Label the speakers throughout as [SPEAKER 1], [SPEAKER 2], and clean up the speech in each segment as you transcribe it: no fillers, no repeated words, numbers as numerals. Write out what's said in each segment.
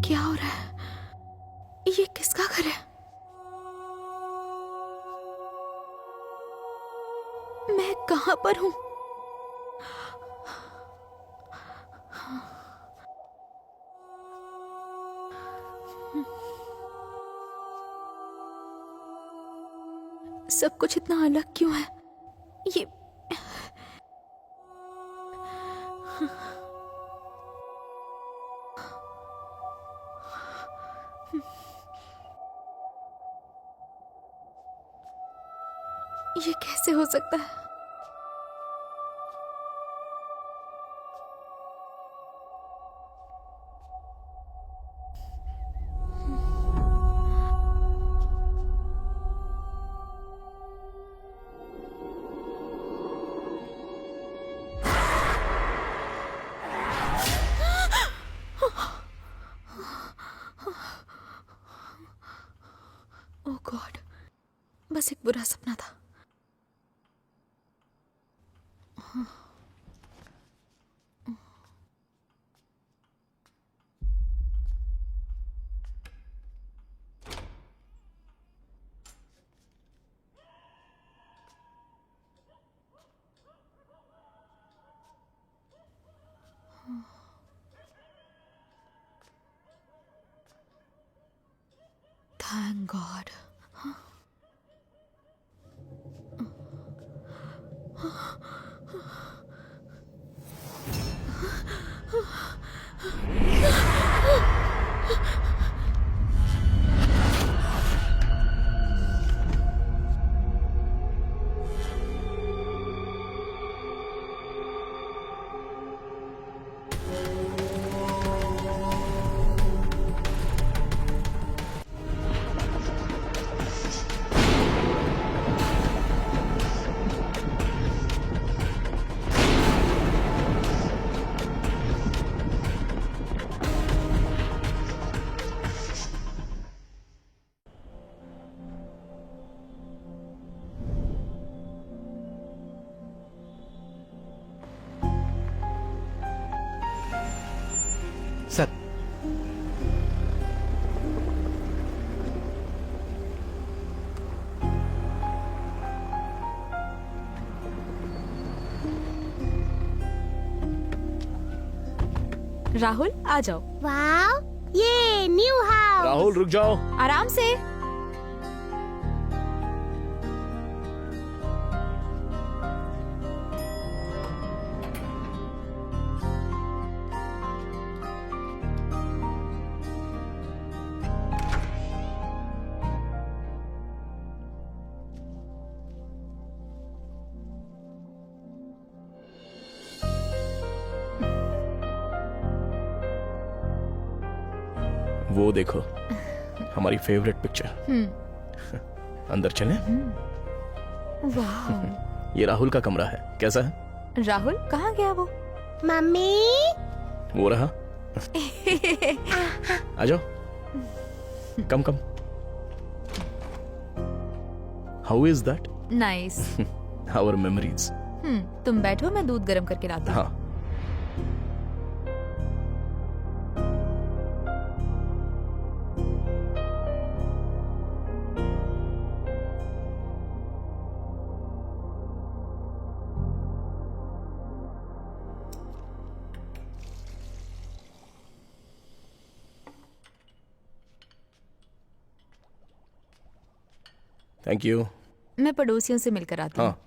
[SPEAKER 1] क्या हो रहा है? ये किसका घर है? मैं कहां पर हूं? सब कुछ इतना अलग क्यों है? ये ये कैसे हो सकता है? ओह गॉड, बस एक बुरा सपना था। Thank God.
[SPEAKER 2] सर,
[SPEAKER 1] राहुल आ जाओ।
[SPEAKER 3] वाओ, ये न्यू हाउस।
[SPEAKER 4] राहुल रुक जाओ।
[SPEAKER 1] आराम से।
[SPEAKER 4] वो देखो, हमारी फेवरेट पिक्चर। अंदर चलें?
[SPEAKER 1] वाह।
[SPEAKER 4] ये राहुल का कमरा है, कैसा है?
[SPEAKER 1] राहुल कहाँ गया वो?
[SPEAKER 3] मम्मी।
[SPEAKER 4] वो रहा। आ जाओ। Come come. How is that?
[SPEAKER 1] Nice.
[SPEAKER 4] Our memories.
[SPEAKER 1] तुम बैठो, मैं दूध गर्म करके लाती हूँ।
[SPEAKER 4] हाँ। Thank you.
[SPEAKER 1] मैं पड़ोसियों से मिलकर आती हूँ।
[SPEAKER 4] हाँ।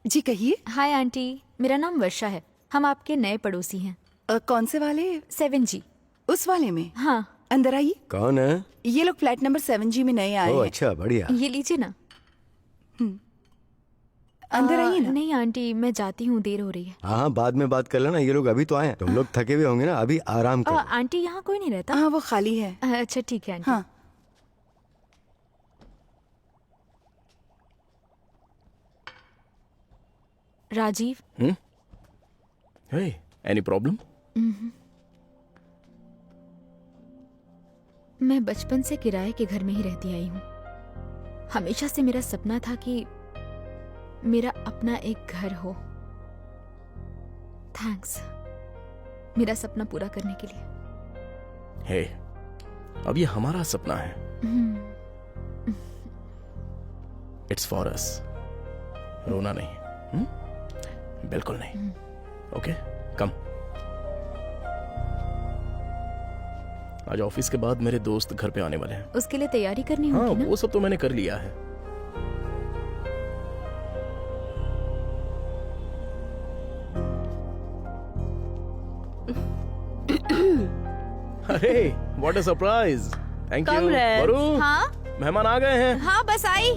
[SPEAKER 5] जी कहिए।
[SPEAKER 1] हाय आंटी, मेरा नाम वर्षा है। हम आपके नए पड़ोसी हैं।
[SPEAKER 5] कौन से वाले?
[SPEAKER 1] 7G।
[SPEAKER 5] उस वाले में?
[SPEAKER 1] हाँ।
[SPEAKER 5] अंदर आइए।
[SPEAKER 2] कौन है?
[SPEAKER 5] ये लोग फ्लैट नंबर 7G में नए आए
[SPEAKER 2] ओह
[SPEAKER 5] हैं।
[SPEAKER 2] अच्छा, बढ़िया।
[SPEAKER 1] ये लीजिए ना।
[SPEAKER 5] अंदर आइए ना।
[SPEAKER 1] नहीं आंटी, मैं जाती हूँ, देर हो रही है।
[SPEAKER 2] हाँ, बाद में बात कर लेना, ये लोग अभी तो आए हैं। तुम लोग थके हुए होंगे ना, अभी आराम करो।
[SPEAKER 1] आंटी यहाँ कोई नहीं रहता?
[SPEAKER 5] हाँ, वो खाली है।
[SPEAKER 1] अच्छा ठीक है आंटी।
[SPEAKER 5] हाँ।
[SPEAKER 1] राजीव।
[SPEAKER 4] Hey, any problem?
[SPEAKER 1] मैं बचपन से किराए के घर में ही रहती आई हूँ। हमेशा से मेरा सपना था कि मेरा अपना एक घर हो। थैंक्स मेरा सपना पूरा करने के लिए।
[SPEAKER 4] हे, अब ये हमारा सपना है। It's for us. रोना नहीं, बिल्कुल नहीं। ओके, कम। आज ऑफिस के बाद मेरे दोस्त घर पे आने वाले हैं।
[SPEAKER 1] उसके लिए तैयारी करनी
[SPEAKER 4] हाँ,
[SPEAKER 1] होगी ना?
[SPEAKER 4] वो सब तो मैंने कर लिया है। अरे, what a surprise! Thank you. वरु,
[SPEAKER 1] हाँ
[SPEAKER 4] मेहमान आ गए हैं।
[SPEAKER 1] हाँ बस आई।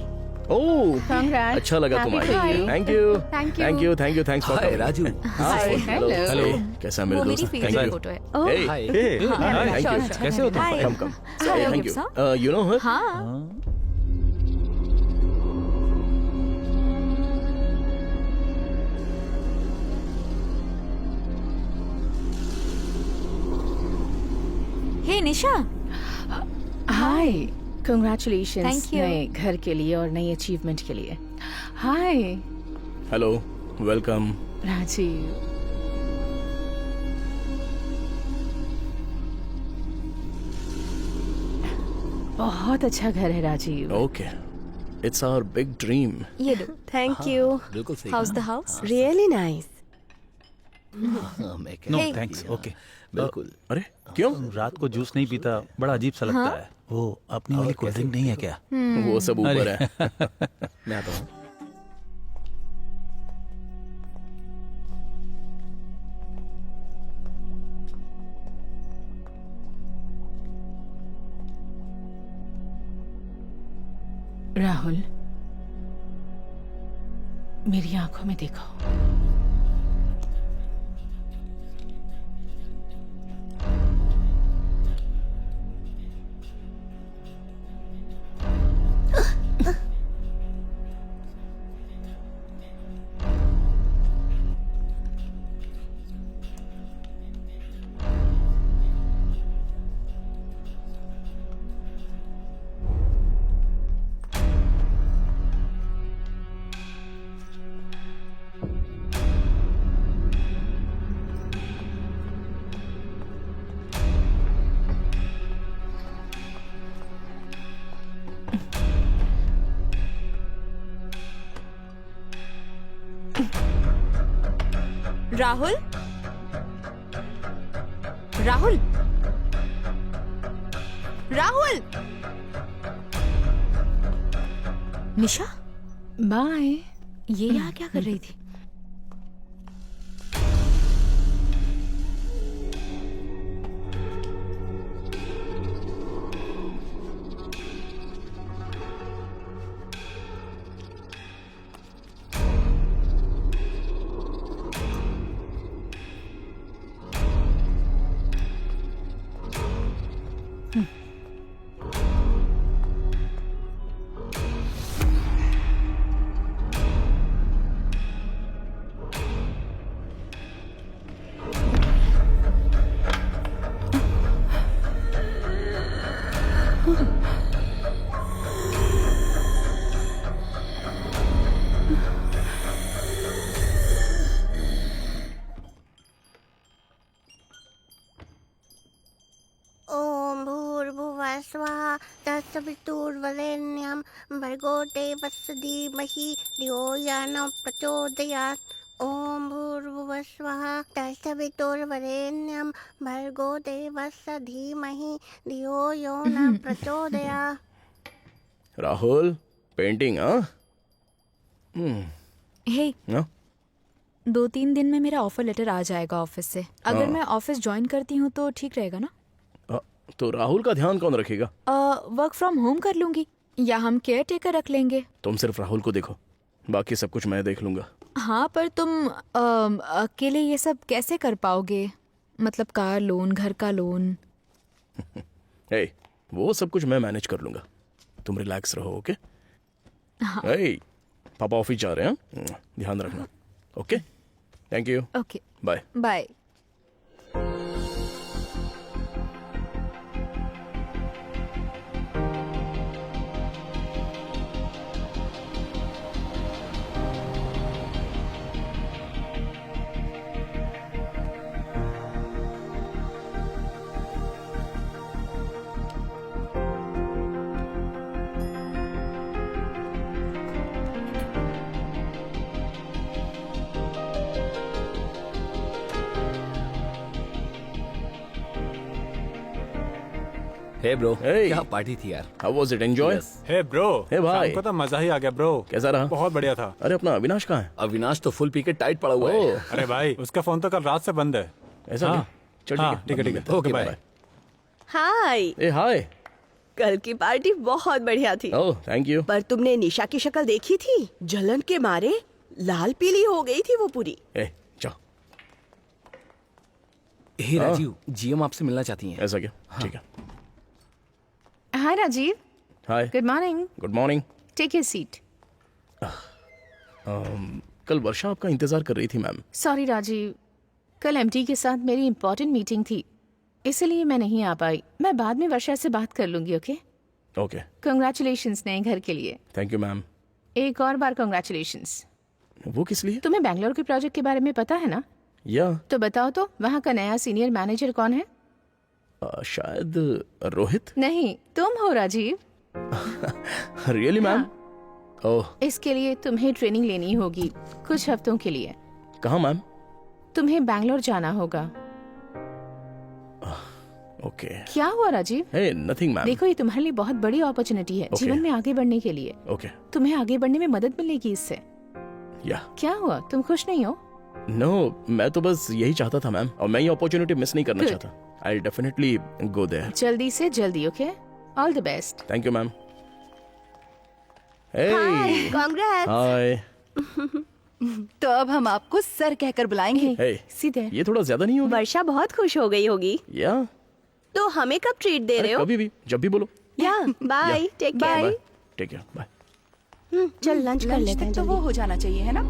[SPEAKER 4] ओह, अच्छा लगा तुम आई। Thank you,
[SPEAKER 1] Thank you.
[SPEAKER 4] Thank you, thank you, thanks for coming.
[SPEAKER 2] Raju
[SPEAKER 4] hi,
[SPEAKER 5] hello.
[SPEAKER 4] Hello, कैसा है मेरे
[SPEAKER 1] वो मेरी
[SPEAKER 4] दोस्त?
[SPEAKER 1] Favourite
[SPEAKER 4] thank you.
[SPEAKER 1] फोटो है।
[SPEAKER 4] Hey,
[SPEAKER 2] Hi.
[SPEAKER 4] hey,
[SPEAKER 1] हाँ,
[SPEAKER 4] thank
[SPEAKER 1] sure,
[SPEAKER 4] you.
[SPEAKER 1] sure.
[SPEAKER 2] कैसे हो तुम?
[SPEAKER 1] Hi.
[SPEAKER 4] Come, come.
[SPEAKER 1] Hello,
[SPEAKER 4] Thank you.
[SPEAKER 1] Gibson.
[SPEAKER 4] You know her?
[SPEAKER 1] हाँ हे निशा,
[SPEAKER 6] हाय कंग्रेचुलेशंस
[SPEAKER 1] Thank you.
[SPEAKER 6] नए घर के लिए और नई अचीवमेंट के लिए। हाय
[SPEAKER 4] Hello, welcome.
[SPEAKER 6] राजीव, बहुत अच्छा घर है Rajiv.
[SPEAKER 4] Okay. It's our big dream.
[SPEAKER 1] ये लो।
[SPEAKER 3] Thank you.
[SPEAKER 2] बिल्कुल सही
[SPEAKER 1] house the house.
[SPEAKER 3] Really nice.
[SPEAKER 7] No
[SPEAKER 1] Hey.
[SPEAKER 7] Thanks. Okay
[SPEAKER 2] बिल्कुल।
[SPEAKER 4] अरे, क्यों?
[SPEAKER 7] रात को जूस नहीं पीता, बड़ा अजीब सा लगता है। वो अपनी वाली कोल्ड ड्रिंक नहीं है क्या?
[SPEAKER 4] वो सब ऊपर
[SPEAKER 7] अरे।
[SPEAKER 4] है। मैं आता हूँ।
[SPEAKER 6] राहुल, मेरी आंखों में देखो।
[SPEAKER 1] राहुल, राहुल, राहुल। निशा,
[SPEAKER 6] बाय।
[SPEAKER 1] ये यहाँ क्या कर रही थी?
[SPEAKER 3] ॐ भूर्भुवः स्वः तत्सवितुर्वरेण्यं भर्गो देवस्य धीमहि धियो यो न प्रचोदयात्। ॐ भूर्भुवः स्वः तत्सवितुर्वरेण्यं भर्गो देवस्य धीमहि धियो यो न प्रचोदयात्।
[SPEAKER 4] राहुल, पेंटिंग, हाँ?
[SPEAKER 1] हे,
[SPEAKER 4] हाँ?
[SPEAKER 1] 2-3 दिन में मेरा ऑफर लेटर आ जाएगा ऑफिस से। अगर
[SPEAKER 4] हाँ।
[SPEAKER 1] मैं ऑफिस ज्वाइन करती हूँ तो ठीक रहेगा ना?
[SPEAKER 4] तो राहुल का ध्यान कौन रखेगा?
[SPEAKER 1] वर्क फ्रॉम होम कर लूंगी या हम केयर टेकर रख लेंगे।
[SPEAKER 4] तुम सिर्फ राहुल को देखो, बाकी सब कुछ मैं देख लूंगा।
[SPEAKER 1] हाँ, पर तुम अकेले ये सब कैसे कर पाओगे? मतलब कार लोन, घर का लोन।
[SPEAKER 4] हे, वो सब कुछ मैं मैनेज कर लूंगा। तुम रिलैक्स रहो, ओके? हे, पापा ऑफिस जा रहे हैं, ध्यान रखना। Okay, thank you,
[SPEAKER 1] okay,
[SPEAKER 4] bye. 。
[SPEAKER 1] Bye.
[SPEAKER 8] Hey bro,
[SPEAKER 4] Hey.
[SPEAKER 8] क्या पार्टी थी यार।
[SPEAKER 4] How was it? Enjoy?
[SPEAKER 9] Hey bro,
[SPEAKER 4] hey भाई।
[SPEAKER 9] शाम को तो मजा ही आ गया ब्रो।
[SPEAKER 4] कैसा रहा?
[SPEAKER 9] बहुत बढ़िया था।
[SPEAKER 4] अरे अपना अविनाश कहाँ है?
[SPEAKER 8] अविनाश तो फुल पी के टाइट पड़ा हुआ है।
[SPEAKER 4] ओह,
[SPEAKER 9] अरे भाई, उसका फोन तो कल रात से बंद है।
[SPEAKER 4] ऐसा
[SPEAKER 9] हाँ।
[SPEAKER 4] क्या? चल
[SPEAKER 9] हाँ,
[SPEAKER 4] ठीक है
[SPEAKER 9] ठीक है।
[SPEAKER 8] Okay,
[SPEAKER 9] bye.
[SPEAKER 8] बाय।
[SPEAKER 10] हाय,
[SPEAKER 4] ए हाय।
[SPEAKER 10] कल की पार्टी बहुत बढ़िया थी।
[SPEAKER 4] Oh thank you.
[SPEAKER 10] पर तुमने निशा की शक्ल देखी थी? जलन के मारे लाल पीली हो गई थी वो पूरी।
[SPEAKER 4] ए जा।
[SPEAKER 8] हे राजीव, जीएम आपसे मिलना चाहती हैं।
[SPEAKER 4] ऐसा क्या? ठीक है।
[SPEAKER 6] Hi Rajeev,
[SPEAKER 4] hi.
[SPEAKER 6] Good morning.
[SPEAKER 4] Good morning.
[SPEAKER 6] Take your seat.
[SPEAKER 4] कल वर्षा आपका इंतजार कर रही थी मैम।
[SPEAKER 6] सॉरी राजीव, कल एमडी के साथ मेरी इंपॉर्टेंट मीटिंग थी, इसलिए मैं नहीं आ पाई। मैं बाद में वर्षा से बात कर लूंगी। ओके?
[SPEAKER 4] ओके
[SPEAKER 6] कंग्रेचुलेशंस नए घर के लिए।
[SPEAKER 4] Thank you ma'am.
[SPEAKER 6] एक और बार कंग्रेचुलेशंस।
[SPEAKER 4] वो किस लिए?
[SPEAKER 6] तुम्हें बैंगलोर के प्रोजेक्ट के बारे में पता है ना?
[SPEAKER 4] या
[SPEAKER 6] तो बताओ तो, वहाँ का नया सीनियर मैनेजर कौन है?
[SPEAKER 4] शायद रोहित।
[SPEAKER 6] नहीं, तुम हो राजीव।
[SPEAKER 4] Really ma'am? ओह
[SPEAKER 6] इसके लिए तुम्हें ट्रेनिंग लेनी होगी कुछ हफ्तों के लिए।
[SPEAKER 4] कहाँ मैम?
[SPEAKER 6] तुम्हें बैंगलोर जाना होगा।
[SPEAKER 4] ओके।
[SPEAKER 6] क्या हुआ राजीव?
[SPEAKER 4] हे नथिंग मैम।
[SPEAKER 6] देखो, ये तुम्हारे लिए बहुत बड़ी अपॉर्चुनिटी है जीवन में आगे बढ़ने के लिए।
[SPEAKER 4] ओके।
[SPEAKER 6] तुम्हें आगे बढ़ने में मदद मिलेगी इससे।
[SPEAKER 4] या
[SPEAKER 6] क्या हुआ, तुम खुश नहीं हो?
[SPEAKER 4] नो, मैं तो बस यही चाहता था मैम, और मैं ये अपॉर्चुनिटी मिस नहीं करना
[SPEAKER 6] Good.
[SPEAKER 4] चाहता। I definitely go there.
[SPEAKER 6] जल्दी से जल्दी। Okay, all the best.
[SPEAKER 4] Thank you ma'am. Hey
[SPEAKER 10] congrats.
[SPEAKER 4] Hi.
[SPEAKER 5] तो अब हम आपको सर कहकर बुलाएंगे।
[SPEAKER 4] हे
[SPEAKER 6] सीधे।
[SPEAKER 4] ये थोड़ा ज्यादा नहीं होगा?
[SPEAKER 10] वर्षा बहुत खुश हो गई होगी।
[SPEAKER 4] या
[SPEAKER 10] तो हमें कब ट्रीट दे रहे हो?
[SPEAKER 4] कभी भी, जब भी बोलो।
[SPEAKER 10] Yeah bye, take care.
[SPEAKER 4] Bye. Take care. Bye.
[SPEAKER 10] चल लंच कर
[SPEAKER 5] लंच
[SPEAKER 10] लेते हैं
[SPEAKER 5] तक तो वो
[SPEAKER 10] जल्दी।
[SPEAKER 5] हो जाना चाहिए, है ना?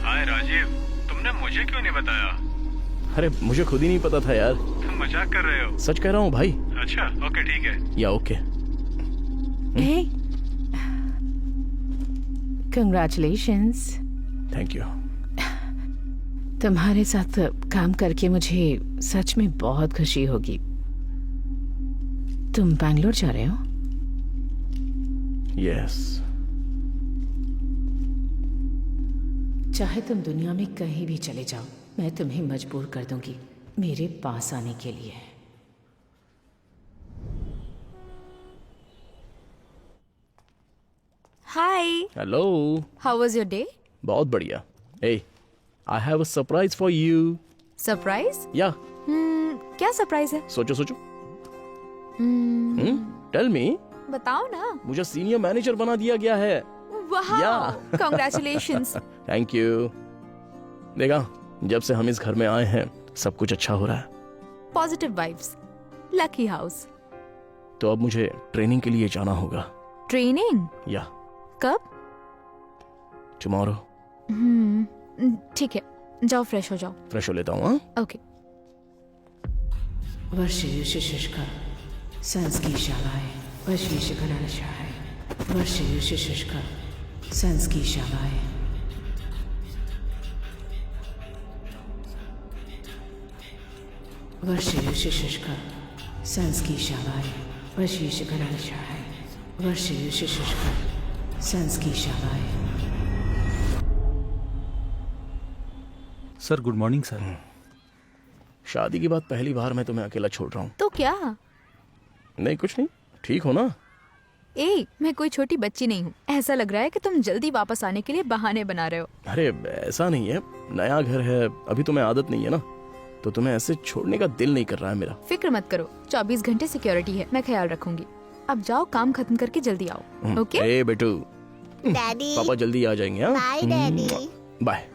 [SPEAKER 9] हाय राजीव, तुमने मुझे क्यों नहीं बताया?
[SPEAKER 4] अरे मुझे खुद ही नहीं पता था यार।
[SPEAKER 9] तुम मजाक कर रहे हो?
[SPEAKER 4] सच कह रहा हूँ भाई।
[SPEAKER 9] अच्छा, ओके ठीक है।
[SPEAKER 4] Yeah okay.
[SPEAKER 6] Hey, congratulations.
[SPEAKER 4] Thank you.
[SPEAKER 6] तुम्हारे साथ काम करके मुझे सच में बहुत खुशी होगी। तुम बैंगलोर जा रहे हो?
[SPEAKER 4] यस।
[SPEAKER 6] चाहे तुम दुनिया में कहीं भी चले जाओ, मैं तुम्हें मजबूर कर दूंगी मेरे पास आने के लिए।
[SPEAKER 1] Hi,
[SPEAKER 4] hello.
[SPEAKER 1] How was your day?
[SPEAKER 4] बहुत बढ़िया। Hey I have a surprise for you.
[SPEAKER 1] Surprise?
[SPEAKER 4] या
[SPEAKER 1] क्या सरप्राइज है?
[SPEAKER 4] सोचो सोचो। Tell me.
[SPEAKER 1] बताओ ना।
[SPEAKER 4] मुझे सीनियर मैनेजर बना दिया गया है।
[SPEAKER 1] वाह,
[SPEAKER 4] Yeah.
[SPEAKER 1] कांग्रेचुलेशंस।
[SPEAKER 4] Thank you. देखा, जब से हम इस घर में आए हैं सब कुछ अच्छा हो रहा है।
[SPEAKER 1] Positive vibes, lucky house.
[SPEAKER 4] तो अब मुझे ट्रेनिंग के लिए जाना होगा।
[SPEAKER 1] ट्रेनिंग?
[SPEAKER 4] या
[SPEAKER 1] कब?
[SPEAKER 4] टुमारो।
[SPEAKER 1] ठीक है, जाओ फ्रेश हो जाओ।
[SPEAKER 4] फ्रेश हो लेता हूँ। हाँ
[SPEAKER 1] ओके।
[SPEAKER 6] वर्षयुष्का संस्कीशालाय वर्षयुष्करालशाय वर्षयुष्का संस्कीशालाय वर्षयुष्का संस्कीशालाय वर्षयुष्करालशाय वर्षयुष्का संस्कीशालाय।
[SPEAKER 7] Sir good morning sir.
[SPEAKER 4] शादी के बाद पहली बार मैं तुम्हें अकेला छोड़ रहा हूँ।
[SPEAKER 1] तो क्या?
[SPEAKER 4] नहीं कुछ नहीं, ठीक हो ना?
[SPEAKER 1] ए, मैं कोई छोटी बच्ची नहीं हूँ। ऐसा लग रहा है कि तुम जल्दी वापस आने के लिए बहाने बना रहे हो।
[SPEAKER 4] अरे ऐसा नहीं है, नया घर है, अभी तुम्हें आदत नहीं है ना, तो तुम्हें ऐसे छोड़ने का दिल नहीं कर रहा है मेरा।
[SPEAKER 1] फिक्र मत करो, 24 घंटे सिक्योरिटी है, मैं ख्याल रखूंगी। अब जाओ, काम खत्म करके जल्दी आओ। ओके?
[SPEAKER 4] ए बेटू,
[SPEAKER 3] डैडी,
[SPEAKER 4] पापा जल्दी आ जाएंगे। हाँ
[SPEAKER 3] बाय डैडी।
[SPEAKER 4] बाय।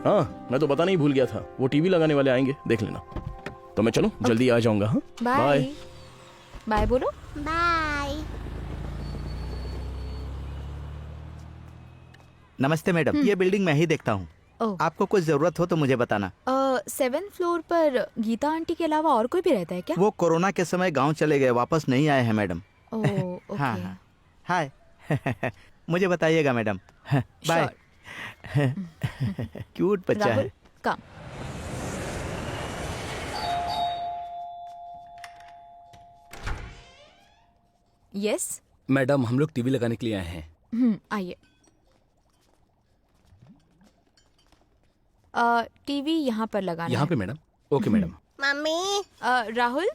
[SPEAKER 4] हाँ मैं तो पता नहीं भूल गया था, वो टीवी लगाने वाले आएंगे, देख लेना। तो मैं चलो जल्दी आ जाऊंगा। हाँ
[SPEAKER 1] बाय। बाय बोलो।
[SPEAKER 3] बाय।
[SPEAKER 11] नमस्ते मैडम, ये बिल्डिंग मैं ही देखता हूँ।
[SPEAKER 1] ओह।
[SPEAKER 11] आपको कुछ जरूरत हो तो मुझे बताना।
[SPEAKER 1] 7th फ्लोर पर गीता आंटी के अलावा और कोई भी रहता है क्या?
[SPEAKER 11] वो कोरोना के समय गांव चले गए, वापस नहीं आए हैं मैडम।
[SPEAKER 1] ओह, ओके।
[SPEAKER 11] हाँ हाँ, हाय। मुझे बताइएगा मैडम। बाय। क्यूट बच्चा
[SPEAKER 1] राहुल
[SPEAKER 11] है।
[SPEAKER 1] कम। यस।
[SPEAKER 8] मैडम हम लोग टीवी लगाने के लिए आए हैं।
[SPEAKER 1] आइए। टीवी यहाँ पर लगाना
[SPEAKER 8] यहाँ
[SPEAKER 1] है।
[SPEAKER 8] पे madam. Okay madam.
[SPEAKER 3] Mummy
[SPEAKER 1] Rahul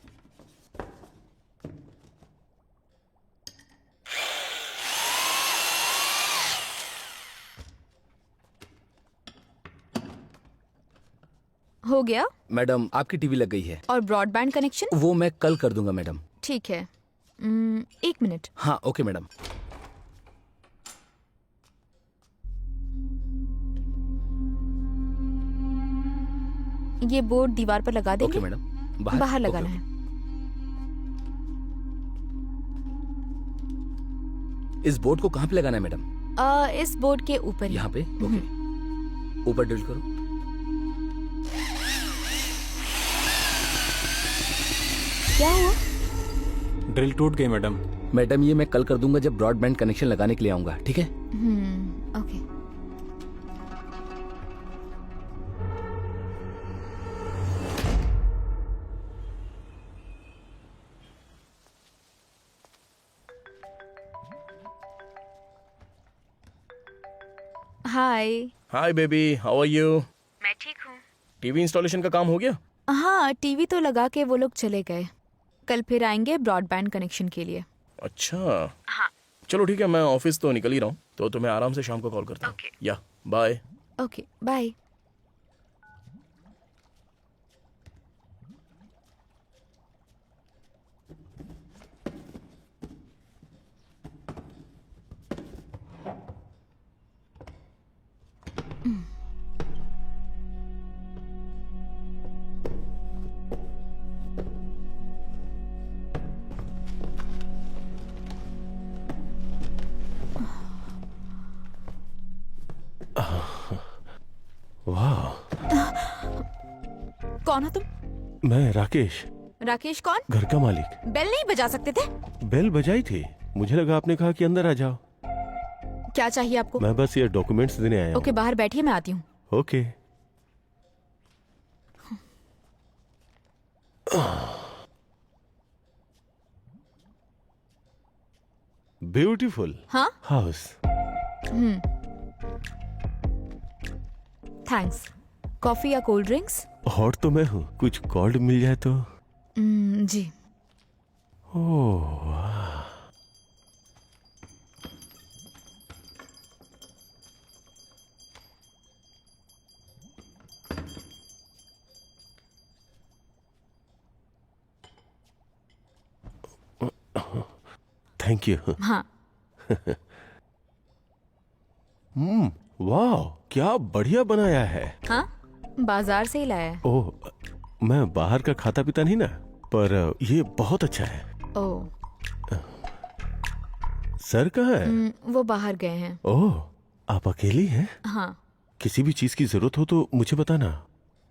[SPEAKER 1] हो गया।
[SPEAKER 8] मैडम आपकी टीवी लग गई है।
[SPEAKER 1] और ब्रॉडबैंड कनेक्शन?
[SPEAKER 8] वो मैं कल कर दूंगा मैडम।
[SPEAKER 1] ठीक है। 1 मिनट।
[SPEAKER 8] हाँ ओके मैडम।
[SPEAKER 1] ये बोर्ड दीवार पर लगा देंगे?
[SPEAKER 8] Okay madam.
[SPEAKER 1] बाहर
[SPEAKER 8] ओके,
[SPEAKER 1] लगाना
[SPEAKER 8] ओके।
[SPEAKER 1] है।
[SPEAKER 8] इस बोर्ड को कहाँ पे लगाना है मैडम?
[SPEAKER 1] इस बोर्ड के ऊपर ही।
[SPEAKER 8] यहाँ पे? ओके। ऊपर ड्रिल करो।
[SPEAKER 1] क्या हुआ?
[SPEAKER 9] ड्रिल टूट गई मैडम।
[SPEAKER 8] मैडम ये मैं कल कर दूंगा जब ब्रॉडबैंड कनेक्शन लगाने के लिए आऊंगा, ठीक है?
[SPEAKER 1] Okay. Hi.
[SPEAKER 4] Hi baby, how are you?
[SPEAKER 1] मैं ठीक हूँ।
[SPEAKER 4] टीवी इंस्टॉलेशन का काम हो गया?
[SPEAKER 1] हाँ, टीवी तो लगा के वो लोग चले गए। कल फिर आएंगे ब्रॉडबैंड कनेक्शन के लिए।
[SPEAKER 4] अच्छा। हाँ। चलो ठीक है, मैं ऑफिस तो निकल ही रहा हूँ, तो तुम्हें आराम से शाम को कॉल करता हूँ। या बाय।
[SPEAKER 1] Okay bye.
[SPEAKER 9] वाह।
[SPEAKER 1] कौन हो तुम?
[SPEAKER 9] मैं राकेश।
[SPEAKER 1] राकेश कौन?
[SPEAKER 9] घर का मालिक।
[SPEAKER 1] बेल नहीं बजा सकते थे?
[SPEAKER 9] बेल बजाई थी, मुझे लगा आपने कहा कि अंदर आ जाओ।
[SPEAKER 1] क्या चाहिए आपको?
[SPEAKER 9] मैं बस ये डॉक्यूमेंट्स देने आया हूँ।
[SPEAKER 1] ओके, बाहर बैठिए, मैं आती हूँ।
[SPEAKER 9] ओके। ब्यूटीफुल
[SPEAKER 1] हाँ?
[SPEAKER 9] हाउस।
[SPEAKER 1] थैंक्स। कॉफी या कोल्ड ड्रिंक्स?
[SPEAKER 9] हॉट तो मैं हूँ, कुछ कोल्ड मिल जाए तो।
[SPEAKER 1] जी।
[SPEAKER 9] Oh thank you.
[SPEAKER 1] हाँ।
[SPEAKER 9] वाह, क्या बढ़िया बनाया है।
[SPEAKER 1] हाँ, बाजार से ही लाया है।
[SPEAKER 9] ओह, मैं बाहर का खाता पीता नहीं ना, पर ये बहुत अच्छा है।
[SPEAKER 1] ओह।
[SPEAKER 9] सर कहाँ है?
[SPEAKER 1] वो बाहर गए हैं।
[SPEAKER 9] ओह, आप अकेली हैं?
[SPEAKER 1] हाँ।
[SPEAKER 9] किसी भी चीज की जरूरत हो तो मुझे बताना।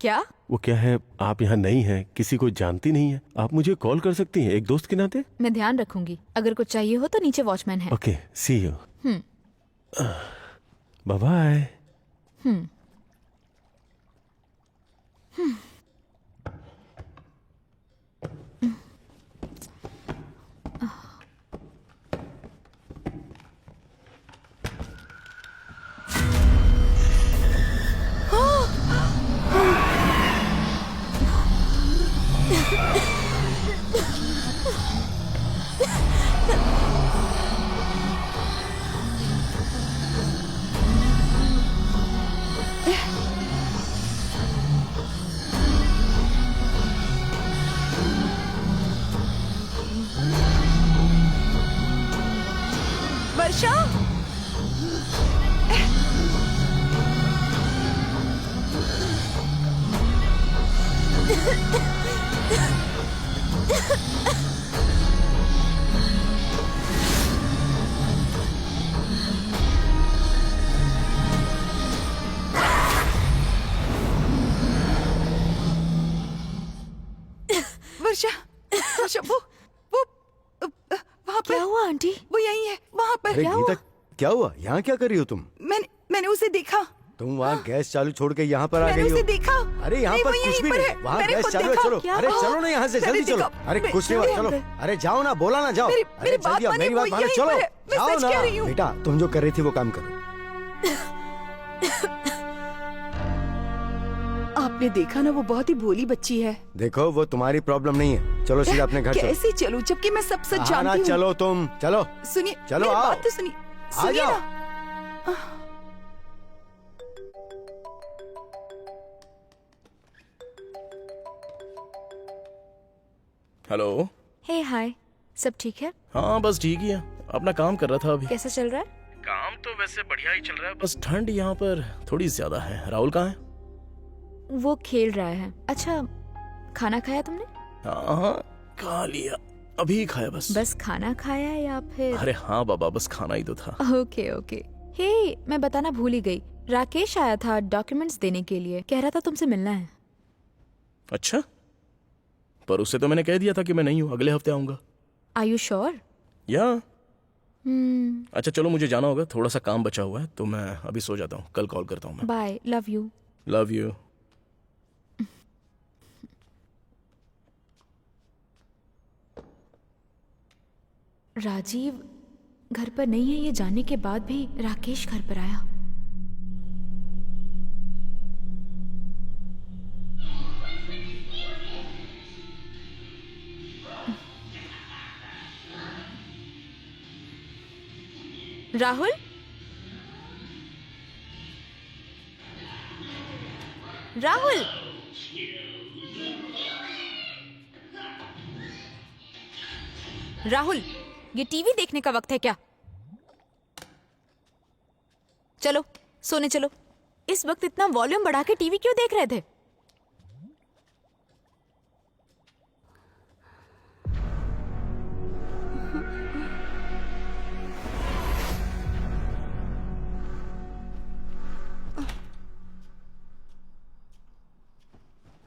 [SPEAKER 1] क्या?
[SPEAKER 9] वो क्या है, आप यहाँ नहीं हैं, किसी को जानती नहीं है, आप मुझे कॉल कर सकती हैं एक दोस्त के नाते।
[SPEAKER 1] मैं ध्यान रखूंगी, अगर कुछ चाहिए हो तो नीचे वॉचमैन है।
[SPEAKER 9] Okay, see you. Bye bye.
[SPEAKER 5] Varsha, Varsha, Varsha, वो वहाँ पर।
[SPEAKER 1] क्या हुआ आंटी?
[SPEAKER 5] वो यहीं है, वहाँ पर।
[SPEAKER 2] अरे गीता, क्या हुआ? यहाँ क्या कर रही हो तुम?
[SPEAKER 5] मैंने उसे देखा।
[SPEAKER 2] तुम वहाँ गैस चालू छोड़ के यहाँ पर आ
[SPEAKER 5] मैंने
[SPEAKER 2] गई हो।
[SPEAKER 5] उसे देखा।
[SPEAKER 2] अरे यहाँ
[SPEAKER 5] नहीं,
[SPEAKER 2] पर
[SPEAKER 5] वो
[SPEAKER 2] कुछ
[SPEAKER 5] यहीं
[SPEAKER 2] भी
[SPEAKER 5] पर
[SPEAKER 2] नहीं,
[SPEAKER 5] है।
[SPEAKER 2] वहाँ
[SPEAKER 5] मैंने
[SPEAKER 2] गैस
[SPEAKER 5] खुद
[SPEAKER 2] चालू है।
[SPEAKER 5] देखा।
[SPEAKER 2] चलो,
[SPEAKER 5] क्या?
[SPEAKER 2] अरे चलो ना यहाँ से,
[SPEAKER 5] मैंने
[SPEAKER 2] जल्दी चलो।
[SPEAKER 5] देखा।
[SPEAKER 2] अरे कुछ नहीं हुआ, चलो। अरे जाओ ना, बोला ना, जाओ। अरे
[SPEAKER 5] मेरी बात
[SPEAKER 2] जल्दी आओ,
[SPEAKER 5] मानिए,
[SPEAKER 2] मेरी
[SPEAKER 5] वो
[SPEAKER 2] बात मानो,
[SPEAKER 5] यहीं
[SPEAKER 2] चलो
[SPEAKER 5] पर है। मैं
[SPEAKER 2] जाओ
[SPEAKER 5] सच कह रही
[SPEAKER 2] ना।
[SPEAKER 5] हूँ।
[SPEAKER 2] बेटा तुम जो कर रही थी वो काम करो।
[SPEAKER 5] आपने देखा ना, वो बहुत ही भोली बच्ची है।
[SPEAKER 2] देखो वो तुम्हारी प्रॉब्लम नहीं है, चलो सीधा अपने घर चलो।
[SPEAKER 5] कैसे चलूं जबकि मैं सब सच
[SPEAKER 2] हाँ ना,
[SPEAKER 5] जानती हूँ।
[SPEAKER 2] चलो तुम, चलो
[SPEAKER 5] सुनिए,
[SPEAKER 2] चलो,
[SPEAKER 5] मेरी
[SPEAKER 2] आओ।
[SPEAKER 5] बात तो सुनिए।
[SPEAKER 2] आ
[SPEAKER 5] सुनिए
[SPEAKER 2] जाओ।
[SPEAKER 5] ना।
[SPEAKER 4] हेलो।
[SPEAKER 1] हे हाय, सब ठीक है?
[SPEAKER 4] हाँ बस ठीक ही है, अपना काम कर रहा था अभी।
[SPEAKER 1] कैसा चल रहा है?
[SPEAKER 4] काम तो वैसे बढ़िया ही चल रहा है, बस ठंड यहाँ पर थोड़ी ज्यादा है। राहुल कहाँ है?
[SPEAKER 1] वो खेल रहा है। अच्छा, खाना खाया तुमने?
[SPEAKER 4] हाँ खा लिया, अभी ही खाया बस।
[SPEAKER 1] बस खाना खाया या फिर?
[SPEAKER 4] अरे हाँ बाबा, बस खाना ही तो था।
[SPEAKER 1] Okay okay. हे, मैं बताना भूल ही गई। राकेश आया था डॉक्यूमेंट्स देने के लिए, कह रहा था तुमसे मिलना है।
[SPEAKER 4] अच्छा, पर उससे तो मैंने कह दिया था कि मैं नहीं हूँ, अगले हफ्ते आऊंगा।
[SPEAKER 1] Are you sure?
[SPEAKER 4] या अच्छा चलो, मुझे जाना होगा, थोड़ा सा काम बचा हुआ है, तो मैं अभी सो जाता हूँ, कल कॉल करता हूँ मैं।
[SPEAKER 1] Bye, love you.
[SPEAKER 4] Love you.
[SPEAKER 1] Rajiv घर पर नहीं है ये जानने के बाद भी राकेश घर पर आया। राहुल, राहुल, राहुल, ये टीवी देखने का वक्त है क्या? चलो सोने चलो। इस वक्त इतना वॉल्यूम बढ़ा के टीवी क्यों देख रहे थे?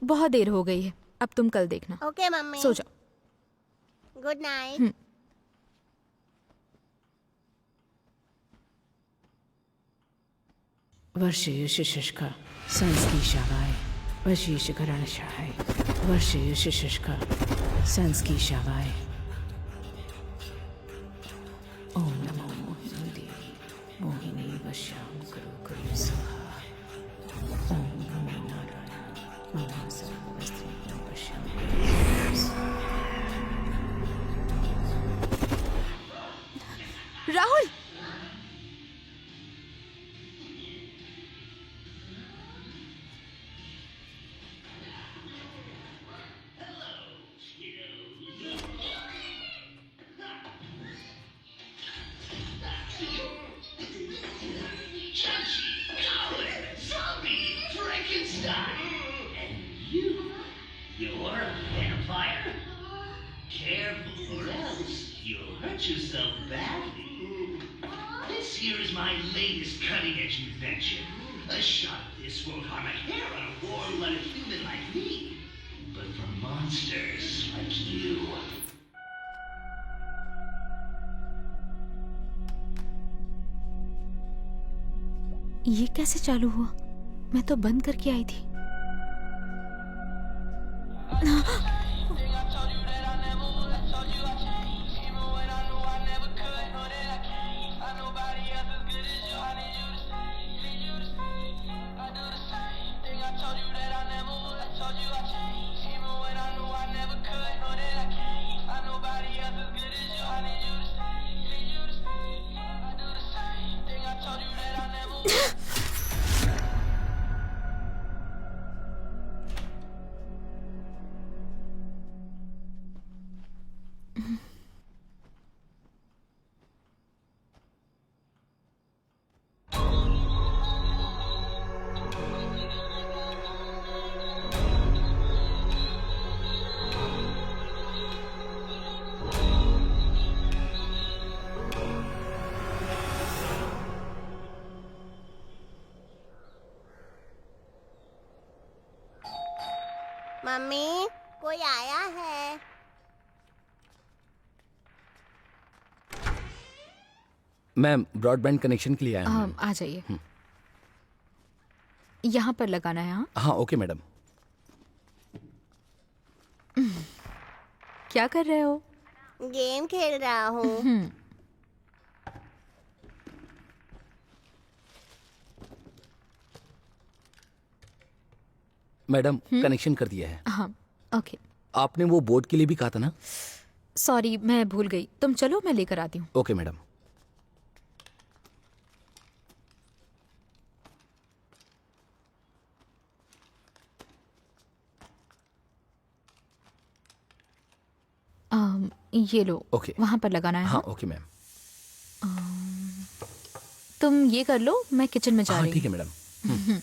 [SPEAKER 1] बहुत देर हो गई है, अब तुम कल देखना।
[SPEAKER 3] ओके मम्मी,
[SPEAKER 1] सो जाओ।
[SPEAKER 3] Good night.
[SPEAKER 6] वर्षयुष्का संस्कीशावाय वशीशकरणशाय वर्षयुष्का संस्कीशावाय। ओम नमो मोहिनी देवी मोहिनी वश्याम करो करो स्वाहा। ओम नमो नारायण मम सर्वस्त्री वश्याम।
[SPEAKER 1] Rahul,
[SPEAKER 12] You're a vampire? Careful or else you'll hurt yourself badly. This here is my latest cutting-edge invention. A shot of this won't harm a hair on a warm-blooded human like me, but for monsters like you.
[SPEAKER 1] ये कैसे चालू हुआ? मैं तो बंद करके आई थी।
[SPEAKER 3] Mummy, कोई आया है?
[SPEAKER 8] मैं ब्रॉडबैंड कनेक्शन के लिए आया हूँ।
[SPEAKER 1] आ जाइए। यहाँ पर लगाना है। हाँ,
[SPEAKER 8] हाँ ओके मैडम।
[SPEAKER 1] क्या कर रहे हो?
[SPEAKER 3] गेम खेल रहा हूँ।
[SPEAKER 8] मैडम कनेक्शन कर दिया है।
[SPEAKER 1] हाँ ओके।
[SPEAKER 8] आपने वो बोर्ड के लिए भी कहा था ना?
[SPEAKER 1] सॉरी मैं भूल गई, तुम चलो मैं लेकर आती हूँ।
[SPEAKER 8] Okay madam.
[SPEAKER 1] ये लो।
[SPEAKER 8] ओके।
[SPEAKER 1] वहां पर लगाना है।
[SPEAKER 8] हाँ ओके मैम।
[SPEAKER 1] तुम ये कर लो, मैं किचन में जा
[SPEAKER 8] हाँ
[SPEAKER 1] रही
[SPEAKER 8] ठीक है
[SPEAKER 1] हूँ।
[SPEAKER 8] मैडम।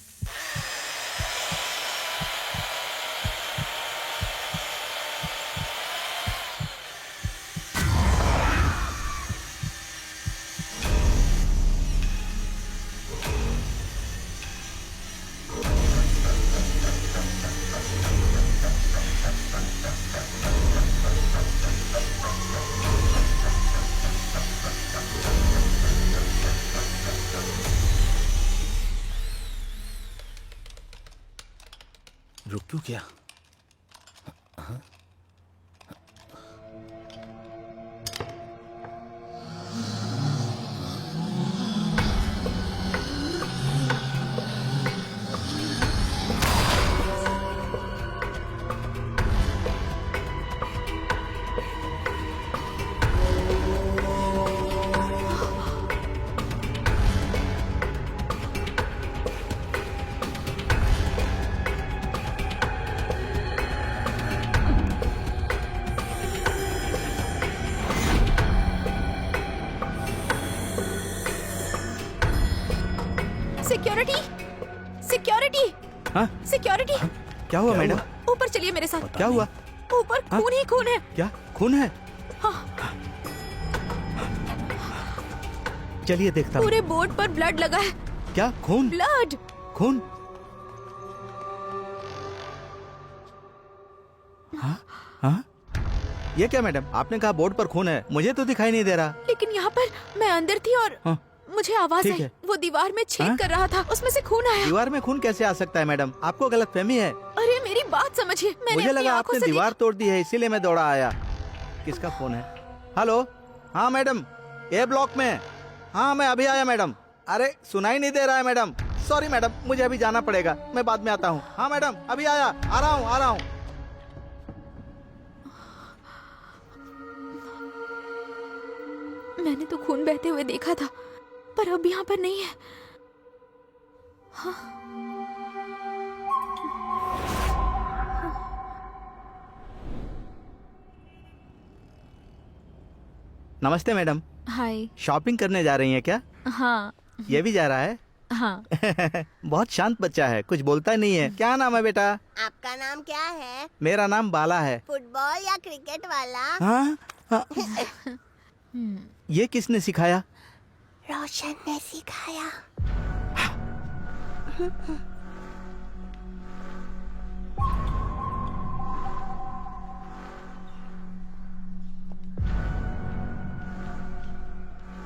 [SPEAKER 8] रुक क्यों क्या?
[SPEAKER 1] सिक्योरिटी, सिक्योरिटी,
[SPEAKER 11] हाँ?
[SPEAKER 1] सिक्योरिटी।
[SPEAKER 11] क्या हुआ मैडम?
[SPEAKER 1] ऊपर चलिए मेरे साथ।
[SPEAKER 11] क्या हुआ?
[SPEAKER 1] ऊपर खून ही खून है।
[SPEAKER 11] क्या खून है? चलिए देखता हूँ।
[SPEAKER 1] पूरे बोर्ड पर ब्लड लगा है।
[SPEAKER 11] क्या खून?
[SPEAKER 1] ब्लड।
[SPEAKER 11] खून? हाँ? हाँ? ये क्या मैडम? आपने कहा बोर्ड पर खून है, मुझे तो दिखाई नहीं दे रहा।
[SPEAKER 1] लेकिन यहाँ पर मैं अंदर थी और
[SPEAKER 11] हाँ?
[SPEAKER 1] मुझे आवाज
[SPEAKER 11] ठीक
[SPEAKER 1] आई।
[SPEAKER 11] है।
[SPEAKER 1] वो दीवार में छेद
[SPEAKER 11] हाँ?
[SPEAKER 1] कर रहा था, उसमें से खून आया।
[SPEAKER 11] दीवार में खून कैसे आ सकता है मैडम? आपको गलतफहमी है।
[SPEAKER 1] अरे मेरी बात समझिए, मैंने
[SPEAKER 11] मुझे
[SPEAKER 1] अपनी
[SPEAKER 11] लगा
[SPEAKER 1] आंखों
[SPEAKER 11] आपने
[SPEAKER 1] से
[SPEAKER 11] दीवार तोड़ दी है, इसीलिए मैं दौड़ा आया। किसका फोन है? हेलो, हाँ मैडम, ए ब्लॉक में। हाँ मैं अभी आया मैडम। अरे सुनाई नहीं दे रहा है मैडम। सॉरी मैडम, मुझे अभी जाना पड़ेगा, मैं बाद में आता हूँ। हाँ मैडम अभी आया, आ रहा हूँ।
[SPEAKER 1] मैंने तो खून बहते हुए देखा था, पर अब यहाँ पर नहीं है। हाँ?
[SPEAKER 11] नमस्ते मैडम।
[SPEAKER 1] हाय।
[SPEAKER 11] शॉपिंग करने जा रही हैं क्या?
[SPEAKER 1] हाँ।
[SPEAKER 11] ये भी जा रहा है?
[SPEAKER 1] हाँ।
[SPEAKER 11] बहुत शांत बच्चा है, कुछ बोलता नहीं है। क्या नाम है बेटा?
[SPEAKER 3] आपका नाम क्या है?
[SPEAKER 11] मेरा नाम बाला है।
[SPEAKER 3] फुटबॉल या क्रिकेट वाला?
[SPEAKER 11] हाँ? हाँ। ये किसने सिखाया?
[SPEAKER 3] रोशन ने सिखाया।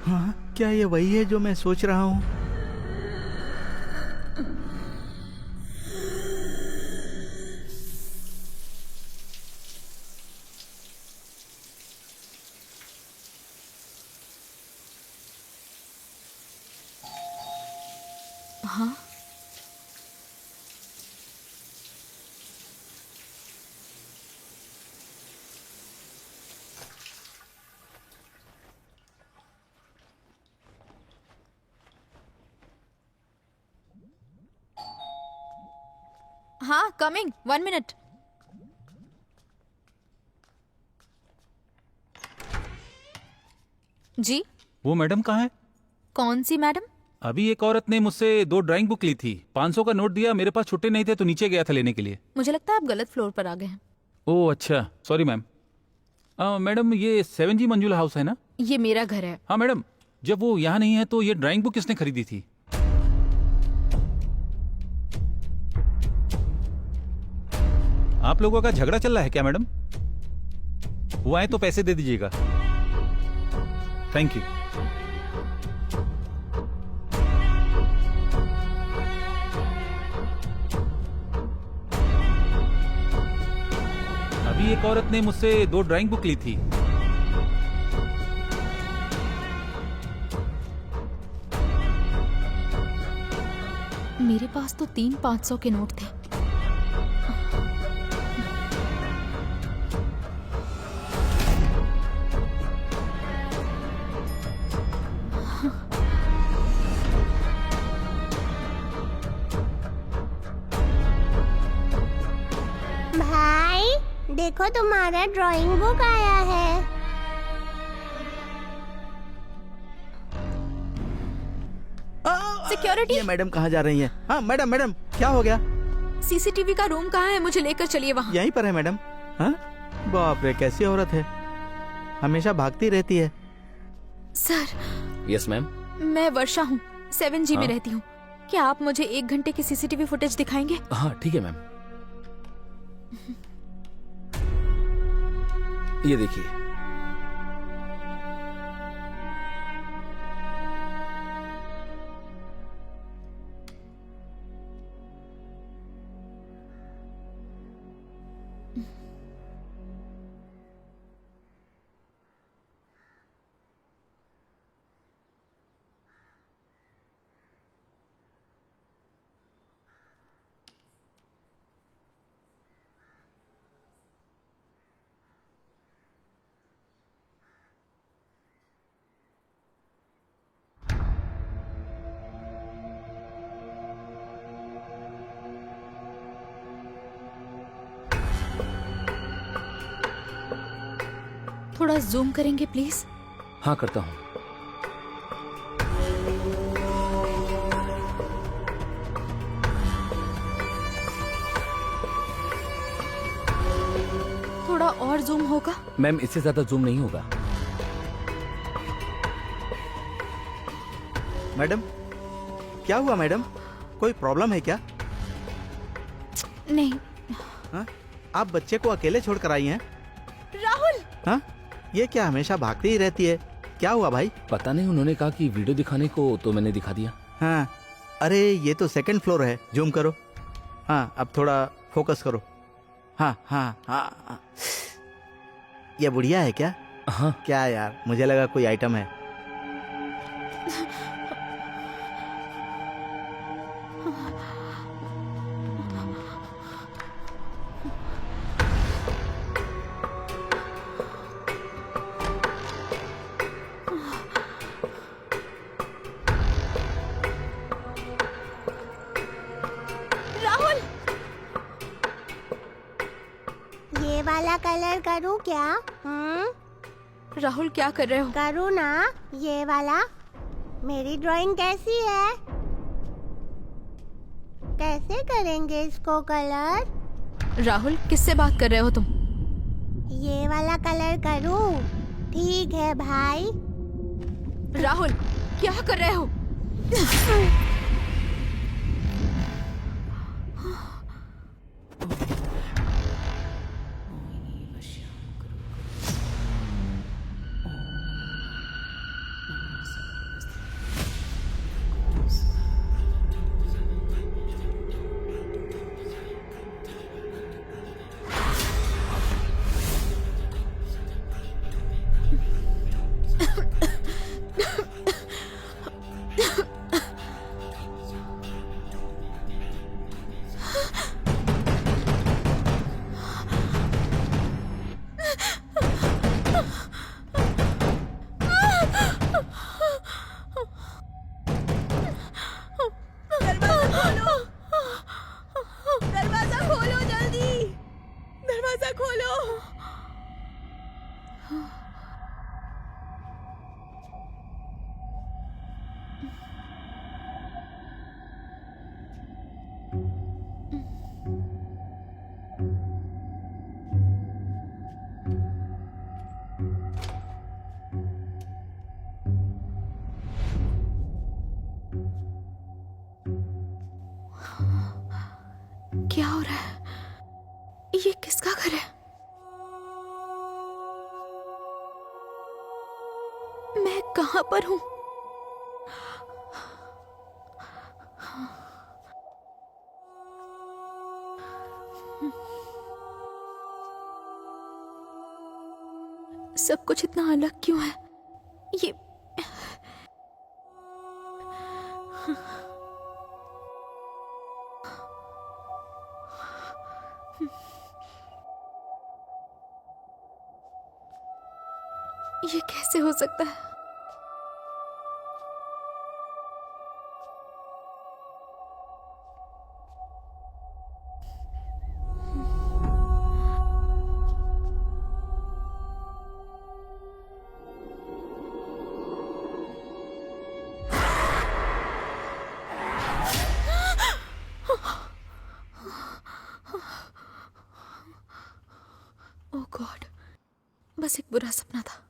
[SPEAKER 11] हाँ? क्या ये वही है जो मैं सोच रहा हूँ?
[SPEAKER 1] हाँ? हाँ कमिंग, 1 मिनट। जी
[SPEAKER 7] वो मैडम कहाँ है?
[SPEAKER 1] कौन सी मैडम?
[SPEAKER 7] अभी एक औरत ने मुझसे 2 ड्राइंग बुक ली थी, 500 का नोट दिया, मेरे पास छुट्टे नहीं थे तो नीचे गया था लेने के लिए।
[SPEAKER 1] मुझे लगता है आप गलत फ्लोर पर आ गए हैं।
[SPEAKER 7] ओह अच्छा, सॉरी मैम। मैडम ये 7G मंजुला हाउस है ना?
[SPEAKER 1] ये मेरा घर है।
[SPEAKER 7] हाँ मैडम, जब वो यहाँ नहीं है तो ये ड्राइंग बुक किसने खरीदी थी? आप लोगों का झगड़ा चल रहा है क्या मैडम? वो आए तो पैसे दे दीजिएगा। Thank you. अभी एक औरत ने मुझसे 2 ड्राइंग बुक ली थी।
[SPEAKER 1] मेरे पास तो 3 500 के नोट थे।
[SPEAKER 3] भाई देखो तुम्हारा ड्राइंग बुक आया है।
[SPEAKER 1] सिक्योरिटी।
[SPEAKER 11] ये मैडम कहाँ जा रही हैं? हाँ मैडम, मैडम क्या हो गया?
[SPEAKER 1] सीसीटीवी का रूम कहाँ है? मुझे लेकर चलिए वहाँ।
[SPEAKER 11] यहीं पर है मैडम। हाँ बाप रे, कैसी औरत है, हमेशा भागती रहती है।
[SPEAKER 1] सर।
[SPEAKER 8] Yes ma'am.
[SPEAKER 1] मैं वर्षा हूँ, 7G में
[SPEAKER 8] हाँ?
[SPEAKER 1] रहती हूँ। क्या आप मुझे 1 घंटे की सीसीटीवी फुटेज दिखाएंगे?
[SPEAKER 8] हाँ ठीक है मैम। ये देखिए।
[SPEAKER 1] थोड़ा जूम करेंगे प्लीज?
[SPEAKER 8] हाँ करता हूँ।
[SPEAKER 1] थोड़ा और जूम होगा?
[SPEAKER 8] मैम इससे ज्यादा जूम नहीं होगा।
[SPEAKER 11] मैडम क्या हुआ मैडम, कोई प्रॉब्लम है क्या?
[SPEAKER 1] नहीं।
[SPEAKER 11] हाँ? आप बच्चे को अकेले छोड़ कर आई हैं?
[SPEAKER 1] राहुल।
[SPEAKER 11] हाँ? ये क्या हमेशा भागती ही रहती है, क्या हुआ भाई?
[SPEAKER 8] पता नहीं, उन्होंने कहा कि वीडियो दिखाने को, तो मैंने दिखा दिया।
[SPEAKER 11] हाँ अरे ये तो 2nd फ्लोर है, जूम करो। हाँ अब थोड़ा फोकस करो। हाँ हाँ हाँ, हाँ। ये बुढ़िया है क्या?
[SPEAKER 8] हाँ।
[SPEAKER 11] क्या यार, मुझे लगा कोई आइटम है।
[SPEAKER 3] ये वाला कलर करूँ क्या?
[SPEAKER 1] राहुल क्या कर रहे हो?
[SPEAKER 3] करूँ ना ये वाला? मेरी ड्राइंग कैसी है? कैसे करेंगे इसको कलर?
[SPEAKER 1] राहुल किससे बात कर रहे हो तुम?
[SPEAKER 3] ये वाला कलर करूँ? ठीक है भाई।
[SPEAKER 1] राहुल क्या कर रहे हो?
[SPEAKER 10] दरवाजा खोलो जल्दी, दरवाजा खोलो।
[SPEAKER 1] क्या हो रहा है? ये किसका घर है? मैं कहां पर हूं? सब कुछ इतना अलग क्यों है? ये ये कैसे हो सकता है? ओह गॉड, बस एक बुरा सपना था।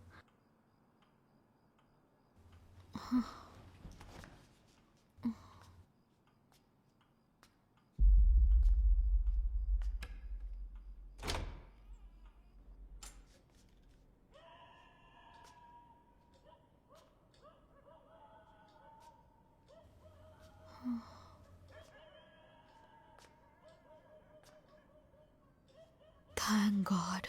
[SPEAKER 1] Thank God.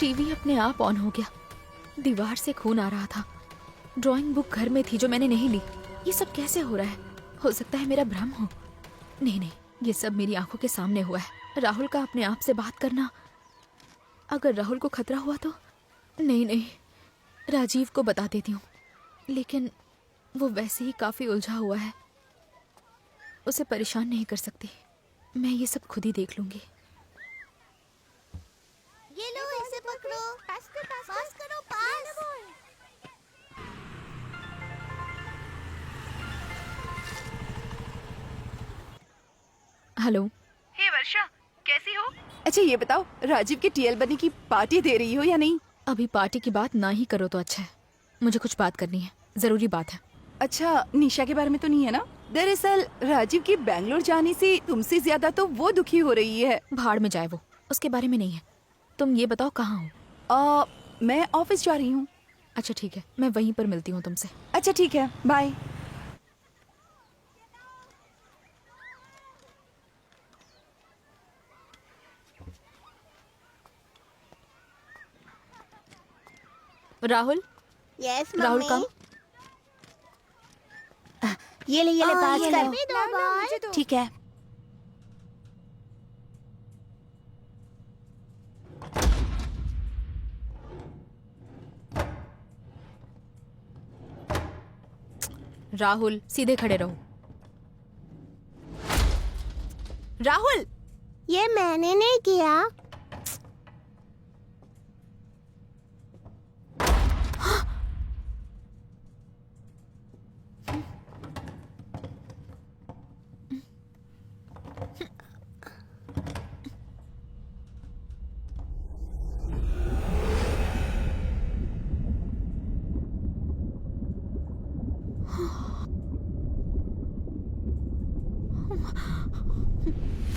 [SPEAKER 1] टीवी अपने आप ऑन हो गया। दीवार से खून आ रहा था। ड्राइंग बुक घर में थी जो मैंने नहीं ली। ये सब कैसे हो रहा है? हो सकता है मेरा भ्रम हो। नहीं, ये सब मेरी आंखों के सामने हुआ है। राहुल का अपने आप से बात करना। अगर राहुल को खतरा हुआ तो नहीं, राजीव को बता देती हूँ। लेकिन वो वैसे ही काफी उलझा हुआ है, उसे परेशान नहीं कर सकती। मैं ये सब खुद ही देख लूंगी।
[SPEAKER 3] ये लो, इसे पकड़ो। पास करो, पास।
[SPEAKER 1] हेलो।
[SPEAKER 5] हे वर्षा, कैसी हो? अच्छा ये बताओ, राजीव के टीएल बनी की पार्टी दे रही हो या नहीं?
[SPEAKER 1] अभी पार्टी की बात ना ही करो तो अच्छा है। मुझे कुछ बात करनी है, जरूरी बात है।
[SPEAKER 5] अच्छा, निशा के बारे में तो नहीं है ना? दरअसल राजीव की बैंगलोर जाने से तुमसे ज्यादा तो वो दुखी हो रही है।
[SPEAKER 1] भाड़ में जाए वो, उसके बारे में नहीं है। तुम ये बताओ कहाँ हो?
[SPEAKER 5] मैं ऑफिस जा रही हूँ।
[SPEAKER 1] अच्छा ठीक है, मैं वहीं पर मिलती हूँ तुमसे।
[SPEAKER 5] अच्छा ठीक है, bye.
[SPEAKER 1] Rahul.
[SPEAKER 3] Yes
[SPEAKER 1] Rahul
[SPEAKER 3] mummy.
[SPEAKER 1] ये ले
[SPEAKER 3] पास कर।
[SPEAKER 1] ठीक है। राहुल सीधे खड़े रहो। राहुल,
[SPEAKER 3] ये मैंने नहीं किया।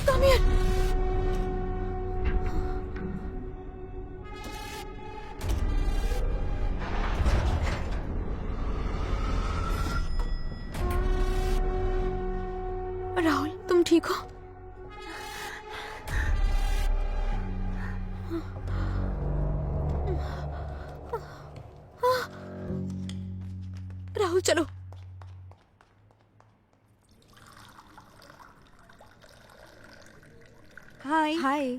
[SPEAKER 1] Come here. राहुल, तुम ठीक हो? राहुल चलो।
[SPEAKER 5] हाय।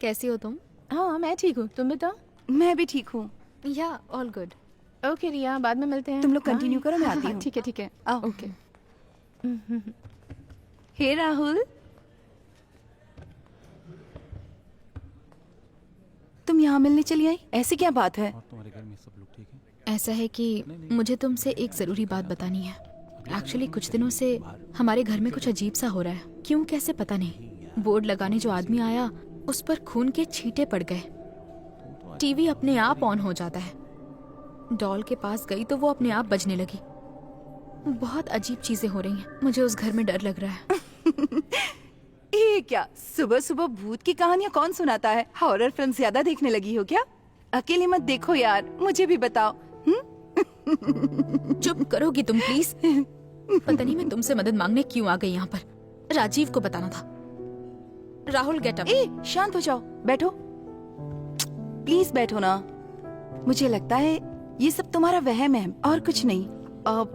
[SPEAKER 1] कैसी हो तुम?
[SPEAKER 6] हाँ मैं ठीक हूँ, तुम बताओ।
[SPEAKER 5] मैं भी ठीक हूँ।
[SPEAKER 1] या ऑल गुड।
[SPEAKER 6] ओके रिया, बाद में मिलते हैं।
[SPEAKER 5] तुम लोग कंटिन्यू
[SPEAKER 6] Bye.
[SPEAKER 5] करो, मैं आती हूँ।
[SPEAKER 6] ठीक है।
[SPEAKER 5] आओ।
[SPEAKER 6] ओके।
[SPEAKER 5] हे राहुल, तुम यहाँ मिलने चली आई, ऐसी क्या बात है?
[SPEAKER 7] और तुम्हारे घर में सब लोग ठीक हैं?
[SPEAKER 1] ऐसा है कि मुझे तुमसे एक जरूरी बात बतानी है। एक्चुअली कुछ दिनों से हमारे घर में कुछ अजीब सा हो रहा है। क्यों कैसे पता नहीं। बोर्ड लगाने जो आदमी आया उस पर खून के छींटे पड़ गए। टीवी अपने आप ऑन हो जाता है। डॉल के पास गई तो वो अपने आप बजने लगी। बहुत अजीब चीजें हो रही हैं। मुझे उस घर में डर लग रहा है।
[SPEAKER 5] ये क्या सुबह सुबह भूत की कहानियाँ कौन सुनाता है? हॉरर फिल्म ज्यादा देखने लगी हो क्या? अकेले मत देखो यार, मुझे भी बताओ।
[SPEAKER 1] चुप करोगी तुम प्लीज? पता नहीं मैं तुमसे मदद मांगने क्यों आ गई यहाँ पर। राजीव को बताना था। Rahul get up.
[SPEAKER 5] ए शांत हो जाओ, बैठो प्लीज, बैठो ना। मुझे लगता है ये सब तुम्हारा वहम है और कुछ नहीं।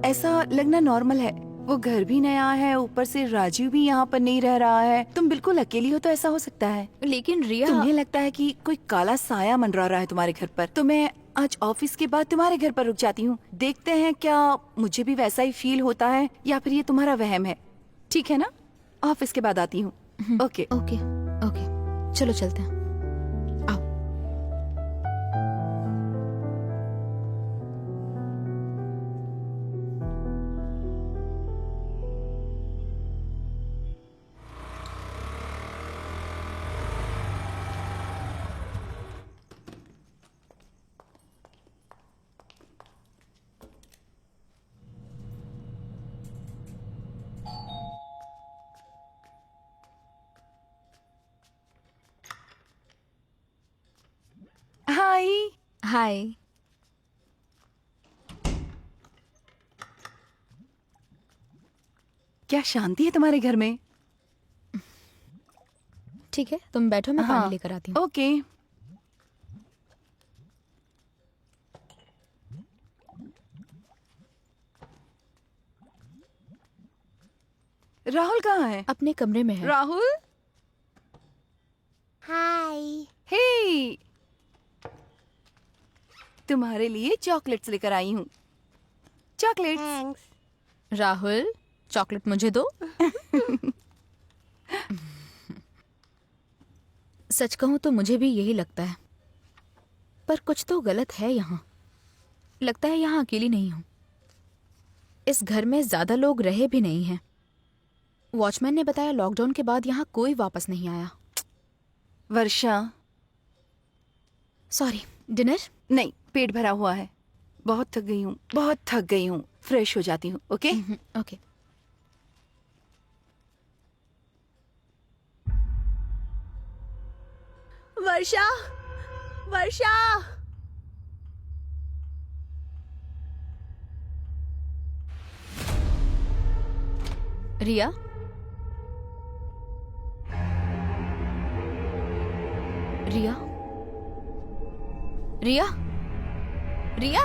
[SPEAKER 5] ऐसा लगना नॉर्मल है। वो घर भी नया है, ऊपर से राजीव भी यहाँ पर नहीं रह रहा है। तुम बिल्कुल अकेली हो तो ऐसा हो सकता है।
[SPEAKER 1] लेकिन रिया,
[SPEAKER 5] तुम्हें लगता है कि कोई काला साया मंडरा रहा है तुम्हारे घर पर। तो मैं आज ऑफिस के बाद तुम्हारे घर पर रुक जाती हूँ। देखते हैं क्या मुझे भी वैसा ही फील होता है या फिर ये तुम्हारा वहम है। ठीक है ना? ऑफिस के बाद आती हूँ। ओके
[SPEAKER 1] ओके ओके, चलो चलते हैं। आओ।
[SPEAKER 5] हाय।
[SPEAKER 1] हाय।
[SPEAKER 5] क्या शांति है तुम्हारे घर में?
[SPEAKER 1] ठीक है, तुम बैठो, मैं पानी लेकर आती हूँ।
[SPEAKER 5] ओके। राहुल कहाँ है?
[SPEAKER 1] अपने कमरे में है।
[SPEAKER 5] राहुल,
[SPEAKER 3] हाय।
[SPEAKER 5] हे, तुम्हारे लिए चॉकलेट्स लेकर आई हूँ। चॉकलेट्स।
[SPEAKER 3] थैंक्स।
[SPEAKER 1] राहुल, चॉकलेट मुझे दो। सच कहूं तो मुझे भी यही लगता है, पर कुछ तो गलत है यहाँ। लगता है यहाँ अकेली नहीं हूँ। इस घर में ज्यादा लोग रहे भी नहीं हैं। वॉचमैन ने बताया लॉकडाउन के बाद यहाँ कोई वापस नहीं आया।
[SPEAKER 5] वर्षा,
[SPEAKER 1] सॉरी, डिनर?
[SPEAKER 5] नहीं, पेट भरा हुआ है। बहुत थक गई हूँ, बहुत थक गई हूँ। फ्रेश हो जाती हूँ। Okay
[SPEAKER 1] okay.
[SPEAKER 10] वर्षा, वर्षा,
[SPEAKER 1] रिया, रिया, रिया, रिया,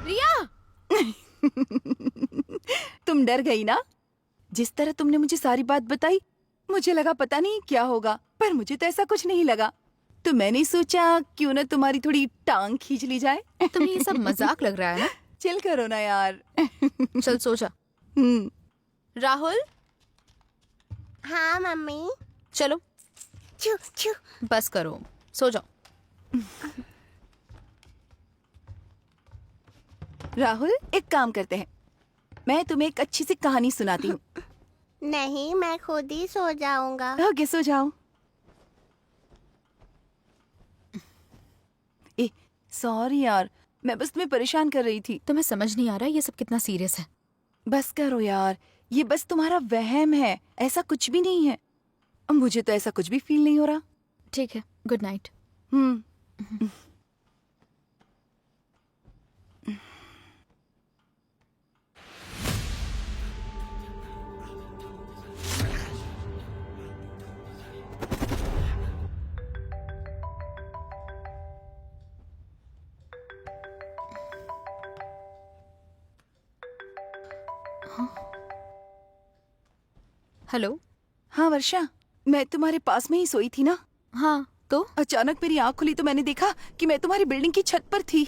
[SPEAKER 1] रिया।
[SPEAKER 5] तुम डर गई ना? जिस तरह तुमने मुझे सारी बात बताई, मुझे लगा पता नहीं क्या होगा, पर मुझे तो ऐसा कुछ नहीं लगा। तो मैंने सोचा क्यों ना तुम्हारी थोड़ी टांग खींच ली जाए।
[SPEAKER 1] तुम्हें ये सब मजाक लग रहा है ना?
[SPEAKER 5] चिल करो ना यार।
[SPEAKER 1] चल सो जा। राहुल।
[SPEAKER 3] हाँ मम्मी।
[SPEAKER 1] चलो
[SPEAKER 3] छू छू।
[SPEAKER 1] बस करो, सो जाओ।
[SPEAKER 5] राहुल, एक काम करते हैं, मैं तुम्हें एक अच्छी सी कहानी सुनाती हूँ।
[SPEAKER 3] नहीं, मैं खुद ही सो जाऊंगा।
[SPEAKER 5] ओके, सो जाओ। ए, सॉरी यार, मैं बस तुम्हें परेशान कर रही थी।
[SPEAKER 1] तुम्हें समझ नहीं आ रहा ये सब कितना सीरियस है।
[SPEAKER 5] बस करो यार, ये बस तुम्हारा वहम है, ऐसा कुछ भी नहीं है। मुझे तो ऐसा कुछ भी फील नहीं हो रहा।
[SPEAKER 1] ठीक है, गुड नाइट। हेलो।
[SPEAKER 5] हाँ वर्षा, मैं तुम्हारे पास में ही सोई थी ना।
[SPEAKER 1] हाँ, तो
[SPEAKER 5] अचानक मेरी आँख खुली तो मैंने देखा कि मैं तुम्हारी बिल्डिंग की छत पर थी।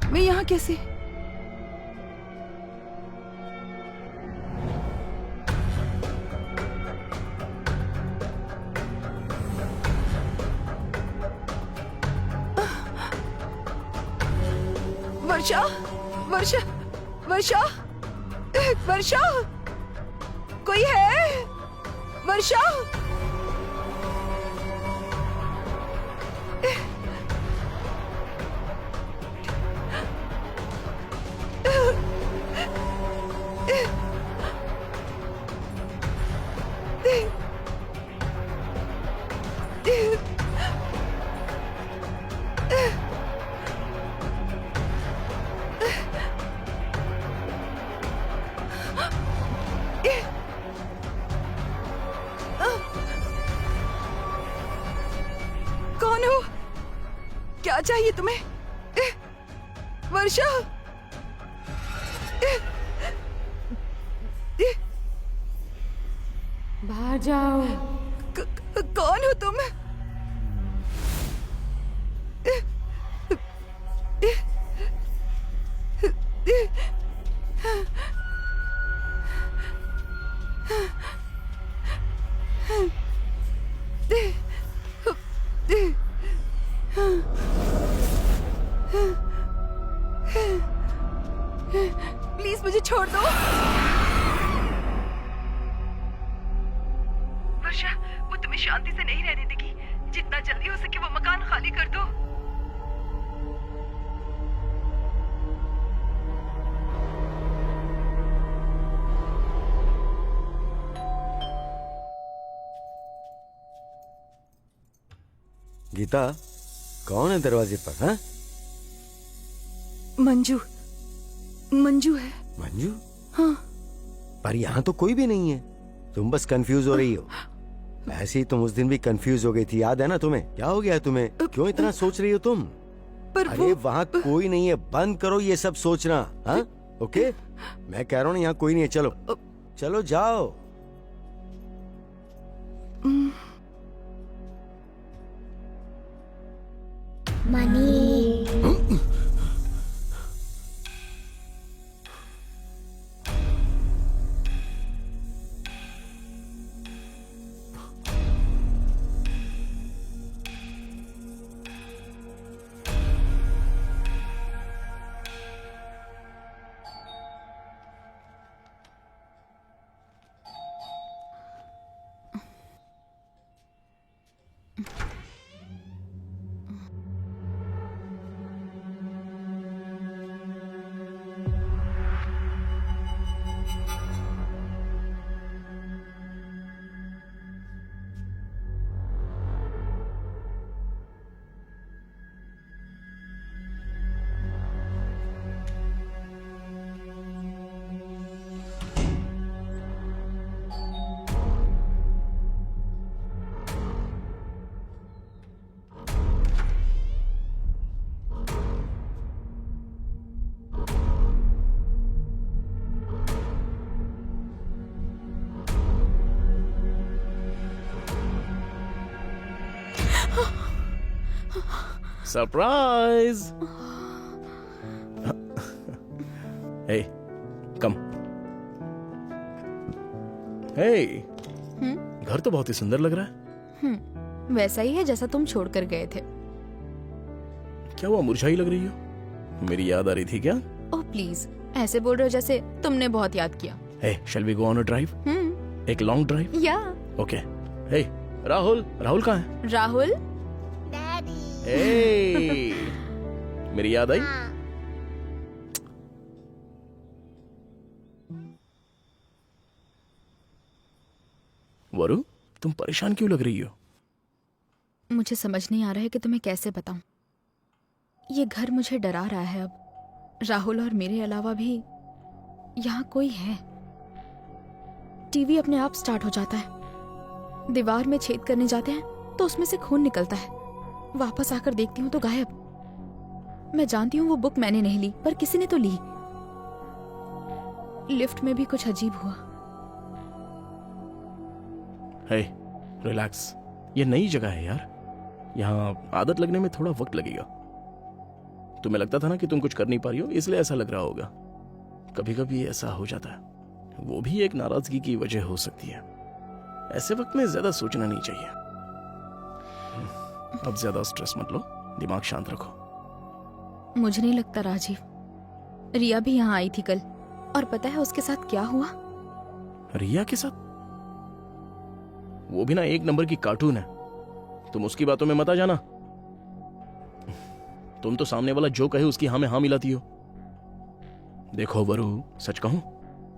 [SPEAKER 5] मैं यहाँ कैसे? वर्षा, वर्षा, वर्षा, वर्षा, कोई है? वर्षा, कौन हो? क्या चाहिए तुम्हें? वर्षा,
[SPEAKER 1] बाहर जाओ।
[SPEAKER 5] कौन हो तुम? प्लीज मुझे छोड़ दो। वर्षा, वो तुम्हें शांति से नहीं रहने देगी। जितना जल्दी हो सके वो मकान खाली कर दो।
[SPEAKER 2] गीता, कौन है दरवाजे पर? हाँ,
[SPEAKER 5] मंजू, मंजू है।
[SPEAKER 2] मंजू?
[SPEAKER 5] हाँ।
[SPEAKER 2] पर यहाँ तो कोई भी नहीं है। तुम बस कंफ्यूज हो रही हो। ऐसे ही तुम उस दिन भी कंफ्यूज हो गई थी, याद है ना तुम्हें? क्या हो गया तुम्हें? क्यों इतना सोच रही हो तुम?
[SPEAKER 5] पर
[SPEAKER 2] अरे वहाँ कोई नहीं है, बंद करो ये सब सोचना। हाँ, ओके? मैं कह रहा हूँ यहाँ कोई नहीं है। चलो चलो जाओ।
[SPEAKER 3] Money,
[SPEAKER 4] surprise. हे, कम। हे, घर तो बहुत ही सुंदर लग रहा है।
[SPEAKER 1] वैसा ही है जैसा तुम छोड़कर गए थे।
[SPEAKER 4] क्या हुआ, मुरझाई लग रही हो? मेरी याद आ रही थी क्या?
[SPEAKER 1] ओह प्लीज, ऐसे बोल रहे हो जैसे तुमने बहुत याद किया।
[SPEAKER 4] Hey, shall we go on a drive? एक long drive?
[SPEAKER 1] Yeah.
[SPEAKER 4] Okay. Hey, Rahul, Rahul कहाँ है?
[SPEAKER 1] राहुल,
[SPEAKER 3] डैडी।
[SPEAKER 4] हे, मेरी याद आई?
[SPEAKER 3] हाँ।
[SPEAKER 4] वरु, तुम परेशान क्यों लग रही हो?
[SPEAKER 1] मुझे समझ नहीं आ रहा है कि तुम्हें कैसे बताऊं। ये घर मुझे डरा रहा है अब। राहुल और मेरे अलावा भी यहाँ कोई है। टीवी अपने आप स्टार्ट हो जाता है। दीवार में छेद करने जाते हैं तो उसमें से खून निकलता है। वापस आकर देखती हूँ तो गायब। मैं जानती हूँ वो बुक मैंने नहीं ली, पर किसी ने तो ली। लिफ्ट में भी कुछ अजीब हुआ।
[SPEAKER 4] हे, रिलैक्स। ये नई जगह है यार, यहाँ आदत लगने में थोड़ा वक्त लगेगा। तुम्हें लगता था ना कि तुम कुछ कर नहीं पा रही हो, इसलिए ऐसा लग रहा होगा। कभी कभी ऐसा हो जाता है, वो भी एक नाराजगी की वजह हो सकती है। ऐसे वक्त में ज्यादा सोचना नहीं चाहिए। अब ज्यादा स्ट्रेस मत लो, दिमाग शांत रखो।
[SPEAKER 1] मुझे नहीं लगता राजीव रिया भी यहाँ आई थी कल, और पता है उसके साथ क्या हुआ?
[SPEAKER 4] रिया के साथ? वो भी ना एक नंबर की कार्टून है। तुम उसकी बातों में मत आ जाना। तुम तो सामने वाला जो कहे उसकी हाँ में हाँ मिलाती हो। देखो वरु, सच कहूं,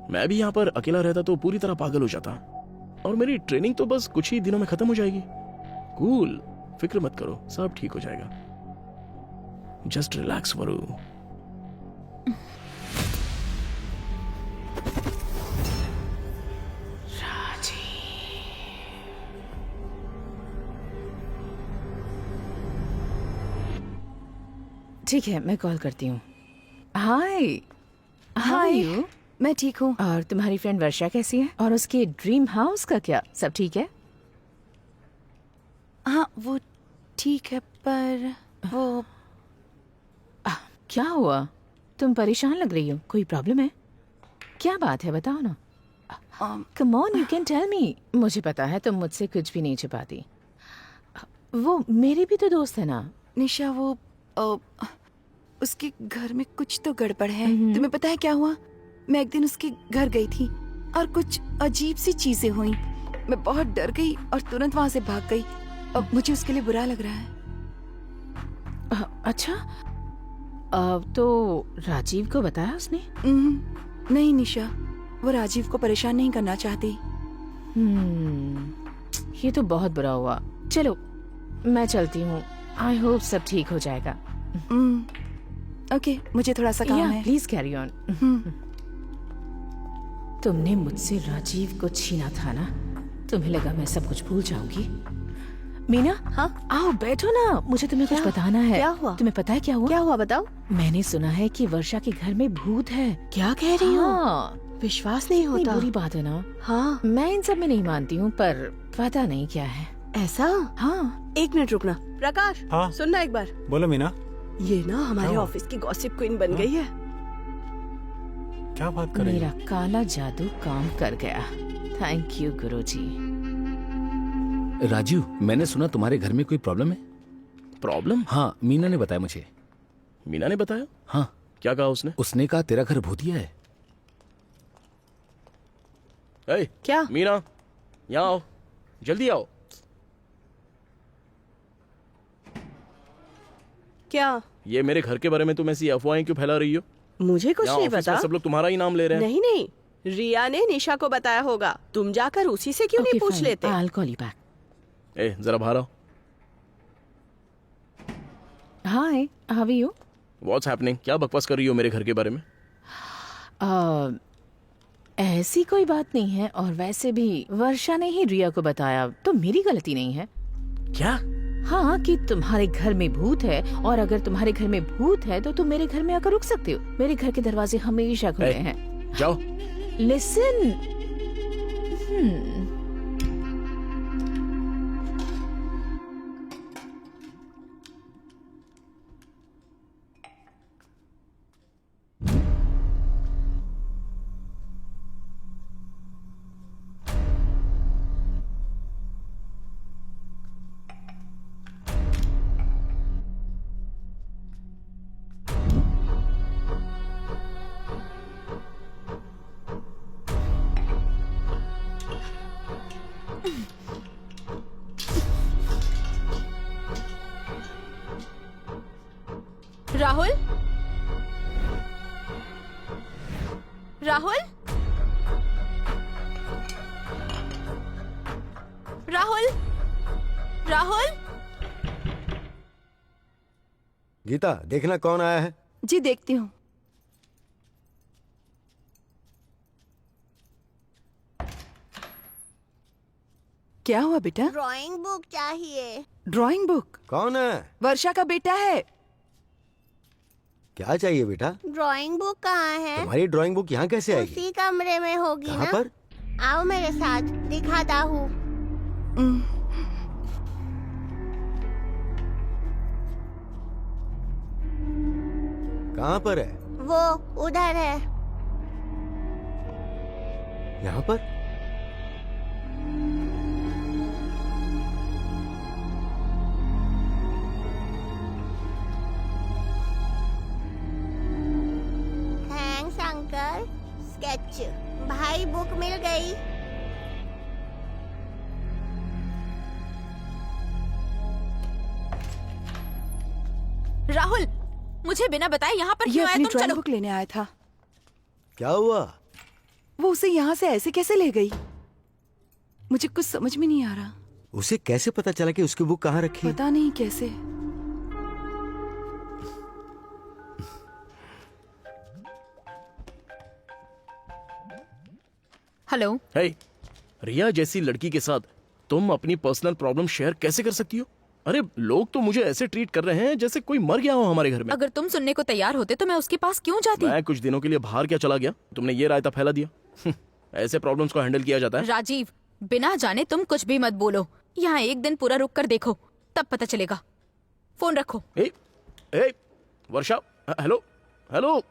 [SPEAKER 4] मैं भी यहाँ पर अकेला रहता तो पूरी तरह पागल हो जाता, और मेरी ट्रेनिंग तो बस कुछ ही दिनों में खत्म हो जाएगी। कूल, फिक्र मत करो, सब ठीक हो जाएगा। जस्ट रिलैक्स वरु।
[SPEAKER 6] ठीक है, मैं कॉल करती हूँ। हाय।
[SPEAKER 5] हाय, मैं ठीक हूँ।
[SPEAKER 6] और तुम्हारी फ्रेंड वर्षा कैसी है? और उसके ड्रीम हाउस का क्या, सब ठीक है?
[SPEAKER 5] हाँ, वो ठीक है, पर वो
[SPEAKER 6] क्या हुआ? तुम परेशान लग रही हो, कोई प्रॉब्लम है? क्या बात है, बताओ ना। Come on, you can tell me. मुझे पता है तुम मुझसे कुछ भी नहीं छुपाती। वो मेरी भी तो दोस्त है ना।
[SPEAKER 5] निशा, वो उसके घर में कुछ तो गड़बड़ है। तुम्हें पता है क्या हुआ? मैं एक दिन उसके घर गई थी और कुछ अजीब सी चीजें हुई। मैं बहुत डर गई और तुरंत वहां से भाग गई। अब मुझे उसके लिए बुरा लग रहा है।
[SPEAKER 6] अच्छा, तो राजीव को बताया उसने?
[SPEAKER 5] नहीं निशा, वो राजीव को परेशान नहीं करना चाहती।
[SPEAKER 6] ये तो बहुत बुरा हुआ। चलो मैं चलती हूँ। आई होप सब ठीक हो जाएगा।
[SPEAKER 5] ओके, मुझे थोड़ा सा काम है।
[SPEAKER 6] Please carry on. तुमने मुझसे राजीव को छीना था ना? तुम्हें लगा मैं सब कुछ भूल जाऊंगी? मीना, हाँ, आओ बैठो ना, मुझे तुम्हें कुछ बताना है।
[SPEAKER 10] क्या हुआ?
[SPEAKER 6] तुम्हें पता है क्या हुआ?
[SPEAKER 10] क्या हुआ, बताओ।
[SPEAKER 6] मैंने सुना है कि वर्षा के घर में भूत है।
[SPEAKER 10] क्या कह रही हो?
[SPEAKER 6] हाँ,
[SPEAKER 10] विश्वास नहीं होता।
[SPEAKER 6] बुरी बात है ना।
[SPEAKER 10] हाँ,
[SPEAKER 6] मैं इन सब में नहीं मानती हूँ, पर पता नहीं क्या है।
[SPEAKER 10] ऐसा?
[SPEAKER 6] हाँ,
[SPEAKER 10] 1 मिनट रुकना। प्रकाश,
[SPEAKER 7] हाँ?
[SPEAKER 10] सुनना एक बार।
[SPEAKER 7] बोलो मीना।
[SPEAKER 10] ये ना हमारे ऑफिस की गॉसिप क्वीन बन गई है।
[SPEAKER 7] क्या बात कर रही
[SPEAKER 6] मेरा काला जादू काम कर गया। थैंक यू गुरुजी।
[SPEAKER 8] राजीव, मैंने सुना तुम्हारे घर में कोई प्रॉब्लम है।
[SPEAKER 4] प्रॉब्लम?
[SPEAKER 8] हाँ, मीना ने बताया मुझे।
[SPEAKER 4] मीना ने बताया?
[SPEAKER 8] हाँ।
[SPEAKER 4] क्या कहा उसने?
[SPEAKER 8] उसने कहा तेरा घर भूतिया है।
[SPEAKER 10] क्या?
[SPEAKER 4] मीना, यहाँ आओ, जल्दी आओ।
[SPEAKER 10] क्या?
[SPEAKER 4] ये मेरे घर के बारे में तुम ऐसी अफवाहें क्यों फैला रही हो?
[SPEAKER 10] मुझे कुछ नहीं पता।
[SPEAKER 4] सब लोग तुम्हारा ही नाम ले रहे हैं।
[SPEAKER 10] नहीं नहीं, रिया ने निशा को बताया होगा। तुम जाकर उसी से क्यों नहीं पूछ लेते?
[SPEAKER 6] I'll call you back.
[SPEAKER 4] जरा बाहर आओ।
[SPEAKER 6] Hi, how are you?
[SPEAKER 4] What's happening? क्या बकवास कर रही हो मेरे घर के बारे में?
[SPEAKER 6] ऐसी कोई बात नहीं है, और वैसे भी वर्षा ने ही रिया को बताया, तो मेरी गलती नहीं है।
[SPEAKER 4] क्या?
[SPEAKER 6] हाँ, कि तुम्हारे घर में भूत है, और अगर तुम्हारे घर में भूत है तो तुम मेरे घर में आकर रुक सकते हो। मेरे घर के दरवाजे हमेशा खुले हैं।
[SPEAKER 4] जाओ।
[SPEAKER 6] लिसन।
[SPEAKER 1] राहुल, राहुल, राहुल, राहुल।
[SPEAKER 2] गीता, देखना कौन आया है।
[SPEAKER 5] जी देखती हूँ। क्या हुआ बेटा?
[SPEAKER 3] ड्राइंग बुक चाहिए।
[SPEAKER 5] Drawing book?
[SPEAKER 2] कौन है?
[SPEAKER 5] वर्षा का बेटा है।
[SPEAKER 2] क्या चाहिए बेटा?
[SPEAKER 3] ड्राइंग बुक कहाँ है?
[SPEAKER 2] तुम्हारी ड्राइंग बुक यहाँ कैसे आएगी?
[SPEAKER 3] उसी कमरे में होगी
[SPEAKER 2] कहाँ
[SPEAKER 3] ना?
[SPEAKER 2] पर?
[SPEAKER 3] आओ मेरे साथ, दिखाता हूँ।
[SPEAKER 2] कहाँ पर है?
[SPEAKER 3] वो उधर है।
[SPEAKER 2] यहाँ पर?
[SPEAKER 3] यच भाई बुक मिल गई।
[SPEAKER 1] राहुल, मुझे बिना बताए यहाँ पर
[SPEAKER 5] ये
[SPEAKER 1] क्यों आए
[SPEAKER 5] अपनी
[SPEAKER 1] तुम?
[SPEAKER 5] ड्राइंग
[SPEAKER 1] चलो।
[SPEAKER 5] बुक लेने आया था।
[SPEAKER 2] क्या हुआ?
[SPEAKER 5] वो उसे यहाँ से ऐसे कैसे ले गई? मुझे कुछ समझ में नहीं आ रहा।
[SPEAKER 2] उसे कैसे पता चला कि उसकी बुक कहाँ रखी?
[SPEAKER 5] पता नहीं कैसे।
[SPEAKER 1] हेलो।
[SPEAKER 4] हे, रिया जैसी लड़की के साथ तुम अपनी पर्सनल प्रॉब्लम शेयर कैसे कर सकती हो? अरे लोग तो मुझे ऐसे ट्रीट कर रहे हैं जैसे कोई मर गया हो हमारे घर में।
[SPEAKER 1] अगर तुम सुनने को तैयार होते तो मैं उसके पास क्यों जाती?
[SPEAKER 4] मैं कुछ दिनों के लिए बाहर क्या चला गया, तुमने ये रायता फैला दिया। ऐसे प्रॉब्लम्स को हैंडल किया जाता है।
[SPEAKER 1] राजीव, बिना जाने तुम कुछ भी मत बोलो। यहाँ एक दिन पूरा रुक कर देखो, तब पता चलेगा। फोन रखो।
[SPEAKER 4] ए, वर्षा, हेलो हेलो।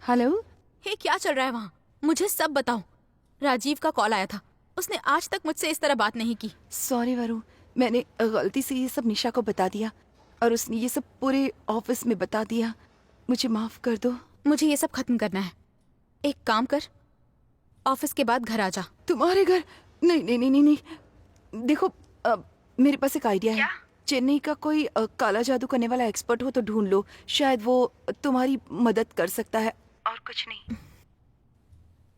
[SPEAKER 5] हेलो।
[SPEAKER 1] हे, क्या चल रहा है वहाँ? मुझे सब बताओ। राजीव का कॉल आया था, उसने आज तक मुझसे इस तरह बात नहीं की।
[SPEAKER 5] सॉरी वरुण, मैंने गलती से ये सब निशा को बता दिया और उसने ये सब पूरे ऑफिस में बता दिया। मुझे माफ कर दो।
[SPEAKER 1] मुझे ये सब खत्म करना है। एक काम कर, ऑफिस के बाद घर आ जा।
[SPEAKER 5] तुम्हारे घर? नहीं नहीं नहीं नहीं, नहीं। देखो मेरे पास एक आइडिया है। चेन्नई का कोई काला जादू करने वाला एक्सपर्ट हो तो ढूंढ लो, शायद वो तुम्हारी मदद कर सकता है। और कुछ नहीं।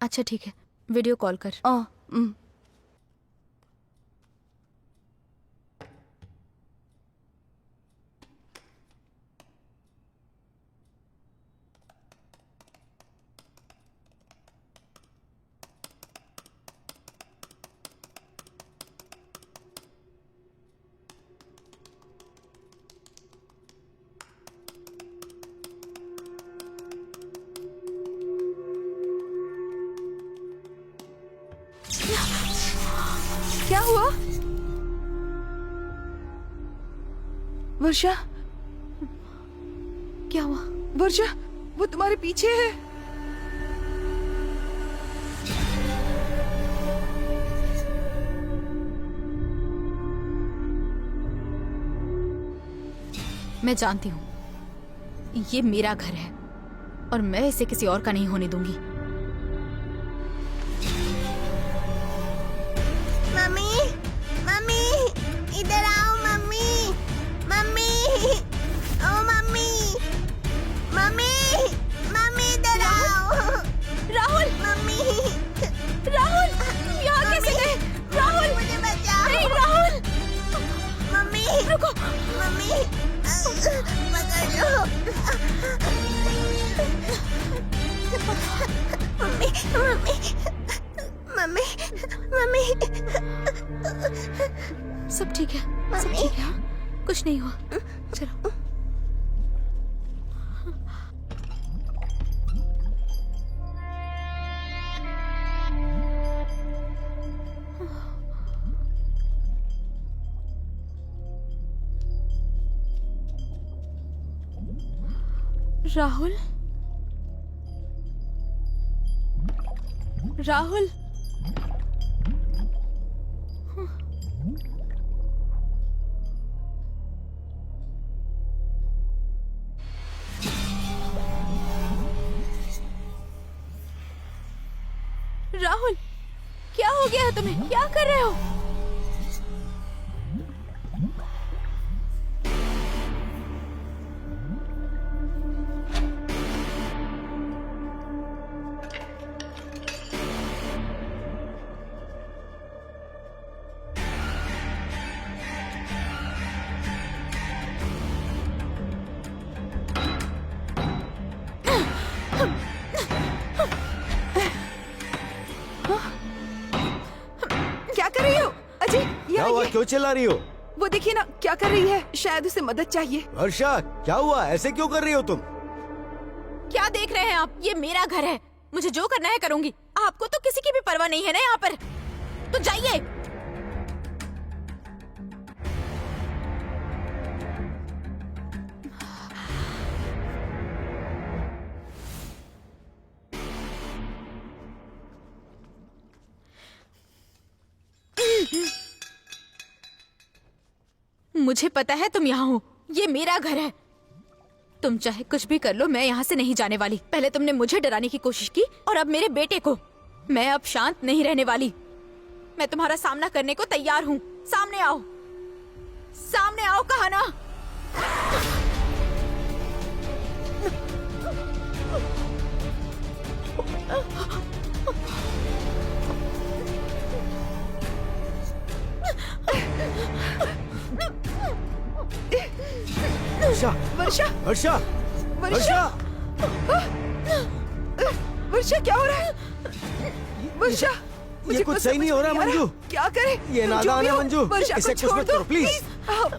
[SPEAKER 1] अच्छा ठीक है, वीडियो कॉल कर।
[SPEAKER 5] क्या हुआ? वर्षा,
[SPEAKER 1] क्या हुआ?
[SPEAKER 5] वर्षा, वो तुम्हारे पीछे है।
[SPEAKER 1] मैं जानती हूँ ये मेरा घर है और मैं इसे किसी और का नहीं होने दूंगी।
[SPEAKER 3] मम्मी, मम्मी, इधर आओ मम्मी, मम्मी, ओ मम्मी, मम्मी, मम्मी इधर आओ।
[SPEAKER 1] राहुल,
[SPEAKER 3] मम्मी,
[SPEAKER 1] राहुल, यहाँ कैसे गए? राहुल,
[SPEAKER 3] मुझे बचाओ।
[SPEAKER 1] नहीं, राहुल,
[SPEAKER 3] मम्मी,
[SPEAKER 1] रुको।
[SPEAKER 3] मम्मी, पकड़ लो। Mummy, mummy, mummy, mummy.
[SPEAKER 1] सब ठीक है, सब ठीक है, कुछ नहीं हुआ। चलो। राहुल, राहुल, राहुल, क्या हो गया है तुम्हें? क्या कर रहे हो?
[SPEAKER 5] क्या कर रही हो? अजय,
[SPEAKER 2] क्या हुआ? क्यों चिल्ला रही हो?
[SPEAKER 5] वो देखिए ना क्या कर रही है। शायद उसे मदद चाहिए।
[SPEAKER 2] वर्षा, क्या हुआ? ऐसे क्यों कर रही हो तुम?
[SPEAKER 1] क्या देख रहे हैं आप? ये मेरा घर है, मुझे जो करना है करूंगी। आपको तो किसी की भी परवाह नहीं है ना यहाँ पर, तो जाइए। मुझे पता है तुम यहाँ हो, ये मेरा घर है। तुम चाहे कुछ भी कर लो, मैं यहाँ से नहीं जाने वाली। पहले तुमने मुझे डराने की कोशिश की और अब मेरे बेटे को। मैं अब शांत नहीं रहने वाली। मैं तुम्हारा सामना करने को तैयार हूँ। सामने आओ, सामने आओ कहा ना।
[SPEAKER 2] वर्षा
[SPEAKER 5] वर्षा
[SPEAKER 2] वर्षा
[SPEAKER 5] वर्षा वर्षा क्या हो रहा है? वर्षा
[SPEAKER 2] ये कुछ सही नहीं हो रहा मंजू।
[SPEAKER 5] क्या करे?
[SPEAKER 2] ये
[SPEAKER 5] तुम
[SPEAKER 2] नादान
[SPEAKER 5] जो भी
[SPEAKER 2] है
[SPEAKER 5] हो,
[SPEAKER 2] मंजू।
[SPEAKER 5] वर्षा
[SPEAKER 2] इसे
[SPEAKER 5] को
[SPEAKER 2] कुछ
[SPEAKER 5] छोड़
[SPEAKER 2] मत
[SPEAKER 5] दो
[SPEAKER 2] करो, प्लीज।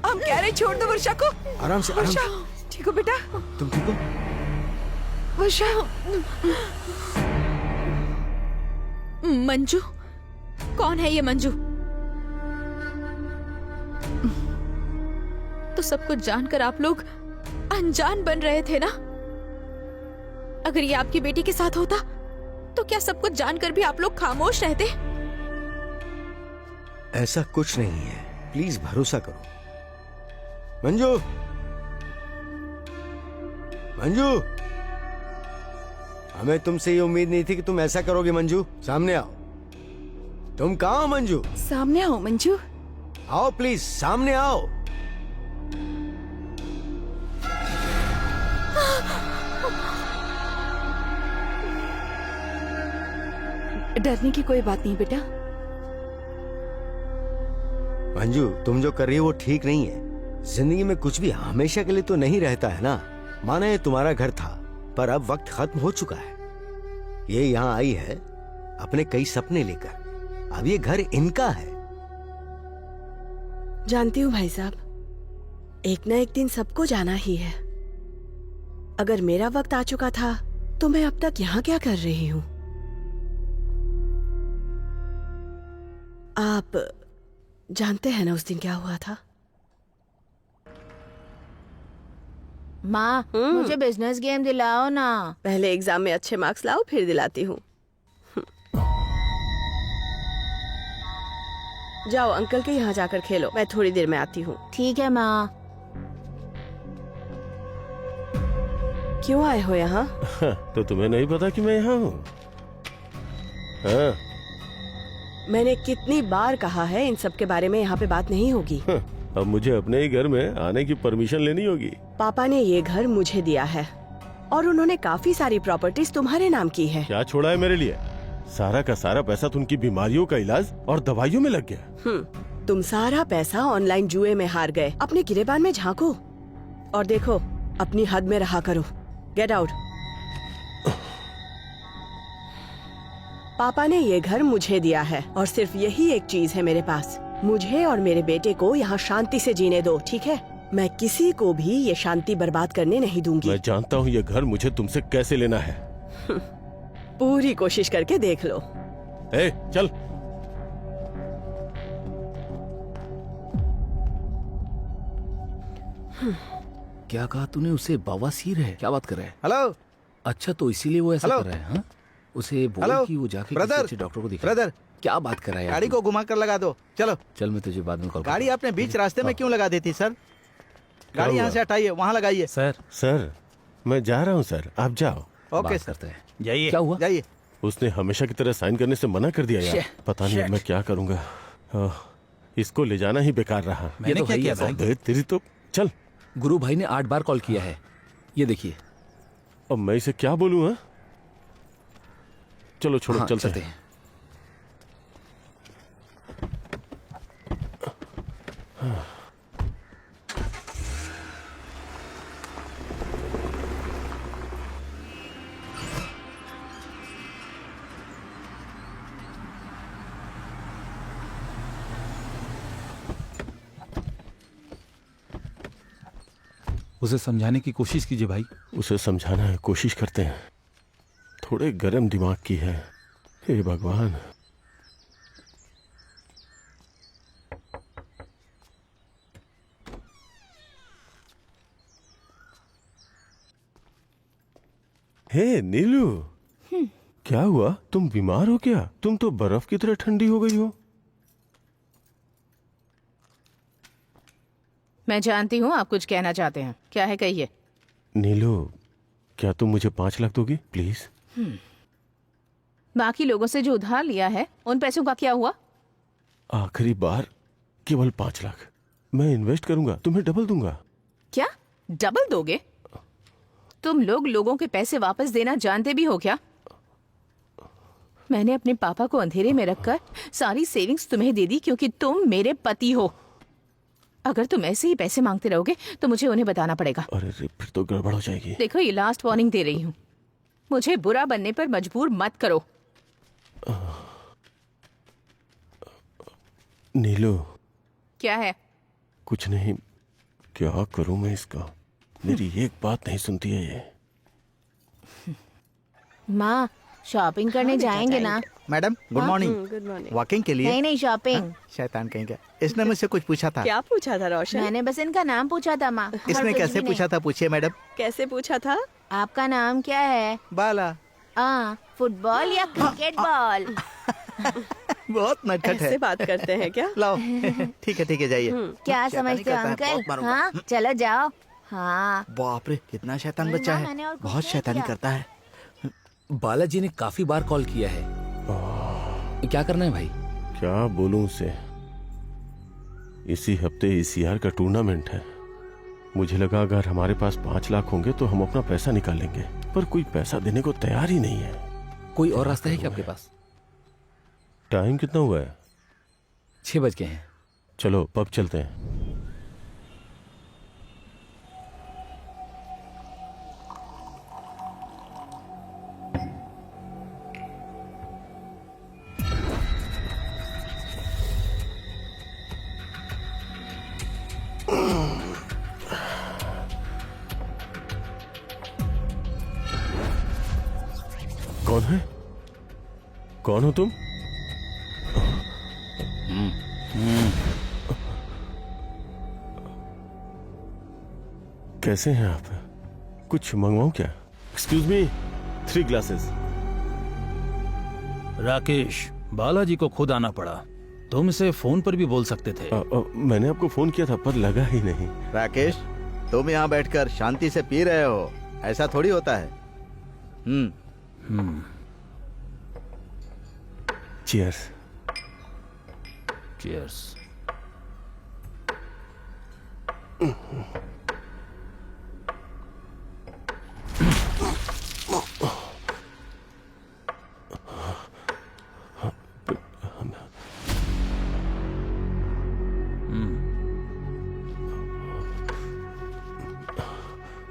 [SPEAKER 5] हम कह रहे छोड़ दो वर्षा को।
[SPEAKER 2] आराम से, आराम
[SPEAKER 5] वर्षा
[SPEAKER 2] से।
[SPEAKER 5] ठीक हो बेटा?
[SPEAKER 2] तुम ठीक हो?
[SPEAKER 5] वर्षा
[SPEAKER 1] मंजू, कौन है ये मंजू? तो सब कुछ जानकर आप लोग अनजान बन रहे थे ना? अगर ये आपकी बेटी के साथ होता तो क्या सब कुछ जानकर भी आप लोग खामोश रहते?
[SPEAKER 2] ऐसा कुछ नहीं है, प्लीज भरोसा करो। मंजू, मंजू, हमें तुमसे ये उम्मीद नहीं थी कि तुम ऐसा करोगे। मंजू, सामने आओ। तुम कहाँ हो मंजू?
[SPEAKER 5] सामने आओ मंजू।
[SPEAKER 2] आओ प्लीज, सामने आओ।
[SPEAKER 5] डरने की कोई बात नहीं बेटा।
[SPEAKER 2] मंजू, तुम जो कर रही हो वो ठीक नहीं है। जिंदगी में कुछ भी हमेशा के लिए तो नहीं रहता है ना। माना ये तुम्हारा घर था, पर अब वक्त खत्म हो चुका है। ये यहाँ आई है अपने कई सपने लेकर। अब ये घर इनका है।
[SPEAKER 10] जानती हूँ भाई साहब, एक ना एक दिन सबको जाना ही है। अगर मेरा वक्त आ चुका था तो मैं अब तक यहाँ क्या कर रही हूँ? आप जानते हैं ना उस दिन क्या हुआ था?
[SPEAKER 6] माँ, मुझे बिजनेस गेम दिलाओ ना।
[SPEAKER 10] पहले एग्जाम में अच्छे मार्क्स लाओ, फिर दिलाती हूँ। जाओ अंकल के यहाँ जाकर खेलो, मैं थोड़ी देर में आती हूँ।
[SPEAKER 6] ठीक है माँ।
[SPEAKER 10] क्यों आए हो यहाँ?
[SPEAKER 9] तो तुम्हें नहीं पता कि मैं यहाँ हूँ? हाँ।
[SPEAKER 10] मैंने कितनी बार कहा है इन सब के बारे में यहाँ पे बात नहीं होगी।
[SPEAKER 9] अब मुझे अपने ही घर में आने की परमिशन लेनी होगी।
[SPEAKER 10] पापा ने ये घर मुझे दिया है और उन्होंने काफी सारी प्रॉपर्टीज तुम्हारे नाम की है।
[SPEAKER 9] क्या छोड़ा है मेरे लिए? सारा का सारा पैसा तो उनकी बीमारियों का इलाज और दवाइयों में लग गया।
[SPEAKER 10] तुम सारा पैसा ऑनलाइन जुए में हार गए। अपने गिरेबान में झांको और देखो, अपनी हद में रहा करो। Get out. पापा ने ये घर मुझे दिया है और सिर्फ यही एक चीज है मेरे पास। मुझे और मेरे बेटे को यहाँ शांति से जीने दो, ठीक है? मैं किसी को भी ये शांति बर्बाद करने नहीं दूंगी।
[SPEAKER 9] मैं जानता हूँ ये घर मुझे तुमसे कैसे लेना है।
[SPEAKER 10] पूरी कोशिश करके देख लो।
[SPEAKER 9] ए, चल।
[SPEAKER 8] क्या कहा तूने? उसे बवासीर है? क्या बात कर रहा है?
[SPEAKER 11] हेलो।
[SPEAKER 8] अच्छा, तो इसीलिए वो ऐसा
[SPEAKER 11] हेलो?
[SPEAKER 8] कर रहा है? हाँ, उसे बोल
[SPEAKER 11] हेलो?
[SPEAKER 8] कि वो जाके
[SPEAKER 11] ब्रदर?
[SPEAKER 8] किसी अच्छे डॉक्टर को दिखा।
[SPEAKER 11] ब्रदर,
[SPEAKER 8] क्या बात कर रहा है यार?
[SPEAKER 11] गाड़ी को घुमा कर लगा दो। चलो
[SPEAKER 8] चल, मैं तुझे बाद में कॉल
[SPEAKER 11] गाड़ी आपने बीच रास्ते में क्यों लगा दी थी सर? गाड़ी यहाँ से हटाइए, वहाँ लगाइए।
[SPEAKER 9] सर, मैं जा रहा हूँ सर, आप जाओ।
[SPEAKER 11] ओके
[SPEAKER 8] करते हैं।
[SPEAKER 7] जाइए।
[SPEAKER 8] क्या हुआ?
[SPEAKER 11] जाइए।
[SPEAKER 9] उसने हमेशा की तरह साइन करने से मना कर दिया यार। पता नहीं मैं क्या करूँगा। इसको ले जाना ही बेकार रहा।
[SPEAKER 8] मैंने क्या किया भाई?
[SPEAKER 9] अबे, तेरी तो चल।
[SPEAKER 8] गुरु भाई ने 8 बार कॉल किया है, ये देखिए।
[SPEAKER 9] अब मैं इसे क्या बोलूँ? हाँ, चलो छोड़ो,
[SPEAKER 8] हाँ,
[SPEAKER 9] चलते हैं।
[SPEAKER 7] उसे समझाने की कोशिश कीजिए भाई।
[SPEAKER 9] उसे समझाना है, कोशिश करते हैं। थोड़े गर्म दिमाग की है। हे भगवान। हे नीलू, क्या हुआ? तुम बीमार हो क्या? तुम तो बर्फ की तरह ठंडी हो गई हो।
[SPEAKER 6] मैं जानती हूँ आप कुछ कहना चाहते हैं। क्या है, कहिए।
[SPEAKER 9] नीलू, क्या तुम मुझे 5 लाख दोगी प्लीज?
[SPEAKER 6] बाकी लोगों से जो उधार लिया है उन पैसों का क्या हुआ?
[SPEAKER 9] आखिरी बार केवल 5 लाख। मैं इन्वेस्ट करूंगा, तुम्हें डबल दूंगा।
[SPEAKER 6] क्या डबल दोगे? तुम लोग लोगों के पैसे वापस देना जानते भी हो क्या? मैंने अपने पापा को अंधेरे में रखकर सारी सेविंग्स तुम्हें दे दी क्योंकि तुम मेरे पति हो। अगर तुम ऐसे ही पैसे मांगते रहोगे तो मुझे उन्हें बताना पड़ेगा।
[SPEAKER 9] अरे फिर तो गड़बड़ हो जाएगी।
[SPEAKER 6] देखो, ये लास्ट वार्निंग दे रही हूँ। मुझे बुरा बनने पर मजबूर मत करो।
[SPEAKER 9] नीलू,
[SPEAKER 6] क्या है?
[SPEAKER 9] कुछ नहीं। क्या करूं मैं इसका? मेरी एक बात नहीं सुनती है ये।
[SPEAKER 1] माँ, शॉपिंग करने जाएंगे ना?
[SPEAKER 11] Madam good morning.
[SPEAKER 10] Good morning.
[SPEAKER 11] Walking के लिए?
[SPEAKER 1] नहीं शॉपिंग।
[SPEAKER 11] शैतान कहीं का। इसने मुझसे कुछ पूछा था।
[SPEAKER 10] क्या पूछा था रोशन?
[SPEAKER 1] मैंने बस इनका नाम पूछा था माँ। और
[SPEAKER 11] इसने
[SPEAKER 1] कुछ
[SPEAKER 11] कैसे
[SPEAKER 1] भी
[SPEAKER 11] पूछा था? पूछिए मैडम।
[SPEAKER 10] कैसे पूछा था?
[SPEAKER 1] नहीं। आपका नाम क्या है?
[SPEAKER 11] बाला।
[SPEAKER 1] फुटबॉल या क्रिकेट बॉल?
[SPEAKER 11] बहुत नटखट
[SPEAKER 10] ऐसे
[SPEAKER 11] है।
[SPEAKER 10] बात करते हैं क्या?
[SPEAKER 11] लाओ ठीक है जाइए।
[SPEAKER 1] क्या
[SPEAKER 11] शैतानी
[SPEAKER 1] समझते हो
[SPEAKER 11] करता है,
[SPEAKER 1] अंकल?
[SPEAKER 11] बहुत मारूंगा।
[SPEAKER 1] हाँ, चलो जाओ। हाँ,
[SPEAKER 11] बाप रे, कितना शैतान बच्चा
[SPEAKER 1] माँ, मैंने और
[SPEAKER 11] है।
[SPEAKER 1] कुछ
[SPEAKER 11] बहुत
[SPEAKER 1] नहीं
[SPEAKER 11] शैतानी
[SPEAKER 1] किया।
[SPEAKER 11] करता है।
[SPEAKER 8] बालाजी ने काफी बार कॉल किया है। क्या करना है भाई?
[SPEAKER 9] क्या बोलूं उसे? इसी हफ्ते ECR का टूर्नामेंट है। मुझे लगा अगर हमारे पास 5 लाख होंगे तो हम अपना पैसा निकालेंगे, पर कोई पैसा देने को तैयार ही नहीं है।
[SPEAKER 8] कोई और रास्ता है क्या आपके पास?
[SPEAKER 9] टाइम कितना हुआ है?
[SPEAKER 8] 6 बज गए हैं।
[SPEAKER 9] चलो पब चलते हैं। कौन है? कौन हो तुम? कैसे हैं आप? कुछ मंगवाऊं क्या? Excuse me, 3 glasses.
[SPEAKER 7] Rakesh, Balaji को खुद आना पड़ा। तुम इसे फोन पर भी बोल सकते थे।
[SPEAKER 9] मैंने आपको फोन किया था पर लगा ही नहीं।
[SPEAKER 11] राकेश, तुम यहाँ बैठकर शांति से पी रहे हो, ऐसा थोड़ी होता है।
[SPEAKER 9] चीयर्स।
[SPEAKER 7] चीयर्स।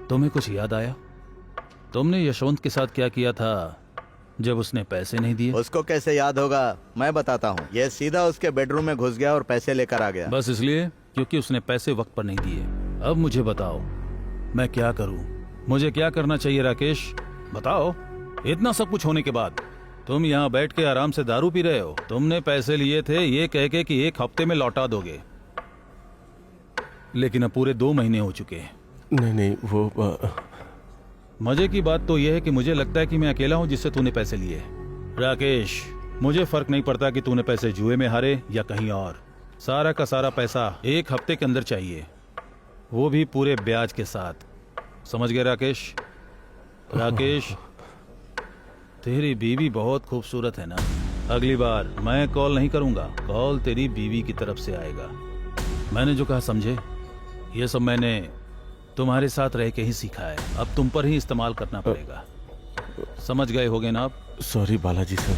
[SPEAKER 7] तुम्हें कुछ याद आया? तुमने यशवंत के साथ क्या किया था जब उसने पैसे नहीं दिए?
[SPEAKER 11] उसको कैसे याद होगा, मैं बताता हूँ। ये सीधा उसके बेडरूम में घुस गया और पैसे लेकर आ गया।
[SPEAKER 7] बस इसलिए क्योंकि उसने पैसे वक्त पर नहीं दिए। अब मुझे बताओ, मैं क्या करूं? मुझे क्या करना चाहिए राकेश? बताओ। इतना सब कुछ होने के बाद तुम यहाँ बैठ के आराम से दारू पी रहे हो। तुमने पैसे लिए थे ये कह के कि 1 हफ्ते में लौटा दोगे, लेकिन अब पूरे 2 महीने हो चुके हैं।
[SPEAKER 9] नहीं वो
[SPEAKER 7] मजे की बात तो यह है कि मुझे लगता है कि मैं अकेला हूं जिससे तूने पैसे लिए। राकेश, मुझे फर्क नहीं पड़ता कि तूने पैसे जुए में हारे या कहीं और। सारा का सारा पैसा 1 हफ्ते के अंदर चाहिए, वो भी पूरे ब्याज के साथ। समझ गए राकेश? राकेश, तेरी बीवी बहुत खूबसूरत है ना? अगली बार मैं कॉल नहीं करूंगा, कॉल तेरी बीवी की तरफ से आएगा। मैंने जो कहा समझे? ये सब मैंने तुम्हारे साथ रह के ही सीखा है, अब तुम पर ही इस्तेमाल करना पड़ेगा। समझ गए होगे ना आप?
[SPEAKER 9] Sorry Balaji sir.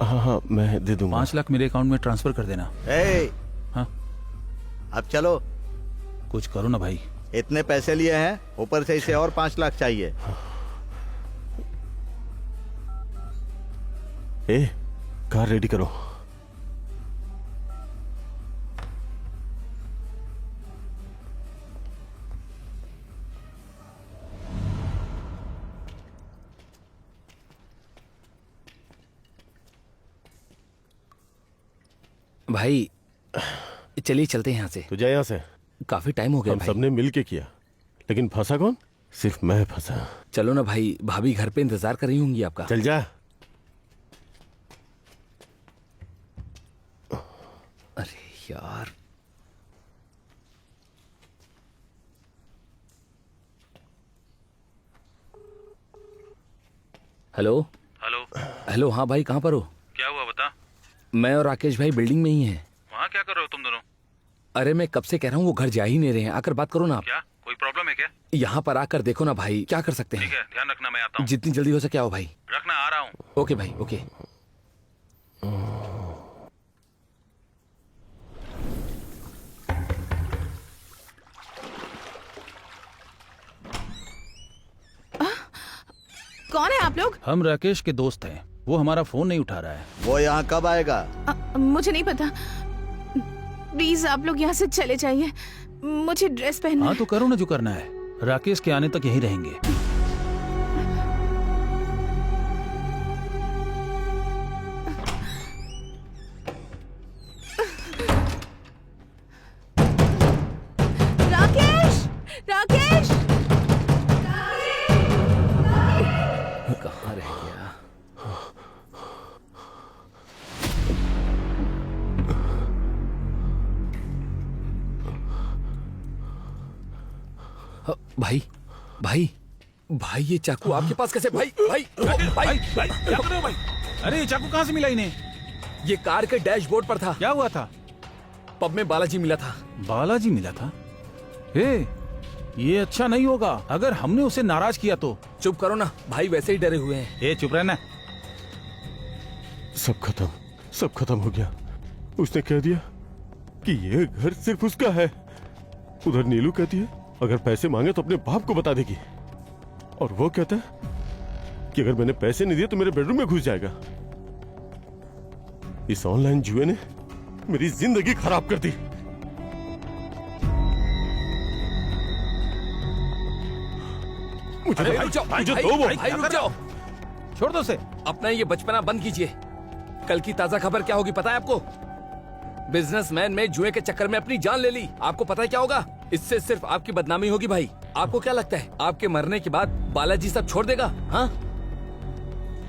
[SPEAKER 9] हाँ मैं दे दूंगा।
[SPEAKER 7] 5 लाख मेरे अकाउंट में ट्रांसफर कर देना। हाँ,
[SPEAKER 11] अब चलो।
[SPEAKER 7] कुछ करो ना भाई।
[SPEAKER 11] इतने पैसे लिए हैं, ऊपर से इसे और 5 लाख चाहिए।
[SPEAKER 9] कार रेडी करो।
[SPEAKER 8] भाई चलिए चलते हैं यहाँ से।
[SPEAKER 9] तो जा यहाँ से।
[SPEAKER 8] काफी टाइम हो गया
[SPEAKER 9] हम
[SPEAKER 8] भाई।
[SPEAKER 9] सबने मिल के किया, लेकिन फंसा कौन? सिर्फ मैं फंसा।
[SPEAKER 8] चलो ना भाई, भाभी घर पे इंतजार कर रही होंगी आपका।
[SPEAKER 9] चल जा।
[SPEAKER 8] अरे यार, हेलो
[SPEAKER 7] हेलो।
[SPEAKER 8] हेलो, हाँ भाई, कहाँ पर हो?
[SPEAKER 7] क्या हुआ बता।
[SPEAKER 8] मैं और राकेश भाई बिल्डिंग में ही हैं।
[SPEAKER 7] वहाँ क्या कर रहे हो तुम दोनों?
[SPEAKER 8] अरे मैं कब से कह रहा हूँ, वो घर जा ही नहीं रहे हैं। आकर बात करो ना आप।
[SPEAKER 7] क्या कोई प्रॉब्लम है क्या?
[SPEAKER 8] यहाँ पर आकर देखो ना भाई, क्या कर सकते हैं।
[SPEAKER 7] ठीक है, ध्यान रखना, मैं आता हूँ।
[SPEAKER 8] जितनी जल्दी हो सके आओ भाई।
[SPEAKER 7] रखना, आ रहा हूँ।
[SPEAKER 8] ओके भाई, ओके।
[SPEAKER 6] कौन है आप लोग?
[SPEAKER 7] हम राकेश के दोस्त हैं। वो हमारा फोन नहीं उठा रहा है।
[SPEAKER 11] वो यहाँ कब आएगा?
[SPEAKER 6] मुझे नहीं पता। प्लीज आप लोग यहाँ से चले जाइए, मुझे ड्रेस पहनना
[SPEAKER 7] हाँ तो करो ना जो करना है। राकेश के आने तक यहीं रहेंगे।
[SPEAKER 6] राकेश, राकेश,
[SPEAKER 8] कहाँ रह गया? भाई भाई भाई, ये चाकू आपके पास कैसे? भाई भाई भाई भाई,
[SPEAKER 7] क्या कर रहे हो भाई? अरे ये चाकू कहाँ से मिला इन्हें?
[SPEAKER 8] ये कार के डैशबोर्ड पर था।
[SPEAKER 7] क्या हुआ था?
[SPEAKER 8] पब में बालाजी मिला था।
[SPEAKER 7] बालाजी मिला था? ये अच्छा नहीं होगा अगर हमने उसे नाराज किया तो।
[SPEAKER 8] चुप करो ना भाई, वैसे ही डरे हुए हैं।
[SPEAKER 7] चुप रहना।
[SPEAKER 9] सब खत्म हो गया। उसने कह दिया कि ये घर सिर्फ उसका है। उधर नीलू कहती है अगर पैसे मांगे तो अपने बाप को बता देगी, और वो कहता है कि अगर मैंने पैसे नहीं दिए तो मेरे बेडरूम में घुस जाएगा। इस ऑनलाइन जुए ने मेरी जिंदगी खराब कर दी।
[SPEAKER 8] मुझे रुक जाओ,
[SPEAKER 7] मुझे
[SPEAKER 8] भाई,
[SPEAKER 7] दो वो।
[SPEAKER 8] भाई रुक जाओ,
[SPEAKER 7] छोड़ दो उसे।
[SPEAKER 8] अपना ये बचपना बंद कीजिए। कल की ताजा खबर क्या होगी पता है आपको? बिजनेसमैन में जुए के चक्कर में अपनी जान ले ली। आपको पता है क्या होगा? इससे सिर्फ आपकी बदनामी होगी भाई। आपको क्या लगता है आपके मरने के बाद बालाजी सब छोड़ देगा? हाँ,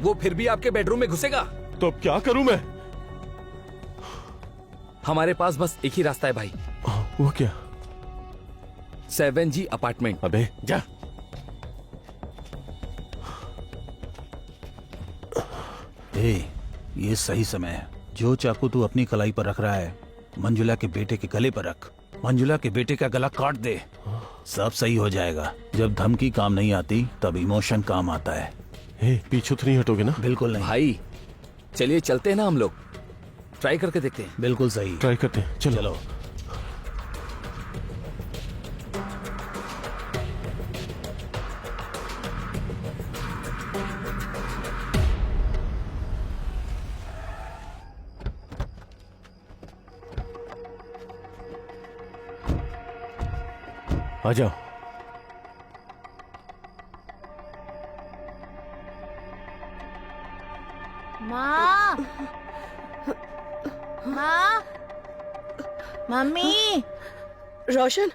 [SPEAKER 8] वो फिर भी आपके बेडरूम में घुसेगा।
[SPEAKER 9] तो अब क्या करूं मैं?
[SPEAKER 8] हमारे पास बस एक ही रास्ता है भाई।
[SPEAKER 9] वो क्या?
[SPEAKER 8] 7G apartment.
[SPEAKER 9] अबे जा।
[SPEAKER 7] ये सही समय है। जो चाकू तू अपनी कलाई पर रख रहा है, मंजुला के बेटे के गले पर रख। मंजुला के बेटे का गला काट दे, सब सही हो जाएगा। जब धमकी काम नहीं आती तब इमोशन काम आता है।
[SPEAKER 9] पीछे तो नहीं हटोगे ना?
[SPEAKER 8] बिल्कुल नहीं भाई। चलिए चलते हैं ना, हम लोग ट्राई करके देखते हैं।
[SPEAKER 7] बिल्कुल सही,
[SPEAKER 9] ट्राई करते हैं। चलो। आ जाओ।
[SPEAKER 6] माँ, माँ, मम्मी,
[SPEAKER 10] रोशन,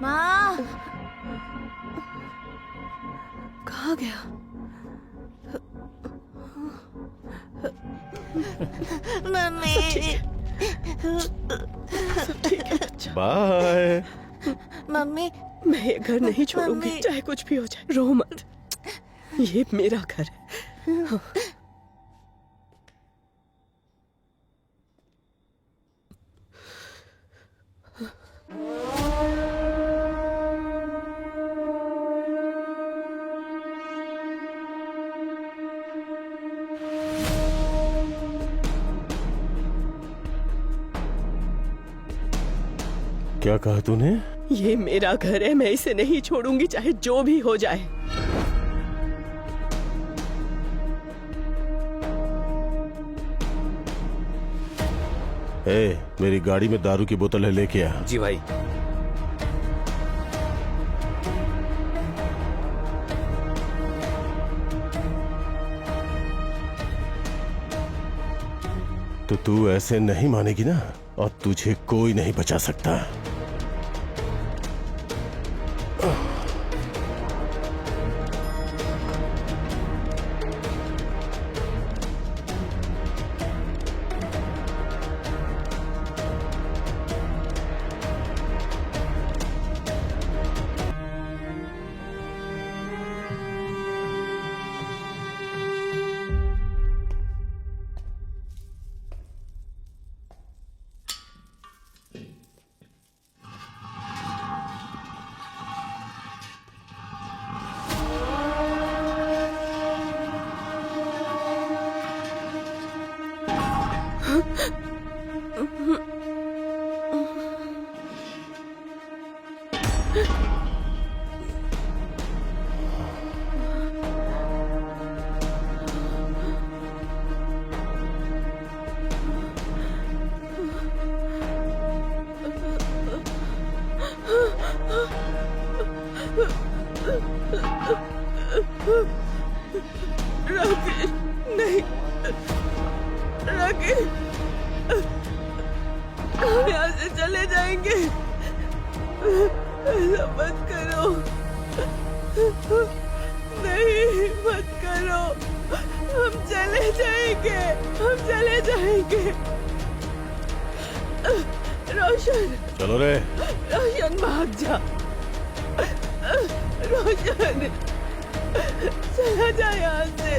[SPEAKER 6] माँ,
[SPEAKER 10] कहाँ गया?
[SPEAKER 3] Mummy,
[SPEAKER 9] bye.
[SPEAKER 3] मम्मी,
[SPEAKER 10] मैं ये घर नहीं छोड़ूंगी,
[SPEAKER 3] मम्मी।
[SPEAKER 10] चाहे कुछ भी हो जाए। रो मत, ये मेरा घर है।
[SPEAKER 9] क्या कहा तूने?
[SPEAKER 10] ये मेरा घर है, मैं इसे नहीं छोड़ूंगी चाहे जो भी हो जाए।
[SPEAKER 9] मेरी गाड़ी में दारू की बोतल है, लेके आ।
[SPEAKER 8] जी भाई।
[SPEAKER 9] तो तू ऐसे नहीं मानेगी ना, और तुझे कोई नहीं बचा सकता।
[SPEAKER 10] राकेश, नहीं राकेश, हम यहाँ से चले जाएंगे। ऐसा मत करो, नहीं मत करो, हम चले जाएंगे, हम चले जाएंगे। रोशन,
[SPEAKER 9] चलो रे।
[SPEAKER 10] रोशन भाग जा, रोशन चला जा यहाँ से।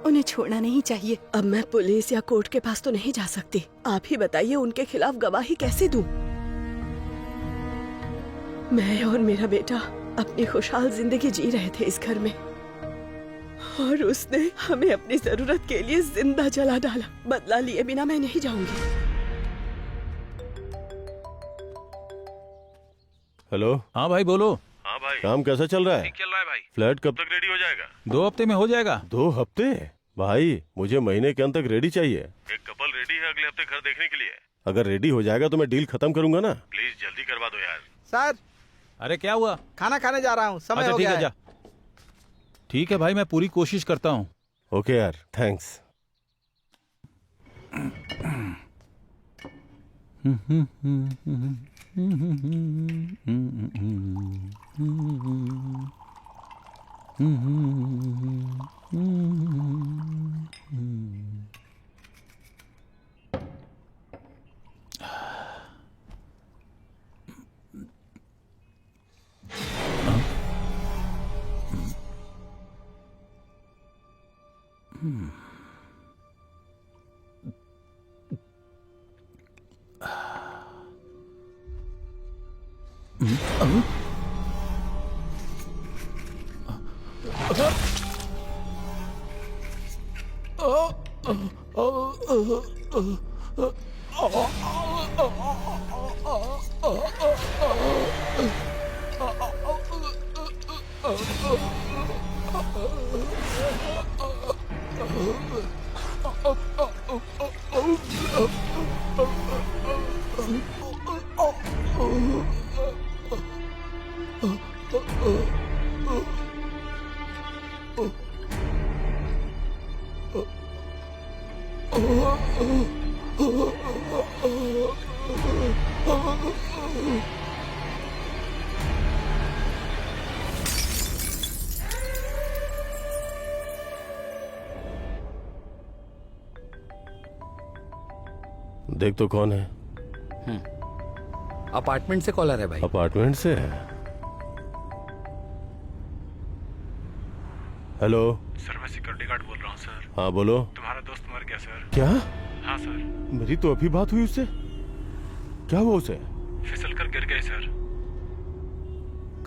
[SPEAKER 10] उन्हें छोड़ना नहीं चाहिए। अब मैं पुलिस या कोर्ट के पास तो नहीं जा सकती। आप ही बताइए उनके खिलाफ गवाही कैसे दूं? मैं और मेरा बेटा अपनी खुशहाल जिंदगी जी रहे थे इस घर में, और उसने हमें अपनी जरूरत के लिए जिंदा जला डाला। बदला लिए बिना मैं नहीं जाऊंगी।
[SPEAKER 9] हेलो।
[SPEAKER 7] हाँ भाई बोलो।
[SPEAKER 9] हाँ भाई, काम कैसा चल रहा है?
[SPEAKER 7] ठीक चल रहा है भाई।
[SPEAKER 9] फ्लैट कब तक रेडी हो जाएगा?
[SPEAKER 7] 2 हफ्ते में हो जाएगा।
[SPEAKER 9] 2 हफ्ते? भाई मुझे महीने के अंत तक रेडी चाहिए। एक कपल रेडी है अगले हफ्ते घर देखने के लिए। अगर रेडी हो जाएगा तो मैं डील खत्म करूंगा ना। प्लीज जल्दी करवा दो यार।
[SPEAKER 11] सर,
[SPEAKER 7] अरे क्या हुआ?
[SPEAKER 11] खाना खाने जा रहा हूँ, समय
[SPEAKER 7] अच्छा
[SPEAKER 11] हो
[SPEAKER 7] ठीक
[SPEAKER 11] गया
[SPEAKER 7] है, जा। ठीक है भाई, मैं पूरी कोशिश करता हूँ।
[SPEAKER 9] ओके यार, थैंक्स। देख तो कौन है।
[SPEAKER 8] अपार्टमेंट से कॉलर है भाई।
[SPEAKER 9] अपार्टमेंट से है। हेलो
[SPEAKER 13] सर, मैं सिक्योरिटी गार्ड बोल रहा हूँ सर।
[SPEAKER 9] हाँ बोलो।
[SPEAKER 13] तुम्हारा दोस्त मर गया सर।
[SPEAKER 9] क्या?
[SPEAKER 13] हाँ सर।
[SPEAKER 9] मेरी तो अभी बात हुई उससे। क्या हुआ उसे?
[SPEAKER 13] फिसल कर गिर गए सर।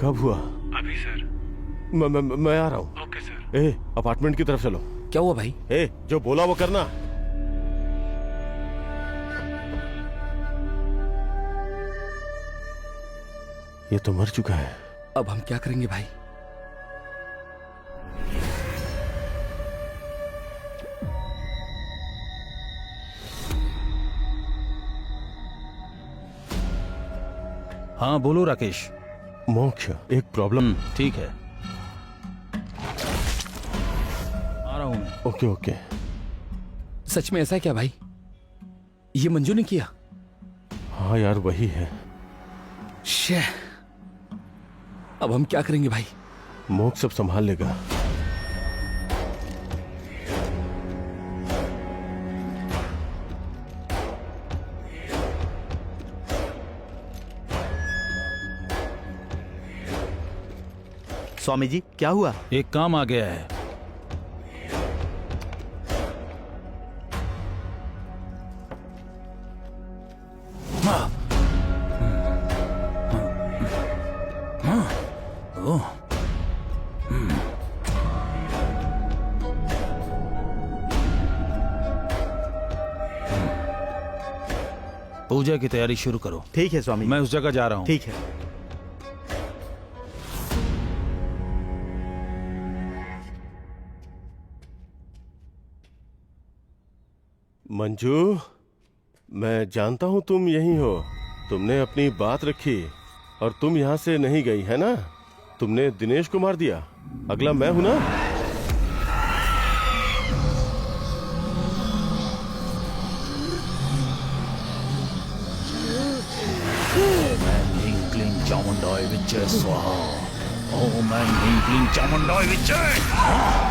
[SPEAKER 9] कब हुआ?
[SPEAKER 13] अभी सर।
[SPEAKER 9] मैं आ रहा हूँ।
[SPEAKER 13] Okay sir.
[SPEAKER 9] ए, अपार्टमेंट की तरफ चलो।
[SPEAKER 8] क्या हुआ भाई?
[SPEAKER 9] ए, जो बोला वो करना। ये तो मर चुका है।
[SPEAKER 8] अब हम क्या करेंगे भाई?
[SPEAKER 7] हाँ बोलो राकेश।
[SPEAKER 9] मोक्ष, एक प्रॉब्लम।
[SPEAKER 7] ठीक है, आ रहा हूं मैं।
[SPEAKER 9] Okay okay.
[SPEAKER 8] सच में ऐसा है क्या भाई? ये मंजू ने किया?
[SPEAKER 9] हाँ यार, वही है।
[SPEAKER 8] शे, अब हम क्या करेंगे भाई?
[SPEAKER 9] मोक्ष सब संभाल लेगा।
[SPEAKER 11] स्वामी जी, क्या हुआ?
[SPEAKER 7] एक काम आ गया है। पूजा की तैयारी शुरू करो।
[SPEAKER 11] ठीक है स्वामी।
[SPEAKER 7] मैं उस जगह जा रहा हूँ।
[SPEAKER 11] ठीक है।
[SPEAKER 9] मंजू, मैं जानता हूं तुम यहीं हो। तुमने अपनी बात रखी और तुम यहां से नहीं गई, है ना? तुमने दिनेश को मार दिया। अगला मैं हूं ना?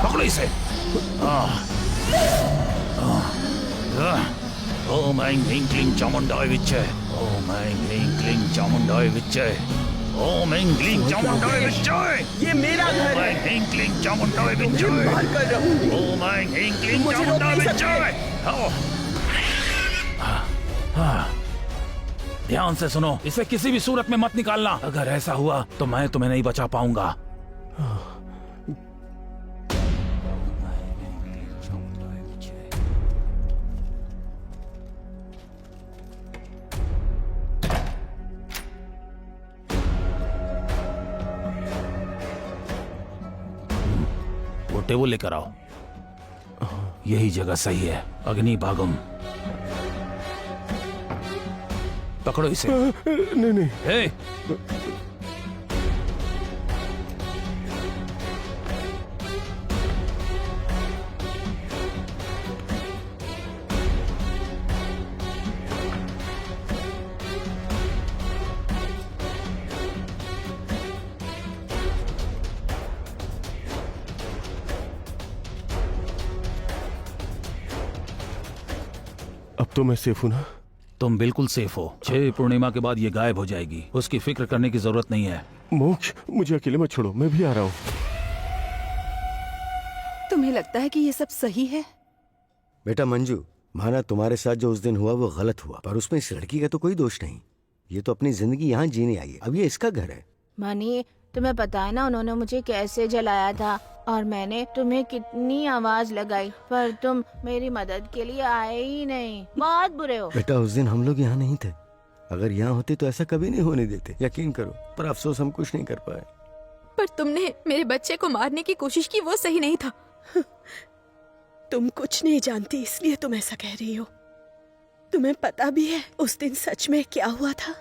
[SPEAKER 7] पकड़ो इसे। ओम ऐं ह्रीं क्लीं चामुंडाय विच्चे। ओम ऐं ह्रीं क्लीं चामुंडाय विच्चे। ओम ऐं क्लीं चामुंडाय विच्चे।
[SPEAKER 10] ये मेरा घर
[SPEAKER 7] ओम
[SPEAKER 10] है।
[SPEAKER 7] ऐं ह्रीं क्लीं चामुंडाय विच्चे।
[SPEAKER 10] मार कर रहूंगी।
[SPEAKER 7] ओम ऐं ह्रीं क्लीं
[SPEAKER 10] मुझे रोक
[SPEAKER 7] चामुंडाय
[SPEAKER 10] नहीं
[SPEAKER 7] विच्चे।
[SPEAKER 10] सकते।
[SPEAKER 7] ध्यान से सुनो, इसे किसी भी सूरत में मत निकालना। अगर ऐसा हुआ तो मैं तुम्हें नहीं बचा पाऊंगा। वो टेबल लेकर आओ। यही जगह सही है। अग्नि भागम। पकड़ो इसे।
[SPEAKER 9] नहीं नहीं।
[SPEAKER 7] हे!
[SPEAKER 9] अब तो मैं सेफ हूं ना?
[SPEAKER 7] तुम बिल्कुल सेफ हो। 6 पूर्णिमा के बाद ये गायब हो जाएगी। उसकी फिक्र करने की जरूरत नहीं है।
[SPEAKER 9] मोक्ष, मुझे अकेले मत छोड़ो, मैं भी आ रहा हूँ।
[SPEAKER 5] तुम्हें लगता है कि ये सब सही है?
[SPEAKER 2] बेटा मंजू, माना तुम्हारे साथ जो उस दिन हुआ वो गलत हुआ, पर उसमें इस लड़की का तो कोई दोष नहीं। ये तो अपनी जिंदगी यहाँ जीने आई है। अब ये इसका घर है।
[SPEAKER 6] मनी, तुम्हें पता है ना उन्होंने मुझे कैसे जलाया था और मैंने तुम्हें कितनी आवाज लगाई, पर तुम मेरी मदद के लिए आए ही नहीं। बहुत बुरे हो।
[SPEAKER 2] बेटा, उस दिन हम लोग यहाँ नहीं थे। अगर यहाँ होते तो ऐसा कभी नहीं होने देते, यकीन करो। पर अफसोस हम कुछ नहीं कर पाए।
[SPEAKER 1] पर तुमने मेरे बच्चे को मारने की कोशिश की, वो सही नहीं था।
[SPEAKER 10] तुम कुछ नहीं जानती इसलिए तुम ऐसा कह रही हो। तुम्हें पता भी है उस दिन सच में क्या हुआ था?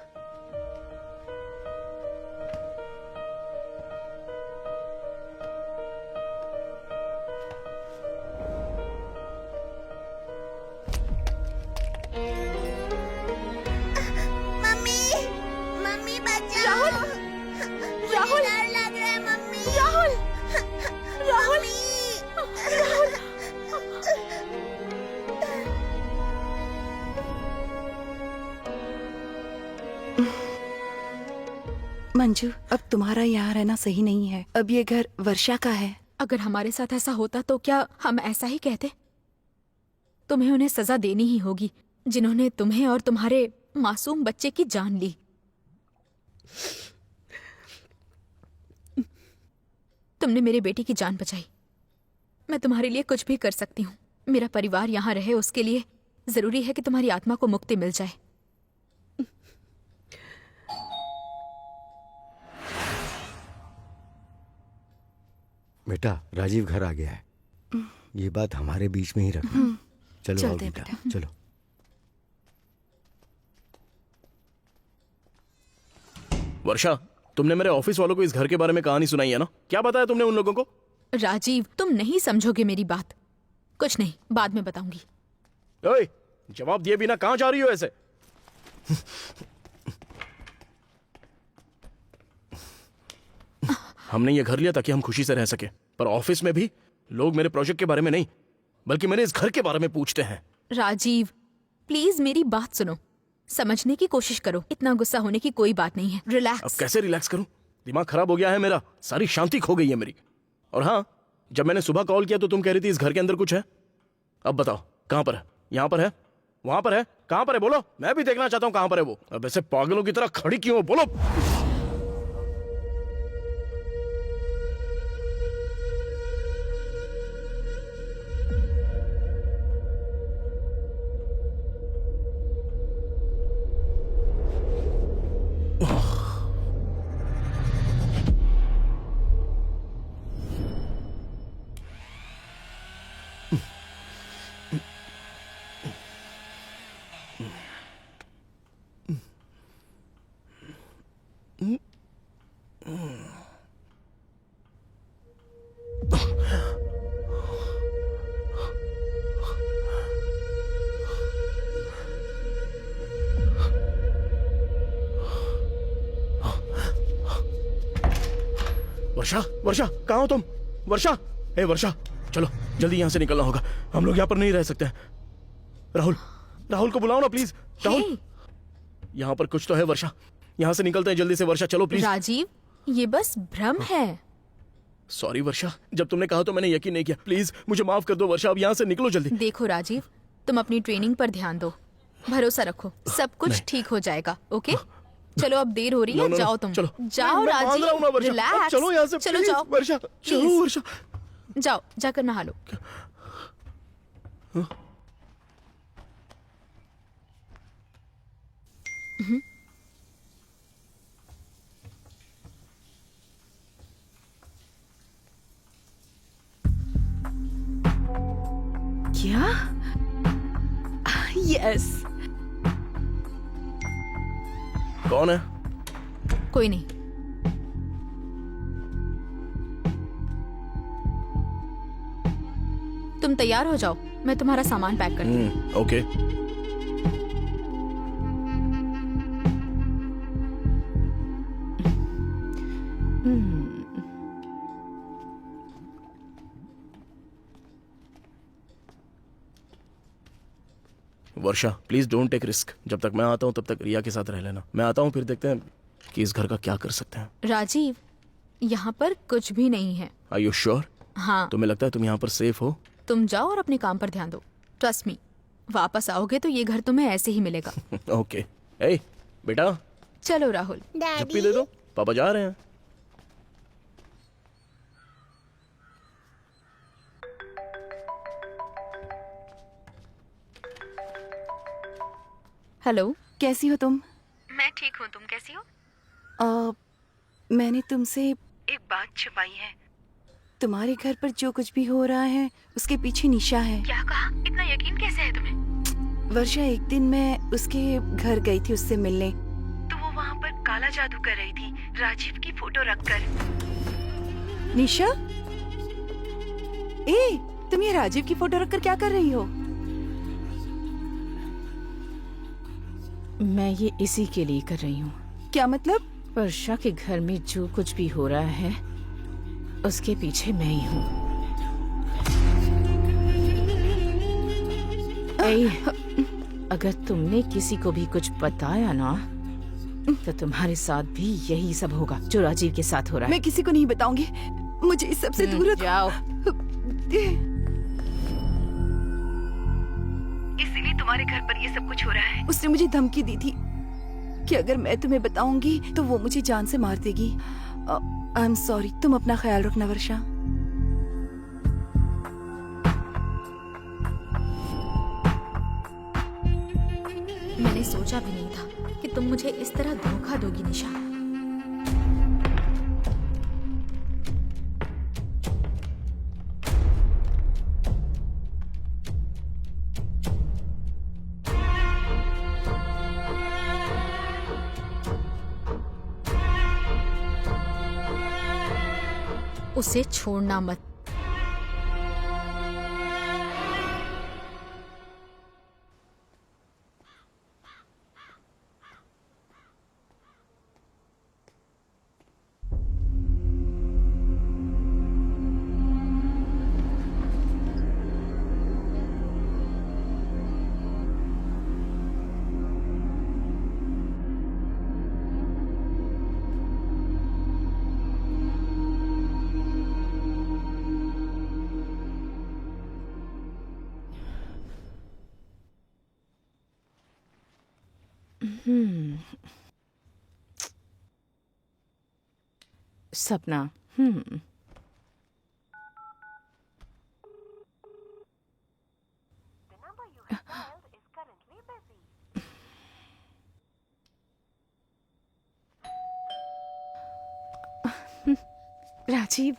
[SPEAKER 3] मम्मी, मम्मी बचाओ।
[SPEAKER 1] राहुल,
[SPEAKER 3] डर लग रहा है मम्मी।
[SPEAKER 1] राहुल, राहुल,
[SPEAKER 3] राहुल।
[SPEAKER 5] मंजू, अब तुम्हारा यहाँ रहना सही नहीं है। अब ये घर वर्षा का है।
[SPEAKER 1] अगर हमारे साथ ऐसा होता तो क्या हम ऐसा ही कहते? तुम्हें उन्हें सजा देनी ही होगी जिन्होंने तुम्हें और तुम्हारे मासूम बच्चे की जान ली। तुमने मेरे बेटे की जान बचाई। मैं तुम्हारे लिए कुछ भी कर सकती हूँ। मेरा परिवार यहाँ रहे, उसके लिए जरूरी है कि तुम्हारी आत्मा को मुक्ति मिल जाए।
[SPEAKER 2] बेटा, राजीव घर आ गया है। ये बात हमारे बीच में ही रखो। चलो आओ बेटा, चलो।
[SPEAKER 4] वर्षा, तुमने मेरे ऑफिस वालों को इस घर के बारे में कहानी सुनाई है ना? क्या बताया तुमने उन लोगों को?
[SPEAKER 1] राजीव, तुम नहीं समझोगे मेरी बात। कुछ नहीं, बाद में बताऊंगी।
[SPEAKER 4] ओए, जवाब दिए बिना कहां जा रही हो ऐसे? हमने ये घर लिया ताकि हम खुशी से रह सके, पर ऑफिस में भी लोग मेरे प्रोजेक्ट के बारे में नहीं, बल्कि मेरे इस घर के बारे में पूछते हैं।
[SPEAKER 1] राजीव, प्लीज मेरी बात सुनो, समझने की कोशिश करो। इतना गुस्सा होने की कोई बात नहीं है।
[SPEAKER 4] अब
[SPEAKER 1] रिलैक्स।
[SPEAKER 4] कैसे रिलैक्स करूं? दिमाग खराब हो गया है मेरा, सारी शांति खो गई है मेरी। और हाँ, जब मैंने सुबह कॉल किया तो तुम कह रही थी इस घर के अंदर कुछ है। अब बताओ कहां पर है? यहां पर है? वहां पर है? कहां पर है? बोलो, मैं भी देखना चाहता हूं कहां पर है वो। अब ऐसे पागलों की तरह खड़ी क्यों हो? बोलो। वर्षा, वर्षा, कहाँ हो तुम? वर्षा, ए वर्षा, चलो जल्दी यहाँ से निकलना होगा। हम लोग यहाँ पर नहीं रह सकते हैं। राहुल, राहुल को बुलाओ ना प्लीज। राहुल, यहाँ पर कुछ तो है। वर्षा, यहाँ से निकलते हैं जल्दी से। वर्षा चलो प्लीज।
[SPEAKER 1] राजीव, ये बस भ्रम है।
[SPEAKER 4] सॉरी वर्षा, जब तुमने कहा तो मैंने यकीन नहीं किया। प्लीज मुझे माफ कर दो वर्षा, अब यहाँ से निकलो जल्दी।
[SPEAKER 1] देखो राजीव, तुम अपनी ट्रेनिंग पर ध्यान दो, भरोसा रखो, सब कुछ ठीक हो जाएगा। ओके, चलो अब देर हो रही है, जाओ तुम।
[SPEAKER 4] चलो,
[SPEAKER 1] जाओ
[SPEAKER 4] मैं मान रहा हूं ना
[SPEAKER 1] राजीव,
[SPEAKER 4] वर्षा।
[SPEAKER 1] रिलैक्स।
[SPEAKER 4] चलो यहाँ से
[SPEAKER 1] चलो
[SPEAKER 4] प्लीज,
[SPEAKER 1] जाओ
[SPEAKER 4] वर्षा, चलो
[SPEAKER 1] Please।
[SPEAKER 4] वर्षा।
[SPEAKER 1] जाओ, जाकर नहा लो।
[SPEAKER 5] क्या? यस।
[SPEAKER 4] कौन है?
[SPEAKER 1] कोई नहीं। तुम तैयार हो जाओ, मैं तुम्हारा सामान पैक करती हूँ।
[SPEAKER 4] Okay. Varsha, please don't take risk. जब तक मैं आता हूँ तब तक रिया के साथ रह लेना। मैं आता हूँ, फिर देखते हैं कि इस घर का क्या कर सकते हैं।
[SPEAKER 1] राजीव, यहाँ पर कुछ भी नहीं है।
[SPEAKER 4] Are you sure?
[SPEAKER 1] हाँ,
[SPEAKER 4] तुम्हें लगता है तुम यहाँ पर सेफ हो?
[SPEAKER 1] तुम जाओ और अपने काम पर ध्यान दो। ट्रस्ट मी, वापस आओगे तो ये घर तुम्हें ऐसे ही मिलेगा।
[SPEAKER 4] ओके। ए बेटा,
[SPEAKER 1] चलो राहुल।
[SPEAKER 4] झप्पी दे दो, पापा जा रहे हैं।
[SPEAKER 1] हेलो,
[SPEAKER 5] कैसी हो तुम?
[SPEAKER 1] मैं ठीक हूँ, तुम कैसी हो?
[SPEAKER 5] मैंने तुमसे एक बात छुपाई है। तुम्हारे घर पर जो कुछ भी हो रहा है उसके पीछे निशा है।
[SPEAKER 1] क्या कहा? इतना यकीन कैसे है तुम्हें?
[SPEAKER 5] वर्षा, एक दिन मैं उसके घर गई थी उससे मिलने, तो वो वहाँ पर काला जादू कर रही थी राजीव की फोटो रखकर। निशा, ए, तुम ये राजीव की फोटो रखकर क्या कर रही हो?
[SPEAKER 6] मैं ये इसी के लिए कर रही हूँ।
[SPEAKER 5] क्या मतलब?
[SPEAKER 6] वर्षा के घर में जो कुछ भी हो रहा है उसके पीछे मैं ही हूँ। अगर तुमने किसी को भी कुछ बताया ना तो तुम्हारे साथ भी यही सब होगा जो राजीव के साथ हो रहा है।
[SPEAKER 5] मैं किसी को नहीं बताऊंगी, मुझे इस सबसे दूर
[SPEAKER 6] जाओ।
[SPEAKER 5] इसीलिए तुम्हारे घर पर ये सब कुछ हो रहा है। उसने मुझे धमकी दी थी कि अगर मैं तुम्हें बताऊंगी तो वो मुझे जान से मार देगी। आई एम सॉरी, तुम अपना ख्याल रखना वर्षा।
[SPEAKER 1] मैंने सोचा भी नहीं था कि तुम मुझे इस तरह धोखा दोगी निशा। उसे छोड़ना मत।
[SPEAKER 6] सपना। राजीव,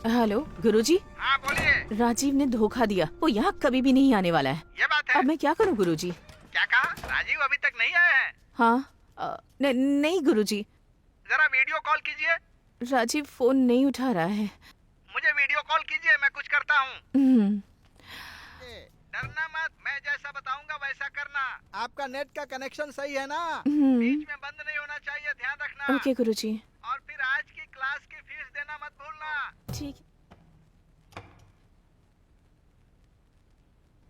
[SPEAKER 6] हेलो गुरुजी।
[SPEAKER 11] हाँ बोलिए।
[SPEAKER 6] राजीव ने धोखा दिया, वो यहाँ कभी भी नहीं आने वाला है।
[SPEAKER 11] ये बात है।
[SPEAKER 6] अब मैं क्या करूँ गुरुजी?
[SPEAKER 11] क्या कहा? राजीव अभी तक नहीं आए हैं?
[SPEAKER 6] हाँ, नहीं गुरुजी।
[SPEAKER 11] जरा वीडियो कॉल कीजिए।
[SPEAKER 6] राजीव फोन नहीं उठा रहा है।
[SPEAKER 11] मुझे वीडियो कॉल कीजिए, मैं कुछ करता हूँ। डरना मत, मैं जैसा बताऊंगा वैसा करना। आपका नेट का कनेक्शन सही है ना? बीच में बंद नहीं होना चाहिए, ध्यान रखना।
[SPEAKER 6] ओके गुरुजी।
[SPEAKER 11] और फिर आज की क्लास की फीस देना मत भूलना।
[SPEAKER 6] ठीक।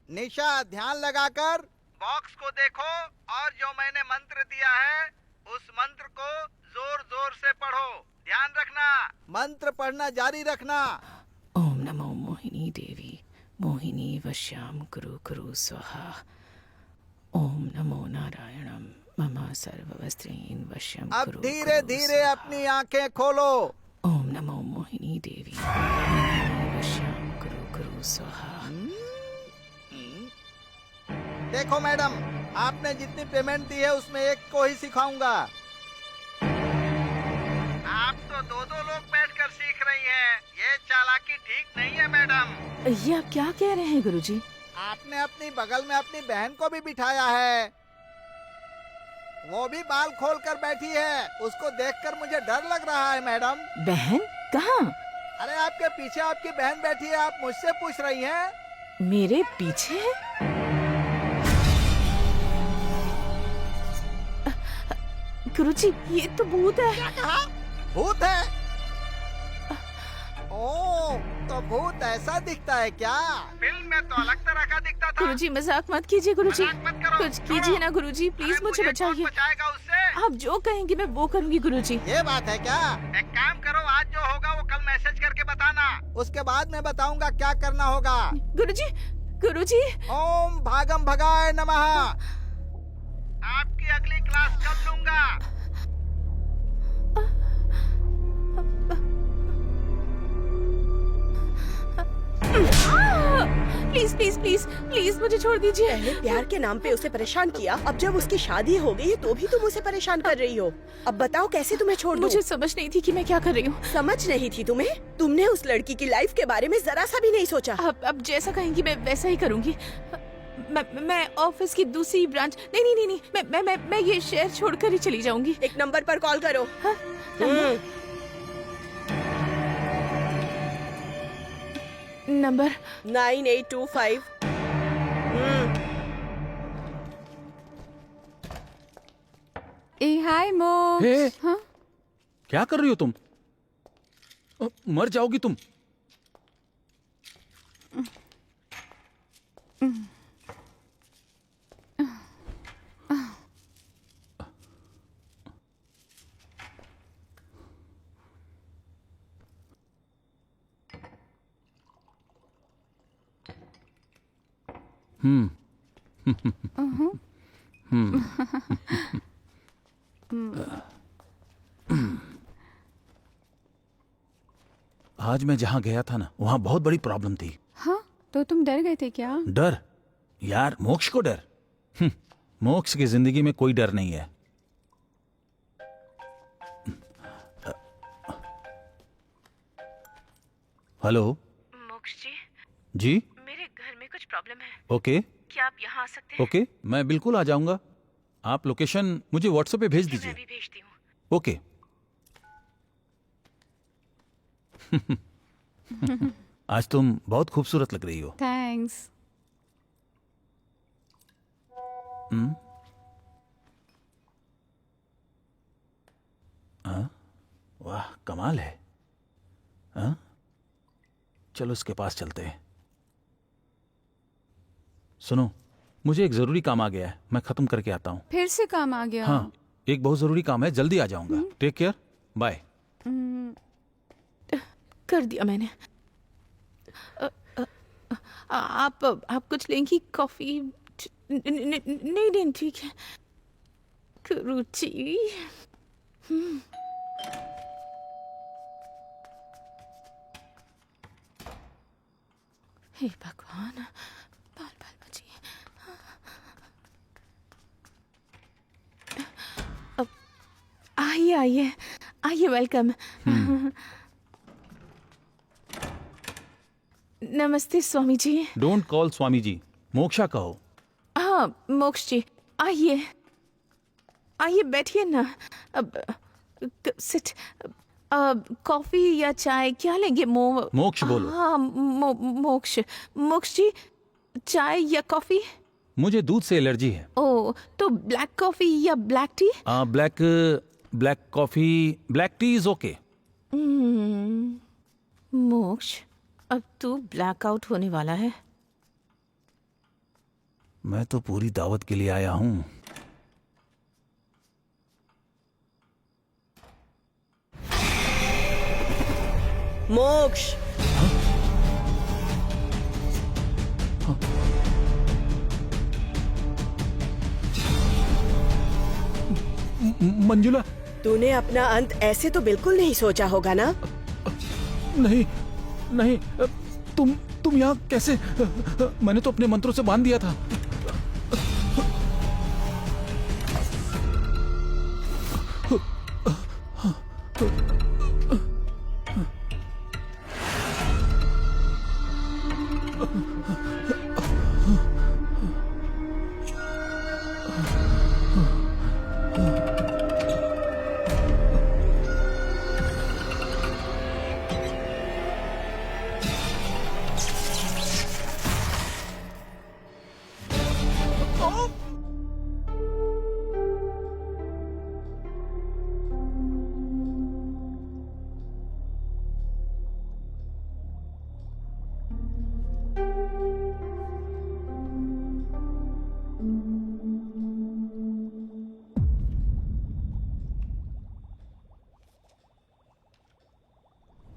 [SPEAKER 11] निशा, ध्यान लगाकर बॉक्स को देखो और जो मैंने मंत्र दिया है उस मंत्र को जोर जोर से पढ़ो। ध्यान रखना, मंत्र पढ़ना जारी रखना।
[SPEAKER 6] ओम नमो मोहिनी देवी, मोहिनी वश्याम कुरु कुरु स्वाहा। ओम नमो नारायणम मम सर्ववस्त्रेन वश्यम
[SPEAKER 11] अब
[SPEAKER 6] कुरु
[SPEAKER 11] धीरे
[SPEAKER 6] कुरु
[SPEAKER 11] धीरे
[SPEAKER 6] स्वाहा।
[SPEAKER 11] अपनी आंखें खोलो।
[SPEAKER 6] ओम नमो मोहिनी देवी, मोहिनी वश्याम कुरु कुरु स्वाहा।
[SPEAKER 11] देखो मैडम, आपने जितनी पेमेंट दी है उसमें एक को ही सिखाऊंगा। आप तो दो दो लोग बैठकर सीख रही हैं। ये चालाकी ठीक नहीं है मैडम।
[SPEAKER 6] ये आप क्या कह रहे हैं गुरुजी?
[SPEAKER 11] आपने अपनी बगल में अपनी बहन को भी बिठाया है, वो भी बाल खोल कर बैठी है। उसको देखकर मुझे डर लग रहा है मैडम।
[SPEAKER 6] बहन? कहाँ?
[SPEAKER 11] अरे आपके पीछे आपकी बहन बैठी है, आप मुझसे पूछ रही हैं?
[SPEAKER 6] मेरे पीछे? गुरुजी, ये तो भूत है।
[SPEAKER 11] क्या कहा? भूत है? ओ, तो भूत ऐसा दिखता है क्या? फिल्म में तो अलग तरह का दिखता था।
[SPEAKER 6] गुरुजी मजाक मत कीजिए गुरुजी।
[SPEAKER 11] मजाक मत करो।
[SPEAKER 6] कुछ कीजिए ना गुरुजी, प्लीज मुझे बचाइए।
[SPEAKER 11] बचाएगा उससे?
[SPEAKER 6] आप जो कहेंगे मैं वो करूंगी गुरुजी।
[SPEAKER 11] ये बात है क्या? एक काम करो, आज जो होगा वो कल मैसेज करके बताना, उसके बाद मैं बताऊंगा क्या करना होगा।
[SPEAKER 6] गुरुजी, गुरुजी।
[SPEAKER 11] ओम भागम भगाय नमः। आपकी अगली क्लास कल लूंगा।
[SPEAKER 6] प्लीज प्लीज प्लीज प्लीज मुझे छोड़ दीजिए।
[SPEAKER 10] पहले प्यार के नाम पे उसे परेशान किया, अब जब उसकी शादी हो गई है तो भी तुम उसे परेशान कर रही हो। अब बताओ कैसे तुम्हें छोड़ दूं?
[SPEAKER 6] मुझे समझ नहीं थी कि मैं क्या कर रही हूँ।
[SPEAKER 10] समझ नहीं थी तुम्हें? तुमने उस लड़की की लाइफ के बारे में जरा सा भी नहीं सोचा।
[SPEAKER 6] अब जैसा कहेंगी मैं वैसा ही करूंगी। मैं ऑफिस की दूसरी ब्रांच नहीं, मैं ये शहर छोड़कर ही चली जाऊंगी।
[SPEAKER 10] एक नंबर पर कॉल करो।
[SPEAKER 6] नंबर
[SPEAKER 10] 9825।
[SPEAKER 5] हाय मो।
[SPEAKER 7] हे,
[SPEAKER 5] हाँ?
[SPEAKER 7] क्या कर रही हो तुम? मर जाओगी तुम। आज मैं जहाँ गया था ना, वहाँ बहुत बड़ी प्रॉब्लम थी।
[SPEAKER 5] हाँ, तो तुम डर गए थे क्या?
[SPEAKER 7] डर? यार मोक्ष को डर? मोक्ष की जिंदगी में कोई डर नहीं है। हेलो
[SPEAKER 6] मोक्ष जी,
[SPEAKER 7] जी।
[SPEAKER 6] मेरे घर में कुछ प्रॉब्लम है।
[SPEAKER 7] ओके
[SPEAKER 6] क्या आप यहाँ आ सकते हैं?
[SPEAKER 7] ओके, मैं बिल्कुल आ जाऊंगा। आप लोकेशन मुझे व्हाट्सएप पे भेज
[SPEAKER 6] मैं
[SPEAKER 7] दीजिए।
[SPEAKER 6] भी भेजती हूँ।
[SPEAKER 7] ओके। आज तुम बहुत खूबसूरत लग रही हो।
[SPEAKER 5] थैंक्स।
[SPEAKER 7] वाह, कमाल है। हाँ? चलो उसके पास चलते हैं। सुनो, मुझे एक जरूरी काम आ गया है, मैं खत्म करके आता हूँ।
[SPEAKER 5] फिर से काम आ गया?
[SPEAKER 7] हाँ, एक बहुत जरूरी काम है, जल्दी आ जाऊंगा। Take care, bye.
[SPEAKER 6] कर दिया मैंने। आप कुछ लेंगी? कॉफी? नहीं नहीं, ठीक है। रुचि। हे भगवान, बाल बाल बचिए। आइए आइए आइए, वेलकम। नमस्ते स्वामी जी।
[SPEAKER 7] डोंट कॉल स्वामी जी, मोक्षा कहो।
[SPEAKER 6] हाँ मोक्ष जी, आइए आइए, बैठिए ना। अब सिट। कॉफी या चाय क्या लेंगे?
[SPEAKER 7] मोक्ष बोलो।
[SPEAKER 6] हाँ मोक्ष। मोक्ष जी, चाय या कॉफी?
[SPEAKER 7] मुझे दूध से एलर्जी है।
[SPEAKER 6] ओ, तो ब्लैक कॉफी या black T?
[SPEAKER 7] Black coffee, black T is okay.
[SPEAKER 6] मोक्ष, अब तू ब्लैकआउट होने वाला है।
[SPEAKER 7] मैं तो पूरी दावत के लिए आया हूँ।
[SPEAKER 10] मोक्ष,
[SPEAKER 7] मंजुला,
[SPEAKER 10] तूने अपना अंत ऐसे तो बिल्कुल नहीं सोचा होगा ना?
[SPEAKER 7] नहीं नहीं, तुम यहाँ कैसे? मैंने तो अपने मंत्रों से बांध दिया था।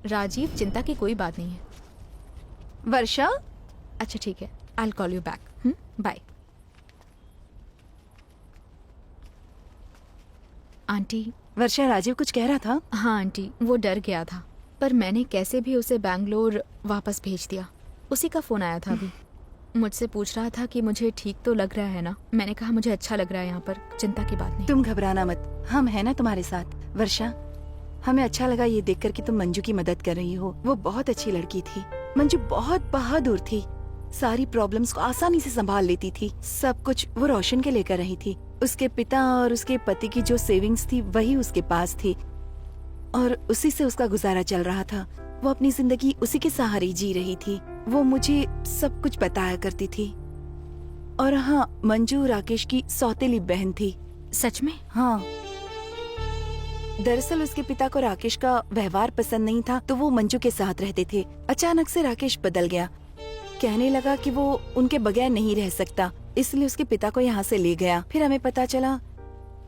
[SPEAKER 1] राजीव, चिंता की कोई बात नहीं है।
[SPEAKER 5] वर्षा,
[SPEAKER 1] अच्छा ठीक है, I will call you back. Bye. Aunty.
[SPEAKER 5] Varsha, Rajeev कुछ कह रहा था?
[SPEAKER 1] हाँ आंटी, वो डर गया था, पर मैंने कैसे भी उसे बैंगलोर वापस भेज दिया। उसी का फोन आया था अभी, मुझसे पूछ रहा था कि मुझे ठीक तो लग रहा है ना। मैंने कहा मुझे अच्छा लग रहा है यहाँ पर, चिंता की बात नहीं।
[SPEAKER 5] तुम घबराना मत, हम है ना तुम्हारे साथ। वर्षा, हमें अच्छा लगा ये देखकर कि तुम मंजू की मदद कर रही हो। वो बहुत अच्छी लड़की थी। मंजू बहुत बहादुर थी, सारी प्रॉब्लम्स को आसानी से संभाल लेती थी। सब कुछ वो रोशन के लिए कर रही थी। उसके पिता और उसके पति की जो सेविंग्स थी वही उसके पास थी, और उसी से उसका गुजारा चल रहा था। वो अपनी जिंदगी उसी के सहारे जी रही थी। वो मुझे सब कुछ बताया करती थी। और हाँ, मंजू राकेश की सौतेली बहन थी।
[SPEAKER 1] सच में?
[SPEAKER 5] हाँ। दरअसल उसके पिता को राकेश का व्यवहार पसंद नहीं था, तो वो मंजू के साथ रहते थे। अचानक से राकेश बदल गया, कहने लगा कि वो उनके बगैर नहीं रह सकता, इसलिए उसके पिता को यहाँ से ले गया। फिर हमें पता चला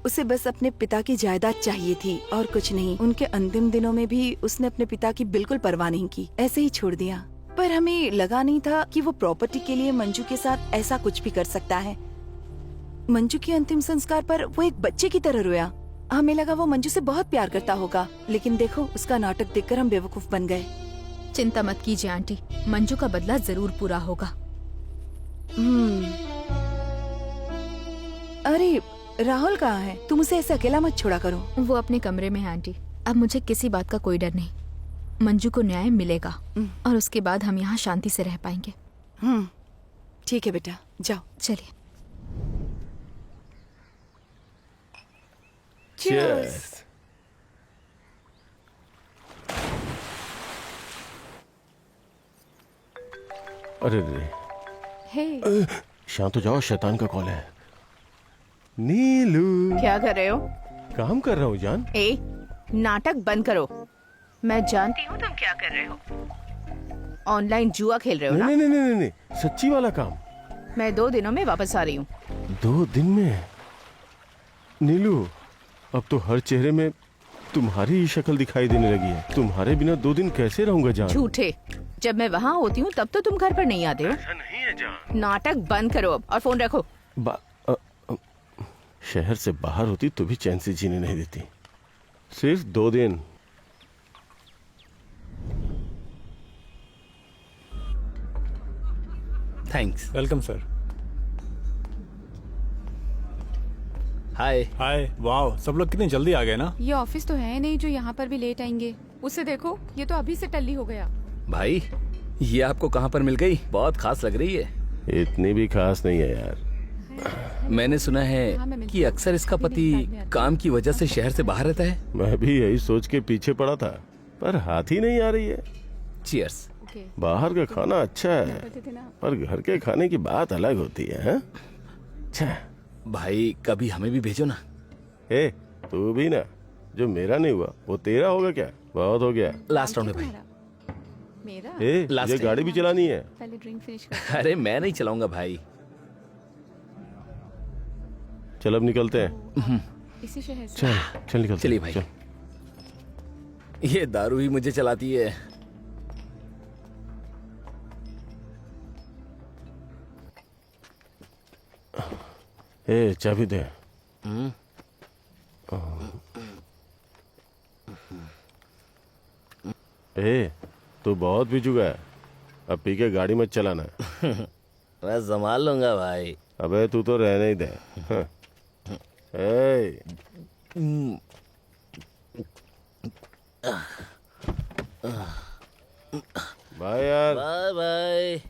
[SPEAKER 5] उसे बस अपने पिता की जायदाद चाहिए थी और कुछ नहीं। उनके अंतिम दिनों में भी उसने अपने पिता की बिल्कुल परवाह नहीं की, ऐसे ही छोड़ दिया। पर हमें लगा नहीं था कि वो प्रॉपर्टी के लिए मंजू के साथ ऐसा कुछ भी कर सकता है। मंजू के अंतिम संस्कार पर वो एक बच्चे की तरह रोया। हमें लगा वो मंजू से बहुत प्यार करता होगा, लेकिन देखो उसका नाटक देखकर हम बेवकूफ बन गए।
[SPEAKER 1] चिंता मत कीजिए आंटी, मंजू का बदला जरूर पूरा होगा।
[SPEAKER 5] अरे राहुल कहाँ है? तुम उसे ऐसे अकेला मत छोड़ा करो।
[SPEAKER 1] वो अपने कमरे में है आंटी। अब मुझे किसी बात का कोई डर नहीं। मंजू को न्याय मिलेगा और उसके बाद हम यहाँ शांति से रह पाएंगे।
[SPEAKER 5] ठीक है बेटा, जाओ।
[SPEAKER 1] चलिए।
[SPEAKER 9] Cheers. अरे रे,
[SPEAKER 6] हे,
[SPEAKER 9] शांत हो जाओ, शैतान का कॉल है। नीलू,
[SPEAKER 6] क्या कर रहे हो?
[SPEAKER 9] काम कर रहा हूँ जान।
[SPEAKER 6] ए, नाटक बंद करो। मैं जानती हूँ तुम क्या कर रहे हो। ऑनलाइन जुआ खेल रहे हो ना?
[SPEAKER 9] नहीं नहीं नहीं नहीं, सच्ची वाला काम।
[SPEAKER 6] मैं 2 दिनों में वापस आ रही हूँ।
[SPEAKER 9] 2 दिन में? नीलू, अब तो हर चेहरे में तुम्हारी ही शक्ल दिखाई देने लगी है। तुम्हारे बिना 2 दिन कैसे रहूंगा जान?
[SPEAKER 6] झूठे। जब मैं वहाँ होती हूँ तब तो तुम घर पर नहीं आते हो।
[SPEAKER 9] ऐसा नहीं है जान।
[SPEAKER 6] नाटक बंद करो अब और फोन रखो।
[SPEAKER 9] शहर से बाहर होती तो भी चैन से जीने नहीं देती। सिर्फ 2 दिन।
[SPEAKER 8] Thanks.
[SPEAKER 13] Welcome sir.
[SPEAKER 8] Hi.
[SPEAKER 13] Hi, वाह, सब लोग कितनी जल्दी आ गए ना।
[SPEAKER 14] ये ऑफिस तो है नहीं जो यहाँ पर भी लेट आएंगे। उसे देखो, ये तो अभी से टल्ली हो गया।
[SPEAKER 8] भाई, ये आपको कहाँ पर मिल गई? बहुत खास लग रही है।
[SPEAKER 9] इतनी भी खास नहीं है यार।
[SPEAKER 8] मैंने सुना है कि अक्सर इसका पति काम की वजह से शहर से बाहर रहता है।
[SPEAKER 9] मैं भी यही सोच के पीछे पड़ा था, पर हाथ ही नहीं आ रही है।
[SPEAKER 8] चीयर्स।
[SPEAKER 9] बाहर का खाना अच्छा है, पर घर के खाने की बात अलग होती है। हाँ? अच्छा
[SPEAKER 8] भाई, कभी हमें भी भेजो ना।
[SPEAKER 9] ए, तू भी ना। जो मेरा नहीं हुआ वो तेरा होगा क्या? बहुत हो गया।
[SPEAKER 8] लास्ट राउंड है भाई।
[SPEAKER 14] मेरा?
[SPEAKER 9] ए,
[SPEAKER 8] लास्ट
[SPEAKER 9] ये
[SPEAKER 8] है।
[SPEAKER 9] गाड़ी भी चलानी है।
[SPEAKER 14] पहले ड्रिंक फिनिश कर।
[SPEAKER 8] अरे मैं नहीं चलाऊंगा भाई।
[SPEAKER 9] चल अब निकलते हैं।
[SPEAKER 14] इसी शहर से।
[SPEAKER 9] चल चल निकलते
[SPEAKER 8] चलिए
[SPEAKER 9] हैं,
[SPEAKER 8] भाई।
[SPEAKER 9] चल।
[SPEAKER 8] ये दारू ही मुझे चलाती है।
[SPEAKER 9] ए, चाबी दे। ए, तू बहुत पी चुका है, अब पी के गाड़ी मत चलाना।
[SPEAKER 8] मैं संभाल लूंगा भाई।
[SPEAKER 9] अबे तू तो रहने ही दे। हाँ। ए, बाय यार।
[SPEAKER 8] Bye bye.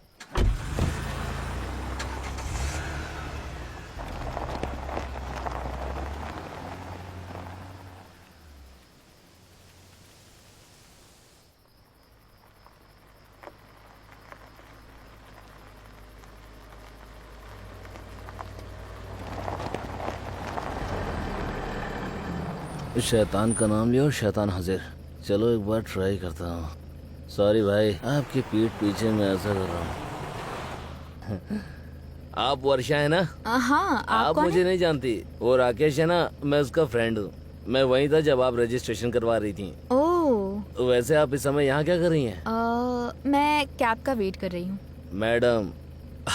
[SPEAKER 8] शैतान का नाम लिया और शैतान हाजिर। चलो एक बार ट्राई करता हूँ। सॉरी भाई, आपकी पीठ पीछे मैं ऐसा कर रहा हूँ। आप वर्षा है ना?
[SPEAKER 1] हाँ।
[SPEAKER 8] आप
[SPEAKER 1] कौन
[SPEAKER 8] मुझे
[SPEAKER 1] है?
[SPEAKER 8] नहीं जानती। वो राकेश है ना, मैं उसका फ्रेंड हूँ। मैं वहीं था जब आप रजिस्ट्रेशन करवा रही थी।
[SPEAKER 1] ओह,
[SPEAKER 8] वैसे आप इस समय यहाँ क्या कर रही हैं?
[SPEAKER 1] मैं कैब का वेट कर रही हूँ।
[SPEAKER 8] मैडम,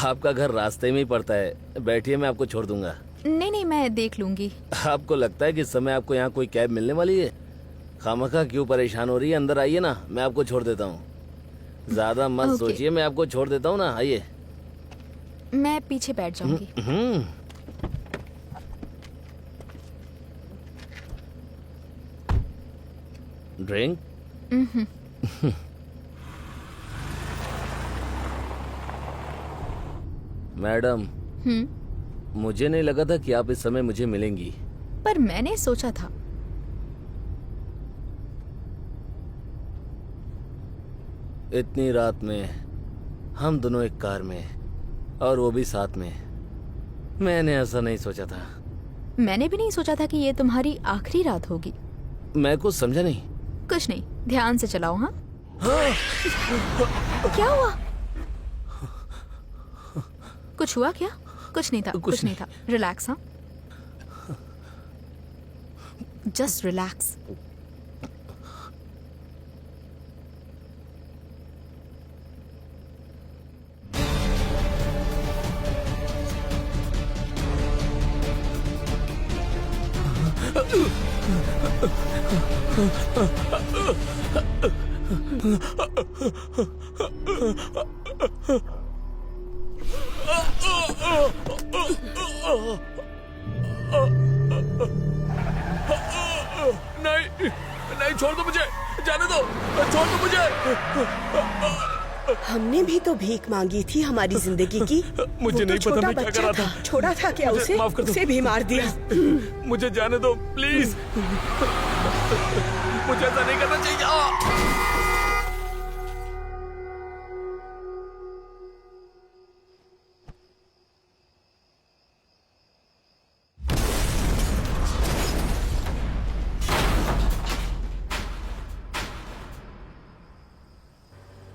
[SPEAKER 8] आपका घर रास्ते में ही पड़ता है। बैठिए, मैं आपको छोड़ दूंगा।
[SPEAKER 1] नहीं नहीं, मैं देख लूंगी।
[SPEAKER 8] आपको लगता है कि इस समय आपको यहाँ कोई कैब मिलने वाली है? खामखा क्यों परेशान हो रही है? अंदर आइए ना, मैं आपको छोड़ देता हूँ। ज्यादा मत
[SPEAKER 1] Okay.
[SPEAKER 8] सोचिए, मैं आपको छोड़ देता हूँ ना। आइए।
[SPEAKER 1] मैं पीछे बैठ जाऊंगी।
[SPEAKER 8] ड्रिंक? मैडम, मुझे नहीं लगा था कि आप इस समय मुझे मिलेंगी।
[SPEAKER 1] पर मैंने सोचा था।
[SPEAKER 8] इतनी रात में हम दोनों एक कार में, और वो भी साथ में। मैंने ऐसा नहीं सोचा था।
[SPEAKER 1] मैंने भी नहीं सोचा था कि ये तुम्हारी आखिरी रात होगी।
[SPEAKER 8] मैं कुछ समझा नहीं।
[SPEAKER 1] कुछ नहीं, ध्यान से चलाओ। हाँ, क्या हुआ? कुछ हुआ क्या? कुछ नहीं था, कुछ नहीं था। रिलैक्स। हाँ, जस्ट रिलैक्स।
[SPEAKER 8] नहीं नहीं, छोड़ दो मुझे, जाने दो, छोड़ दो मुझे।
[SPEAKER 10] हमने भी तो भीख मांगी थी हमारी जिंदगी की।
[SPEAKER 8] मुझे
[SPEAKER 10] वो
[SPEAKER 8] नहीं
[SPEAKER 10] तो
[SPEAKER 8] पता
[SPEAKER 10] छोटा
[SPEAKER 8] मैं क्या
[SPEAKER 10] बच्चा
[SPEAKER 8] कर रहा था।
[SPEAKER 10] छोड़ा था क्या
[SPEAKER 8] मुझे
[SPEAKER 10] उसे?
[SPEAKER 8] माफ कर दो।
[SPEAKER 10] उसे भी मार दिया।
[SPEAKER 8] मुझे जाने दो प्लीज, मुझे ऐसा नहीं करना चाहिए।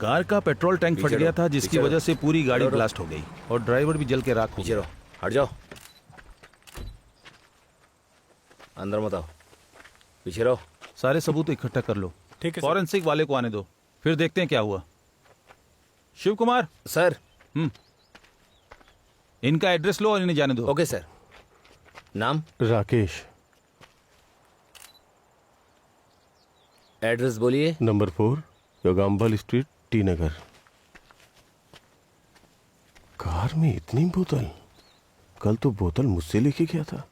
[SPEAKER 7] कार का पेट्रोल टैंक फट
[SPEAKER 2] पीछे
[SPEAKER 7] गया
[SPEAKER 2] रहो,
[SPEAKER 7] था, जिसकी
[SPEAKER 2] पीछे
[SPEAKER 7] वजह
[SPEAKER 2] रहो।
[SPEAKER 7] से पूरी गाड़ी
[SPEAKER 2] रहो।
[SPEAKER 7] ब्लास्ट हो गई और ड्राइवर भी जल के राख हो गया।
[SPEAKER 2] हट जाओ, अंदर मत आओ, पीछे रहो।
[SPEAKER 7] सारे सबूत इकट्ठा कर लो।
[SPEAKER 13] ठीक है, सर।
[SPEAKER 7] फॉरेंसिक वाले को आने दो, फिर देखते हैं क्या हुआ। शिव कुमार
[SPEAKER 2] सर।
[SPEAKER 7] इनका एड्रेस लो और इन्हें जाने दो।
[SPEAKER 2] Okay sir. नाम?
[SPEAKER 9] राकेश।
[SPEAKER 2] एड्रेस बोलिए।
[SPEAKER 9] नंबर 4 योगाम्बल स्ट्रीट, टी नगर। कार में इतनी बोतल? कल तो बोतल मुझसे लेके गया था।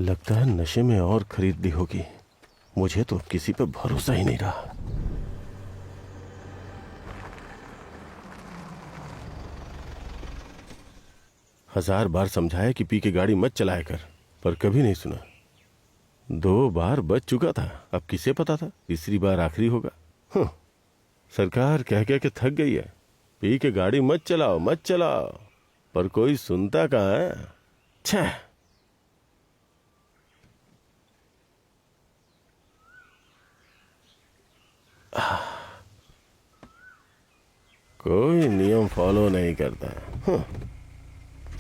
[SPEAKER 9] लगता है नशे में और खरीद ली होगी। मुझे तो किसी पे भरोसा ही नहीं रहा। हजार बार समझाया कि पी के गाड़ी मत चलाया कर, पर कभी नहीं सुना। 2 बार बच चुका था, अब किसे पता था तीसरी बार आखिरी होगा। सरकार कह कह के थक गई है, पी के गाड़ी मत चलाओ मत चलाओ, पर कोई सुनता कहाँ है। छह। कोई नियम फॉलो नहीं करता।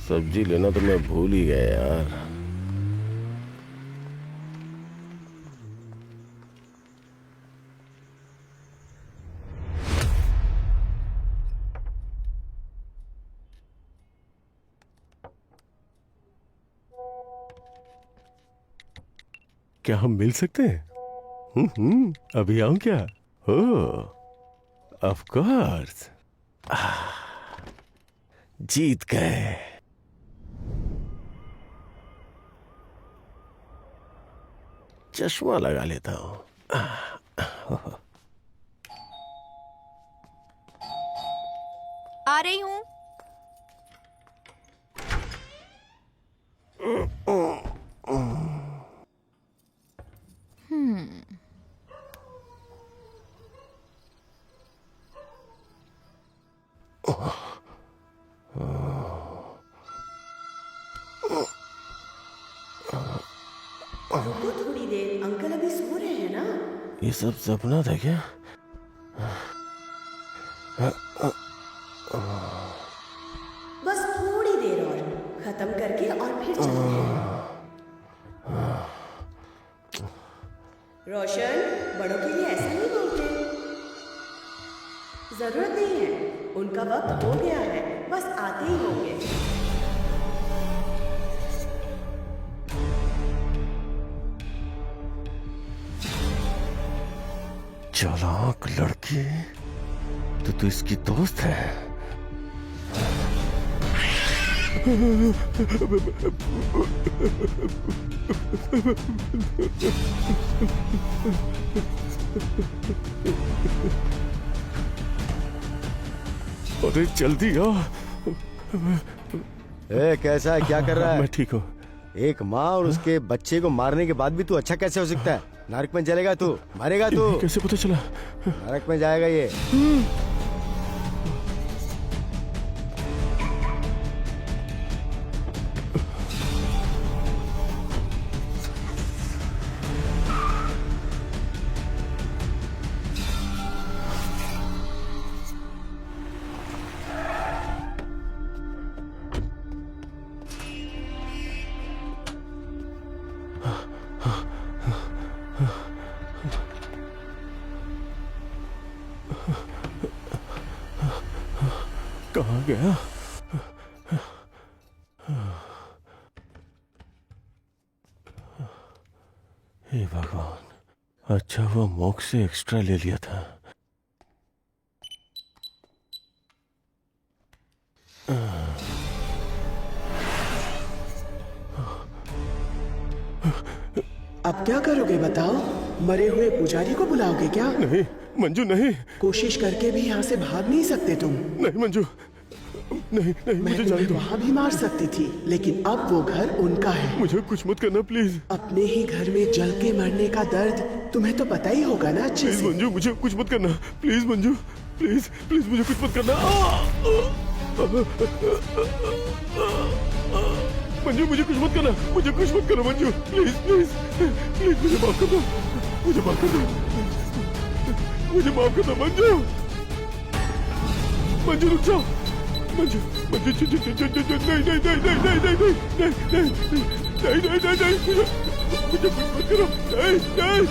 [SPEAKER 9] सब्जी लेना तो मैं भूल ही गया यार। क्या हम मिल सकते हैं? अभी आऊं क्या? ओह ऑफ कोर्स। जीत गए। चश्मा लगा लेता हूं।
[SPEAKER 1] आ रही हूँ।
[SPEAKER 10] रुको थोड़ी देर, अंकल अभी सो रहे हैं ना?
[SPEAKER 9] ये सब सपना था क्या?
[SPEAKER 10] बस थोड़ी देर और खत्म करके और फिर चलते हैं। रोशन, बड़ों के लिए ऐसा नहीं बोलते। जरूरत नहीं है, उनका वक्त हो गया है, बस आते ही होंगे।
[SPEAKER 9] चालाक लड़की, तो इसकी दोस्त है। अरे जल्दी आ।
[SPEAKER 2] कैसा है, क्या कर रहा है?
[SPEAKER 9] मैं ठीक हूँ।
[SPEAKER 2] एक माँ और उसके बच्चे को मारने के बाद भी तू अच्छा कैसे हो सकता है? नरक में जलेगा तू, मरेगा तू।
[SPEAKER 9] कैसे पता चला?
[SPEAKER 2] नरक में जाएगा ये।
[SPEAKER 9] कहाँ गया? हे भगवान, अच्छा वो मोक्ष से एक्स्ट्रा ले लिया था।
[SPEAKER 10] अब क्या करोगे बताओ? मरे हुए पुजारी को बुलाओगे क्या?
[SPEAKER 9] नहीं मंजू नहीं।
[SPEAKER 10] कोशिश करके भी यहाँ से भाग नहीं सकते तुम।
[SPEAKER 9] नहीं मंजू, नहीं नहीं,
[SPEAKER 10] मैं
[SPEAKER 9] मुझे
[SPEAKER 10] तुम्हें
[SPEAKER 9] जाने दो।
[SPEAKER 10] वहाँ भी मार सकती थी, लेकिन अब वो घर उनका है।
[SPEAKER 9] मुझे कुछ मत करना प्लीज।
[SPEAKER 10] अपने ही घर में जल के मरने का दर्द तुम्हें तो पता ही होगा ना अच्छे
[SPEAKER 9] प्लीज
[SPEAKER 10] से।
[SPEAKER 9] मंजू, मुझे कुछ मत करना प्लीज मंजू, प्लीज प्लीज मुझे कुछ मत करना। मंजू मुझे कुछ मत करना, मुझे कुछ मत करो मंजू, प्लीज प्लीज प्लीज मुझे माफ कर दो, मुझे माफ कर दो, मुझे माफ कर दो मंजू। मंजू रुक जाओ, मंजू मंजू नहीं नहीं नहीं नहीं नहीं नहीं नहीं नहीं नहीं नहीं नहीं, मुझे कुछ मत करो, नहीं नहीं।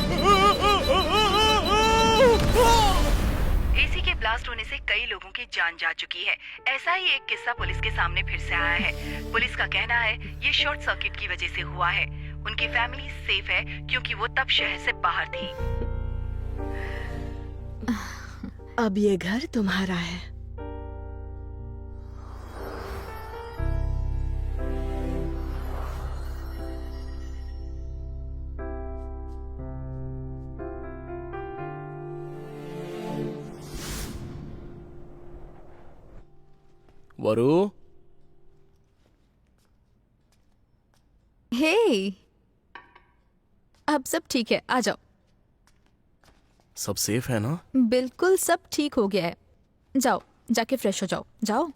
[SPEAKER 5] एसी के ब्लास्ट होने से कई लोगों की जान जा चुकी है। ऐसा ही एक किस्सा पुलिस के सामने फिर से आया है। पुलिस का कहना है ये शॉर्ट सर्किट की वजह से हुआ है। उनकी फैमिली सेफ है क्योंकि वो तब शहर से बाहर थी।
[SPEAKER 10] अब ये घर तुम्हारा है।
[SPEAKER 4] वरु,
[SPEAKER 1] हे, अब सब ठीक है, आ जाओ।
[SPEAKER 4] सब सेफ है ना?
[SPEAKER 1] बिल्कुल सब ठीक हो गया है। जाओ, जाके फ्रेश हो जाओ। जाओ,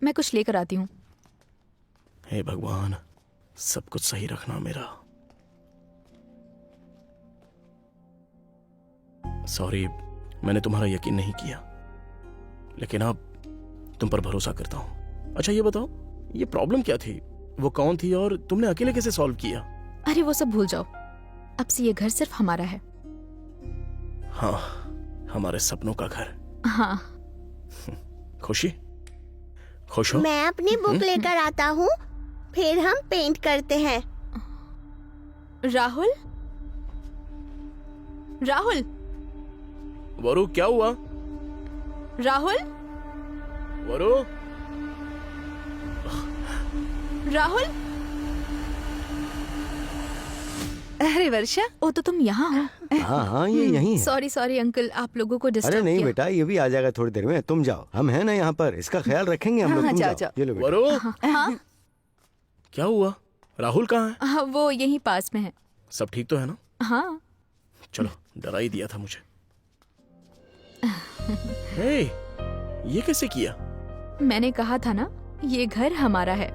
[SPEAKER 1] मैं कुछ लेकर आती हूँ।
[SPEAKER 4] हे भगवान, सब कुछ सही रखना मेरा। सॉरी, मैंने तुम्हारा यकीन नहीं किया, लेकिन अब तुम पर भरोसा करता हूँ। अच्छा ये बताओ, ये प्रॉब्लम क्या थी? वो कौन थी और तुमने अकेले कैसे सॉल्व किया?
[SPEAKER 1] अरे वो सब भूल जाओ, अब से ये घर सिर्फ हमारा है।
[SPEAKER 4] हाँ, हमारे सपनों का घर।
[SPEAKER 1] हाँ।
[SPEAKER 4] खुशी, खुश हो?
[SPEAKER 3] मैं अपनी बुक लेकर आता हूँ, फिर हम पेंट करते हैं।
[SPEAKER 1] राहुल, राहुल,
[SPEAKER 4] वरु क्या हुआ?
[SPEAKER 1] राहुल,
[SPEAKER 4] वरु,
[SPEAKER 1] राहुल।
[SPEAKER 5] अरे वर्षा,
[SPEAKER 1] ओ तो तुम यहाँ हो?
[SPEAKER 2] हाँ हाँ, ये यहीं है।
[SPEAKER 1] सॉरी सॉरी अंकल, आप लोगों को
[SPEAKER 2] अरे
[SPEAKER 1] डिस्टर्ब
[SPEAKER 2] नहीं
[SPEAKER 1] किया।
[SPEAKER 2] बेटा, ये भी आ जाएगा थोड़ी देर में। तुम जाओ, हम हैं ना यहाँ पर, इसका ख्याल रखेंगे हम लोग।
[SPEAKER 5] हाँ,
[SPEAKER 2] तुम
[SPEAKER 5] जाओ,
[SPEAKER 2] जाओ, ये लो बेटा।
[SPEAKER 4] वरु,
[SPEAKER 1] हाँ,
[SPEAKER 4] क्या हुआ? राहुल कहाँ है?
[SPEAKER 1] हाँ, वो यहीं पास में है।
[SPEAKER 4] सब ठीक तो है ना?
[SPEAKER 1] हाँ।
[SPEAKER 4] चलो, डरा ही दिया था मुझे। हे, ये कैसे किया?
[SPEAKER 1] मैंने कहा था ना, ये घर हमारा है।